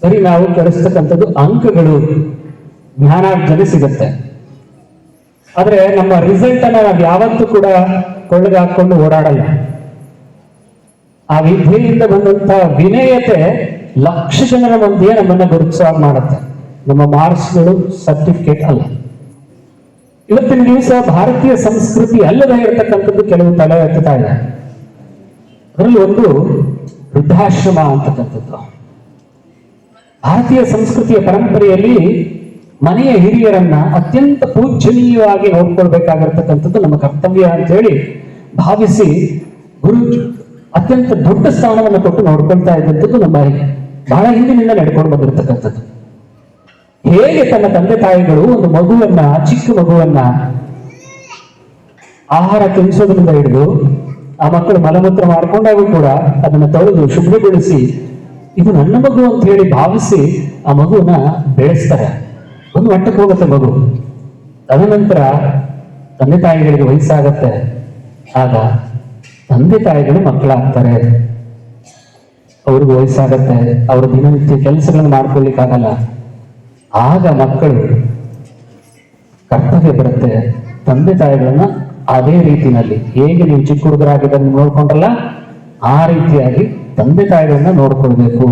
ಬರೀ ನಾವು ಕಲಿಸ್ತಕ್ಕಂಥದ್ದು ಅಂಕಗಳು, ಜ್ಞಾನಾರ್ಜನೆ ಸಿಗುತ್ತೆ. ಆದ್ರೆ ನಮ್ಮ ರಿಸಲ್ಟ್ ಅನ್ನ ನಾವು ಯಾವತ್ತೂ ಕೂಡ ಕೊಳ್ಳಗೆ ಹಾಕೊಂಡು ಓಡಾಡಲ್ಲ. ಆ ವಿದ್ಯೆಯಿಂದ ಬಂದಂತ ವಿನಯತೆ ಲಕ್ಷ ಜನರ ಮಧ್ಯೆ ನಮ್ಮನ್ನ ಗುರುತಿಸುವಾಗ ಮಾಡುತ್ತೆ. ನಮ್ಮ ಮಾರ್ಕ್ಸ್ಗಳು, ಸರ್ಟಿಫಿಕೇಟ್ ಅಲ್ಲ. ಇವತ್ತಿನ ದಿವಸ ಭಾರತೀಯ ಸಂಸ್ಕೃತಿ ಅಲ್ಲದೆ ಇರತಕ್ಕಂಥದ್ದು ಕೆಲವು ತಲೆ ಎತ್ತುತ್ತಾ ಇದೆ. ಅದರಲ್ಲಿ ಒಂದು ವೃದ್ಧಾಶ್ರಮ ಅಂತಕ್ಕಂಥದ್ದು. ಭಾರತೀಯ ಸಂಸ್ಕೃತಿಯ ಪರಂಪರೆಯಲ್ಲಿ ಮನೆಯ ಹಿರಿಯರನ್ನ ಅತ್ಯಂತ ಪೂಜ್ಯನೀಯವಾಗಿ ನೋಡ್ಕೊಳ್ಬೇಕಾಗಿರ್ತಕ್ಕಂಥದ್ದು ನಮ್ಮ ಕರ್ತವ್ಯ ಅಂತ ಹೇಳಿ ಭಾವಿಸಿ ಗುರು ಅತ್ಯಂತ ದೊಡ್ಡ ಸ್ಥಾನವನ್ನು ಕೊಟ್ಟು ನೋಡ್ಕೊಳ್ತಾ ಇದ್ದಂಥದ್ದು ನಮ್ಮ ಬಹಳ ಹಿಂದಿನಿಂದ ನಡ್ಕೊಂಡು ಬಂದಿರತಕ್ಕಂಥದ್ದು. ಹೇಗೆ ತನ್ನ ತಂದೆ ತಾಯಿಗಳು ಒಂದು ಮಗುವನ್ನ, ಚಿಕ್ಕ ಮಗುವನ್ನ ಆಹಾರ ತಿನ್ನಿಸೋದ್ರಿಂದ ಹಿಡಿದು ಆ ಮಕ್ಕಳು ಮಲಮೂತ್ರ ಮಾಡ್ಕೊಂಡಾಗೂ ಕೂಡ ಅದನ್ನ ತೊಳೆದು ಶುಭ್ರಗೊಳಿಸಿ ಇದು ನನ್ನ ಮಗು ಅಂತ ಹೇಳಿ ಭಾವಿಸಿ ಆ ಮಗುವನ್ನ ಬೆಳೆಸ್ತಾರೆ. ಒಂದು ಮಟ್ಟಕ್ಕೆ ಹೋಗುತ್ತೆ ಮಗು. ತದನಂತರ ತಂದೆ ತಾಯಿಗಳಿಗೆ ವಯಸ್ಸಾಗತ್ತೆ. ಆಗ ತಂದೆ ತಾಯಿಗಳು ಮಕ್ಕಳಾಗ್ತಾರೆ. ಅವ್ರಿಗೆ ವಯಸ್ಸಾಗತ್ತೆ, ಅವರ ದಿನನಿತ್ಯ ಕೆಲಸಗಳನ್ನು ಮಾಡ್ಕೊಳ್ಳಿಕ್ಕಾಗಲ್ಲ. ಆಗ ಮಕ್ಕಳು ಕರ್ತವ್ಯ ಬರುತ್ತೆ. ತಂದೆ ತಾಯಿಗಳನ್ನ ಅದೇ ರೀತಿನಲ್ಲಿ ಹೇಗೆ ನೀವು ಚಿಕ್ಕ ಹುಡುಗರಾಗಿದ್ದನ್ನು ನೋಡ್ಕೊಂಡ್ರಲ್ಲ ಆ ರೀತಿಯಾಗಿ ತಂದೆ ತಾಯಿಗಳನ್ನ ನೋಡ್ಕೊಳ್ಬೇಕು.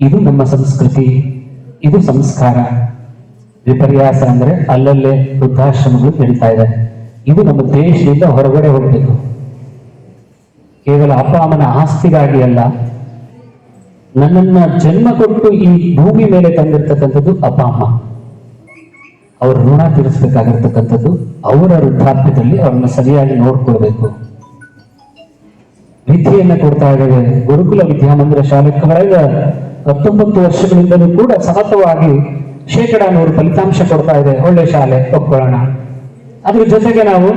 ಇದು ನಮ್ಮ ಸಂಸ್ಕೃತಿ, ಇದು ಸಂಸ್ಕಾರ. ವಿಪರ್ಯಾಸ ಅಂದ್ರೆ ಅಲ್ಲಲ್ಲೇ ವೃದ್ಧಾಶ್ರಮಗಳು ನಡೀತಾ ಇದೆ. ಇದು ನಮ್ಮ ದೇಶದಿಂದ ಹೊರಗಡೆ ಹೋಗ್ಬೇಕು. ಕೇವಲ ಅಪ್ಪ ಅಮ್ಮನ ಆಸ್ತಿಗಾಗಿ ಅಲ್ಲ, ನನ್ನನ್ನ ಜನ್ಮ ಕೊಟ್ಟು ಈ ಭೂಮಿ ಮೇಲೆ ತಂದಿರ್ತಕ್ಕಂಥದ್ದು ಅಪ್ಪ ಅಮ್ಮ. ಅವ್ರ ಋಣ ತೀರಿಸಬೇಕಾಗಿರ್ತಕ್ಕಂಥದ್ದು ಅವರ ವೃದ್ಧಾಪ್ಯದಲ್ಲಿ ಅವ್ರನ್ನ ಸರಿಯಾಗಿ ನೋಡ್ಕೊಳ್ಬೇಕು. ವಿದ್ಯೆಯನ್ನ ಕೊಡ್ತಾ ಇದ್ದೇವೆ. ಗುರುಕುಲ ವಿದ್ಯಾಮಂದಿರ ಶಾಲೆ ಕಳೆದ 19 ವರ್ಷಗಳಿಂದಲೂ ಕೂಡ ಸತತವಾಗಿ 100% ಫಲಿತಾಂಶ ಕೊಡ್ತಾ ಇದೆ. ಒಳ್ಳೆ ಶಾಲೆ, ಒಪ್ಕೊಳ್ಳೋಣ. ಅದ್ರ ಜೊತೆಗೆ ನಾವು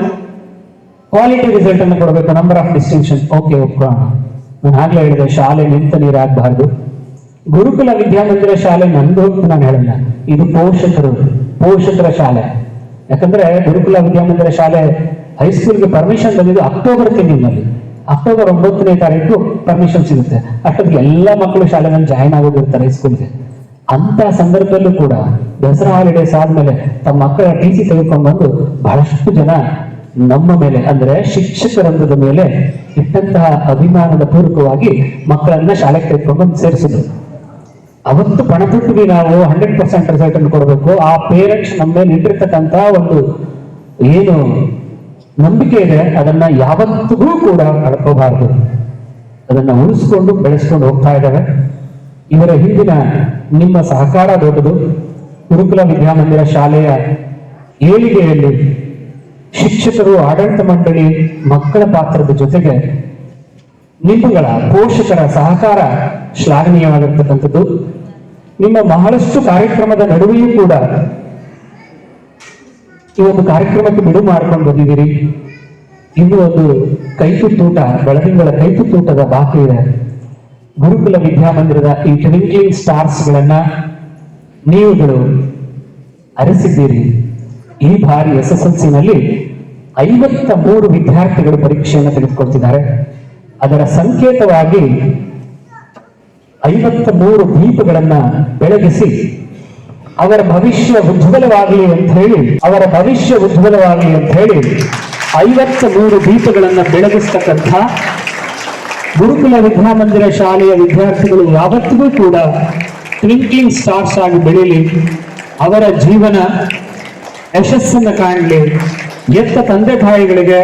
ಕ್ವಾಲಿಟಿ ರಿಸಲ್ಟ್ ಅನ್ನು ಕೊಡಬೇಕು. ನಂಬರ್ ಆಫ್ ಡಿಸ್ಟಿಂಕ್ಷನ್, ಓಕೆ, ಒಪ್ಕೊಳ್ಳೋಣ. ನಾನು ಆಗ್ಲೇ ಹೇಳಿದೆ, ಶಾಲೆ ನಿಂತ ನೀರಾಗಬಾರ್ದು. ಗುರುಕುಲ ವಿದ್ಯಾಮಂದಿರ ಶಾಲೆ ನಂದು ಅಂತ ನಾನು ಹೇಳಿಲ್ಲ, ಇದು ಪೋಷಕರ ಶಾಲೆ. ಯಾಕಂದ್ರೆ ಗುರುಕುಲ ವಿದ್ಯಾಮಂದಿರ ಶಾಲೆ ಹೈಸ್ಕೂಲ್ಗೆ ಪರ್ಮಿಷನ್ ಬಂದಿದ್ದು ಅಕ್ಟೋಬರ್ ತಿಂಗಳಿನಲ್ಲಿ. ಅಕ್ಟೋಬರ್ 9ನೇ ತಾರೀಕು ಪರ್ಮಿಷನ್ ಸಿಗುತ್ತೆ. ಅಷ್ಟೊತ್ತಿಗೆ ಎಲ್ಲ ಮಕ್ಕಳು ಶಾಲೆನಲ್ಲಿ ಜಾಯಿನ್ ಆಗೋಗಿರ್ತಾರೆ ಹೈಸ್ಕೂಲ್ಗೆ. ಅಂತ ಸಂದರ್ಭದಲ್ಲೂ ಕೂಡ ದಸರಾ ಹಾಲಿಡೇಸ್ ಆದ್ಮೇಲೆ ತಮ್ಮ ಮಕ್ಕಳ ಟಿ.ಸಿ ತೆಗೆದುಕೊಂಡು ಬಂದು ಬಹಳಷ್ಟು ಜನ ನಮ್ಮ ಮೇಲೆ ಅಂದ್ರೆ ಶಿಕ್ಷಕರಂಗದ ಮೇಲೆ ಇಟ್ಟಂತಹ ಅಭಿಮಾನದ ಪೂರ್ವಕವಾಗಿ ಮಕ್ಕಳನ್ನ ಶಾಲೆಗೆ ತೆಗೆದುಕೊಂಡು ಬಂದು ಸೇರಿಸಿದ್ರು. ಅವತ್ತು ಪಣತುಟ್ಟಿಗೆ ನಾವು 100% ರಿಸಲ್ಟ್ ಅನ್ನು ಕೊಡಬೇಕು. ಆ ಪೇರೆಂಟ್ಸ್ ನಮ್ಮ ಮೇಲೆ ಇಟ್ಟಿರ್ತಕ್ಕಂಥ ಒಂದು ಏನು ನಂಬಿಕೆ ಇದೆ ಅದನ್ನ ಯಾವತ್ತಿಗೂ ಕೂಡ ಕಳ್ಕೋಬಾರದು. ಅದನ್ನ ಉಳಿಸ್ಕೊಂಡು ಬೆಳೆಸ್ಕೊಂಡು ಹೋಗ್ತಾ ಇದ್ದಾವೆ. ಇವರ ಹಿಂದಿನ ನಿಮ್ಮ ಸಹಕಾರ ದೊಡ್ಡದು. ಗುರುಕುಲ ವಿದ್ಯಾಮಂದಿರ ಶಾಲೆಯ ಏಳಿಗೆಯಲ್ಲಿ ಶಿಕ್ಷಕರು, ಆಡಳಿತ ಮಂಡಳಿ, ಮಕ್ಕಳ ಪಾತ್ರದ ಜೊತೆಗೆ ನಿಮ್ಮಗಳ ಪೋಷಕರ ಸಹಕಾರ ಶ್ಲಾಘನೀಯವಾಗಿರ್ತಕ್ಕಂಥದ್ದು. ನಿಮ್ಮ ಬಹಳಷ್ಟು ಕಾರ್ಯಕ್ರಮದ ನಡುವೆಯೂ ಕೂಡ ಈ ಒಂದು ಕಾರ್ಯಕ್ರಮಕ್ಕೆ ಬಿಡು ಮಾಡ್ಕೊಂಡು ಬಂದಿದ್ದೀರಿ. ಇನ್ನು ಒಂದು ಕೈತುತ್ತೂಟ, ಬೆಳದಿಂಗಳ ಕೈತುತ್ತೂಟದ ಬಾಕಿ ಇದೆ. ಗುರುಕುಲ ವಿದ್ಯಾಮಂದಿರದ ಈ ಟ್ವಿಂಕ್ಲಿಂಗ್ ಸ್ಟಾರ್ಸ್ ಗಳನ್ನ ನೀವುಗಳು ಅರಸಿದ್ದೀರಿ. ಈ ಬಾರಿ SSLC-ನಲ್ಲಿ 53 ವಿದ್ಯಾರ್ಥಿಗಳು ಪರೀಕ್ಷೆಯನ್ನು ತೆಗೆದುಕೊಳ್ತಿದ್ದಾರೆ. ಅದರ ಸಂಕೇತವಾಗಿ 53 ದೀಪಗಳನ್ನ ಬೆಳಗಿಸಿ ಅವರ ಭವಿಷ್ಯ ಉಜ್ವಲವಾಗಲಿ ಅಂತ ಹೇಳಿ 53 ದೀಪಗಳನ್ನ ಬೆಳಗಿಸ್ತಕ್ಕಂಥ ಗುರುಕುಲ ವಿದ್ಯಾಮಂದಿರ ಶಾಲೆಯ ವಿದ್ಯಾರ್ಥಿಗಳು ಯಾವತ್ತಿಗೂ ಕೂಡ ಟ್ವಿಂಕ್ಲಿಂಗ್ ಸ್ಟಾರ್ಸ್ ಆಗಿ ಬೆಳೀಲಿ. ಅವರ ಜೀವನ ಯಶಸ್ಸನ್ನು ಕಾಣಲಿ. ಎತ್ತ ತಂದೆ ತಾಯಿಗಳಿಗೆ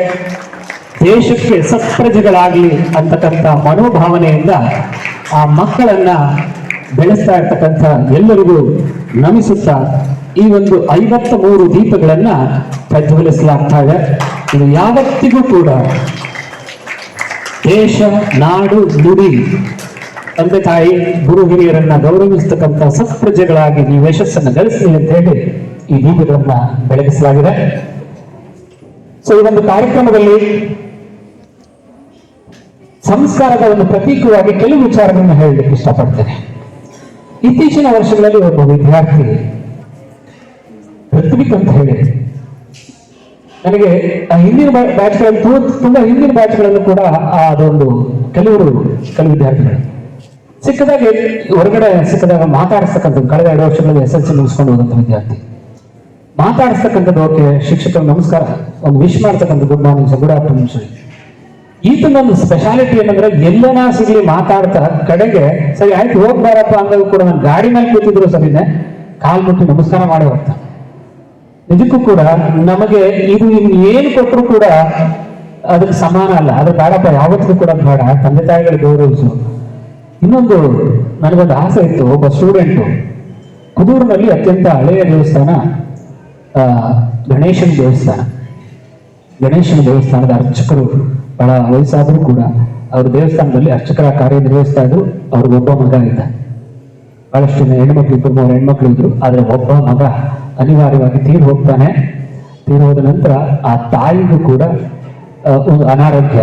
ದೇಶಕ್ಕೆ ಸತ್ಪ್ರಜೆಗಳಾಗಲಿ ಅಂತಕ್ಕಂಥ ಮನೋಭಾವನೆಯಿಂದ ಆ ಮಕ್ಕಳನ್ನ ಬೆಳೆಸ್ತಾ ಇರ್ತಕ್ಕಂಥ ಎಲ್ಲರಿಗೂ ನಮಿಸುತ್ತಾ ಈ ಒಂದು 53 ದೀಪಗಳನ್ನ ಪ್ರಜ್ವಲಿಸಲಾಗ್ತಾ ಇದೆ. ಇದು ಯಾವತ್ತಿಗೂ ಕೂಡ ದೇಶ, ನಾಡು, ನುಡಿ, ತಂದೆ ತಾಯಿ, ಗುರು ಹಿರಿಯರನ್ನ ಗೌರವಿಸ್ತಕ್ಕಂಥ ಸತ್ಪ್ರಜೆಗಳಾಗಿ ನೀವು ಯಶಸ್ಸನ್ನು ಗಳಿಸಲಿ ಅಂತ ಹೇಳಿ ಈ ದೀಪಗಳನ್ನ ಬೆಳಗಿಸಲಾಗಿದೆ. ಸೊ ಈ ಒಂದು ಕಾರ್ಯಕ್ರಮದಲ್ಲಿ ಸಂಸ್ಕಾರದ ಒಂದು ಪ್ರತೀಕವಾಗಿ ಕೆಲವು ವಿಚಾರಗಳನ್ನು ಹೇಳಲಿಕ್ಕೆ ಇಷ್ಟಪಡ್ತೇನೆ. ಇತ್ತೀಚಿನ ವರ್ಷಗಳಲ್ಲಿ ಒಬ್ಬ ವಿದ್ಯಾರ್ಥಿ ಋತ್ವಿಕ್ ಅಂತ ಹೇಳಿ ನನಗೆ ಹಿಂದಿನ ಬ್ಯಾಚ್ಗಳಲ್ಲಿ ತುಂಬಾ ಹಿಂದಿನ ಬ್ಯಾಚ್ಗಳಲ್ಲೂ ಕೂಡ ಅದೊಂದು ಕೆಲವು ವಿದ್ಯಾರ್ಥಿಗಳು ಸಿಕ್ಕದಾಗೆ ಹೊರಗಡೆ ಸಿಕ್ಕದಾಗ ಮಾತಾಡಿಸ್ತಕ್ಕಂಥದ್ದು, ಕಳೆದ 2 ವರ್ಷಗಳಲ್ಲಿ SSLC ಮುಗಿಸ್ಕೊಂಡು ಹೋದಂತ ವಿದ್ಯಾರ್ಥಿ ಮಾತಾಡಿಸ್ತಕ್ಕಂಥದ್ದು, ಓಕೆ ಶಿಕ್ಷಕರು ನಮಸ್ಕಾರ, ಒಂದು ವಿಶ್ ಮಾಡ್ತಕ್ಕಂಥ good morning sir, good afternoon sir, ಈತನೊಂದು ಸ್ಪೆಷಾಲಿಟಿ ಏನಂದ್ರೆ ಎಲ್ಲನ ಸಿಗ್ಲಿ ಮಾತಾಡ್ತಾ ಕಡೆಗೆ ಸರಿ ಆಯ್ತು ಹೋಗ್ಬಾರಪ್ಪ ಅಂದಾಗ ಕೂಡ ನಾನು ಗಾಡಿ ಮೇಲೆ ಕೂತಿದ್ರು ಸರಿನೆ ಕಾಲ್ ಮುಟ್ಟಿ ನಮಸ್ಕಾರ ಮಾಡಿ ಹೋಗ್ತಾನೆ. ನಿಜಕ್ಕೂ ಕೂಡ ನಮಗೆ ಇದು ಏನು ಕೊಟ್ಟರು ಕೂಡ ಅದಕ್ಕೆ ಸಮಾನ ಅಲ್ಲ. ಅದು ಬೇಡಪ್ಪ, ಯಾವತ್ತಿಗೂ ಕೂಡ ಬೇಡ. ತಂದೆ ತಾಯಿಗಳು ಗೌರವಿಸು. ಇನ್ನೊಂದು ನನಗೊಂದು ಆಸೆ ಇತ್ತು. ಒಬ್ಬ ಸ್ಟೂಡೆಂಟು ಕುದೂರಿನಲ್ಲಿ ಅತ್ಯಂತ ಹಳೆಯ ದೇವಸ್ಥಾನ ಗಣೇಶನ ದೇವಸ್ಥಾನದ ಅರ್ಚಕರು ಬಹಳ ವಯಸ್ಸಾದರೂ ಕೂಡ ಅವ್ರ ದೇವಸ್ಥಾನದಲ್ಲಿ ಅರ್ಚಕರ ಕಾರ್ಯ ನಿರ್ವಹಿಸ್ತಾ ಇದ್ರು. ಅವ್ರಿಗೊಬ್ಬ ಮಗ ಇದ್ದ. ಬಹಳಷ್ಟು ಹೆಣ್ಮಕ್ಳು, 2-3 ಹೆಣ್ಮಕ್ಳು ಇದ್ರು. ಆದ್ರೆ ಒಬ್ಬ ಮಗ ಅನಿವಾರ್ಯವಾಗಿ ತೀರ್ ಹೋಗ್ತಾನೆ. ತೀರ್ ಹೋದ ನಂತರ ಆ ತಾಯಿಗೂ ಕೂಡ ಒಂದು ಅನಾರೋಗ್ಯ.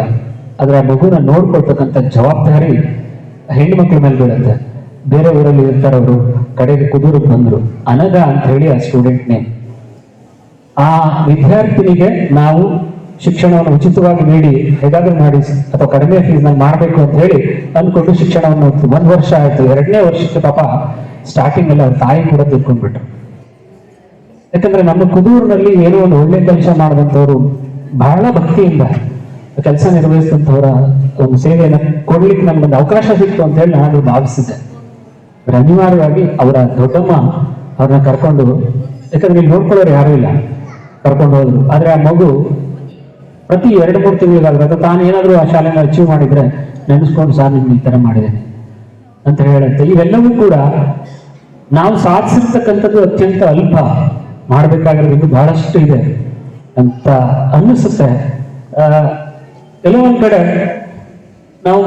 ಆದ್ರೆ ಆ ಮಗುನ ನೋಡ್ಕೊಳ್ತಕ್ಕಂಥ ಜವಾಬ್ದಾರಿ ಹೆಣ್ಮಕ್ಳ ಮೇಲೆ ಬೀಳುತ್ತೆ. ಬೇರೆ ಊರಲ್ಲಿ ಇರ್ತಾರವರು, ಕಡೆಗೆ ಕುದೂರಿಗೆ ಬಂದ್ರು. ಅನಗ ಅಂತ ಹೇಳಿ ಆ ಸ್ಟೂಡೆಂಟ್ ನೇಮ್. ಆ ವಿದ್ಯಾರ್ಥಿನಿಗೆ ನಾವು ಶಿಕ್ಷಣವನ್ನು ಉಚಿತವಾಗಿ ನೀಡಿ ಹೇಗಾದ್ರೂ ಮಾಡಿ ಅಥವಾ ಕಡಿಮೆ ಫೀಸ್ನಲ್ಲಿ ಮಾಡಬೇಕು ಅಂತ ಹೇಳಿ ಅಂದ್ಕೊಂಡು ಶಿಕ್ಷಣವನ್ನು 1 ವರ್ಷ ಆಯ್ತು. 2ನೇ ವರ್ಷಕ್ಕೆ ಪಾಪ ಸ್ಟಾರ್ಟಿಂಗ್ ಅಲ್ಲಿ ಅವ್ರ ತಾಯಿ ಕೂಡ ತಿಳ್ಕೊಂಡ್ಬಿಟ್ರು. ಯಾಕಂದ್ರೆ ನಮ್ಮ ಕುದೂರಿನಲ್ಲಿ ಏನೋ ಒಂದು ಒಳ್ಳೆ ಕೆಲಸ ಮಾಡಿದಂಥವ್ರು ಬಹಳ ಭಕ್ತಿಯಿಂದ ಕೆಲಸ ನಿರ್ವಹಿಸಿದಂಥವರ ಒಂದು ಸೇವೆಯನ್ನು ಕೊಡ್ಲಿಕ್ಕೆ ನಮ್ಗೊಂದು ಅವಕಾಶ ಸಿಕ್ತು ಅಂತ ಹೇಳಿ ನಾನು ಭಾವಿಸಿದ್ದೆ. ಅನಿವಾರ್ಯವಾಗಿ ಅವರ ದೊಡ್ಡಮ್ಮ ಅವ್ರನ್ನ ಕರ್ಕೊಂಡು, ಯಾಕಂದ್ರೆ ಇಲ್ಲಿ ನೋಡ್ಕೊಳ್ಳೋರು ಯಾರೂ ಇಲ್ಲ, ಕರ್ಕೊಂಡು ಹೋದ್ರು. ಆದ್ರೆ ಆ ಮಗು ಪ್ರತಿ 2-3 ತಿಂಗಳಿಗಾದ್ರೆ ಅಥವಾ ತಾನು ಏನಾದರೂ ಆ ಶಾಲೆನ ಅಚೀವ್ ಮಾಡಿದ್ರೆ ನೆನೆಸ್ಕೊಂಡು ಸರ್ ನಿಮ್ಗೆ ಈ ತರ ಮಾಡಿದ್ದೇನೆ ಅಂತ ಹೇಳುತ್ತೆ. ಇವೆಲ್ಲವೂ ಕೂಡ ನಾವು ಸಾಧಿಸಿರ್ತಕ್ಕಂಥದ್ದು ಅತ್ಯಂತ ಅಲ್ಪ, ಮಾಡಬೇಕಾಗಿರೋದು ಬಹಳಷ್ಟು ಇದೆ ಅಂತ ಅನ್ನಿಸುತ್ತೆ. ಕೆಲವೊಂದ್ ಕಡೆ ನಾವು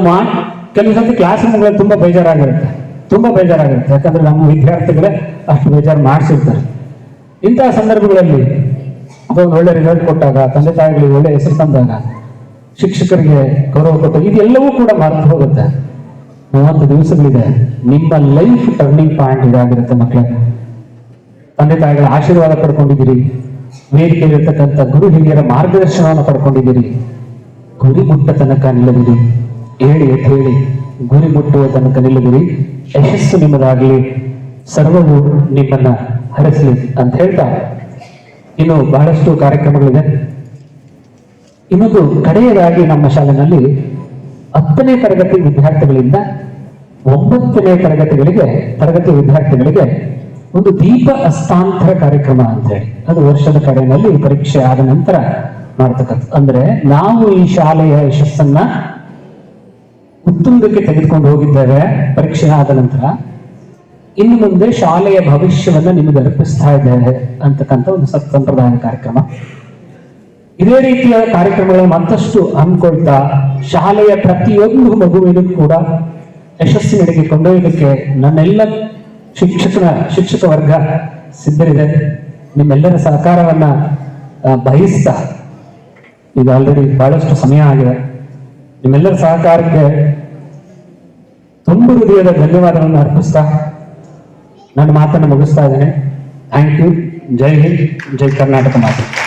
ಕೆಲವು ಸತಿ ಕ್ಲಾಸ್ ರೂಮ್ಗಳಲ್ಲಿ ತುಂಬಾ ಬೇಜಾರಾಗಿರುತ್ತೆ. ಯಾಕಂದ್ರೆ ನಮ್ಮ ವಿದ್ಯಾರ್ಥಿಗಳೇ ಅಷ್ಟು ಬೇಜಾರು ಮಾಡಿಸಿರ್ತಾರೆ. ಇಂತಹ ಸಂದರ್ಭಗಳಲ್ಲಿ ಒಂದು ಒಳ್ಳೆ ರಿಸಲ್ಟ್ ಕೊಟ್ಟಾಗ, ತಂದೆ ತಾಯಿಗಳಿಗೆ ಒಳ್ಳೆ ಹೆಸರು ತಂದಾಗ, ಶಿಕ್ಷಕರಿಗೆ ಗೌರವ ಕೊಟ್ಟಾಗ ಇದೆಲ್ಲವೂ ಕೂಡ ಮರೆತು ಹೋಗುತ್ತೆ. 30 ದಿವಸಗಳಿದೆ. ನಿಮ್ಮ ಲೈಫ್ ಟರ್ನಿಂಗ್ ಪಾಯಿಂಟ್ ಇದಾಗಿರುತ್ತೆ ಮಕ್ಕಳೇ. ತಂದೆ ತಾಯಿಗಳ ಆಶೀರ್ವಾದ ಪಡ್ಕೊಂಡಿದ್ದೀರಿ, ವೇದಿಕೆಯಲ್ಲಿರ್ತಕ್ಕಂಥ ಗುರು ಹಿರಿಯರ ಮಾರ್ಗದರ್ಶನವನ್ನು ಪಡ್ಕೊಂಡಿದ್ದೀರಿ. ಗುರಿ ಮುಟ್ಟ ತನಕ ನಿಲ್ಲದಿರಿ, ಹೇಳಿ ಗುರಿ ಮುಟ್ಟುವ ತನಕ ನಿಲ್ಲದಿರಿ. ಯಶಸ್ಸು ನಿಮ್ಮದಾಗಲಿ, ಸರ್ವವು ನಿಮ್ಮನ್ನ ಹರಿಸಲಿ ಅಂತ ಹೇಳ್ತಾ ಇನ್ನು ಬಹಳಷ್ಟು ಕಾರ್ಯಕ್ರಮಗಳಿದೆ. ಇನ್ನೊಂದು ಕಡೆಯದಾಗಿ ನಮ್ಮ ಶಾಲೆಯಲ್ಲಿ 10ನೇ ತರಗತಿ ವಿದ್ಯಾರ್ಥಿಗಳಿಂದ 9ನೇ ತರಗತಿ ವಿದ್ಯಾರ್ಥಿಗಳಿಗೆ ಒಂದು ದೀಪ ಹಸ್ತಾಂತರ ಕಾರ್ಯಕ್ರಮ ಅಂತ ಹೇಳಿ, ಅದು ವರ್ಷದ ಕಡೆಯಲ್ಲಿ ಪರೀಕ್ಷೆ ಆದ ನಂತರ ಮಾಡ್ತಕ್ಕಂಥ. ಅಂದ್ರೆ ನಾವು ಈ ಶಾಲೆಯ ಯಶಸ್ಸನ್ನ ಉತ್ತುಂಗಕ್ಕೆ ತೆಗೆದುಕೊಂಡು ಹೋಗಿದ್ದೇವೆ ಪರೀಕ್ಷೆ ಆದ ನಂತರ. ಇನ್ನು ಮುಂದೆ ಶಾಲೆಯ ಭವಿಷ್ಯವನ್ನ ನಿಮಗೆ ಅರ್ಪಿಸ್ತಾ ಇದ್ದೇವೆ ಅಂತಕ್ಕಂಥ ಒಂದು ಸಂಪ್ರದಾಯ ಕಾರ್ಯಕ್ರಮ. ಇದೇ ರೀತಿಯ ಕಾರ್ಯಕ್ರಮಗಳನ್ನು ಮತ್ತಷ್ಟು ಹಮ್ಮಿಕೊಳ್ತಾ ಶಾಲೆಯ ಪ್ರತಿಯೊಂದು ಮಗುವಿನೂ ಕೂಡ ಯಶಸ್ಸಿನೆಡೆಗೆ ಕೊಂಡೊಯ್ಯೋದಕ್ಕೆ ನನ್ನೆಲ್ಲ ಶಿಕ್ಷಕ ವರ್ಗ ಸಿದ್ಧರಿದೆ. ನಿಮ್ಮೆಲ್ಲರ ಸಹಕಾರವನ್ನ ಬಯಸ್ತಾ, ಈಗ ಆಲ್ರೆಡಿ ಬಹಳಷ್ಟು ಸಮಯ ಆಗಿದೆ, ನಿಮ್ಮೆಲ್ಲರ ಸಹಕಾರಕ್ಕೆ ತುಂಬ ಹೃದಯದ ಧನ್ಯವಾದಗಳನ್ನು ಅರ್ಪಿಸ್ತಾ ನನ್ನ ಮಾತನ್ನು ಮುಗಿಸ್ತಾ ಇದ್ದೇನೆ. Thank you. ಜೈ ಹಿಂದ್, ಜೈ ಕರ್ನಾಟಕ ಮಾತು.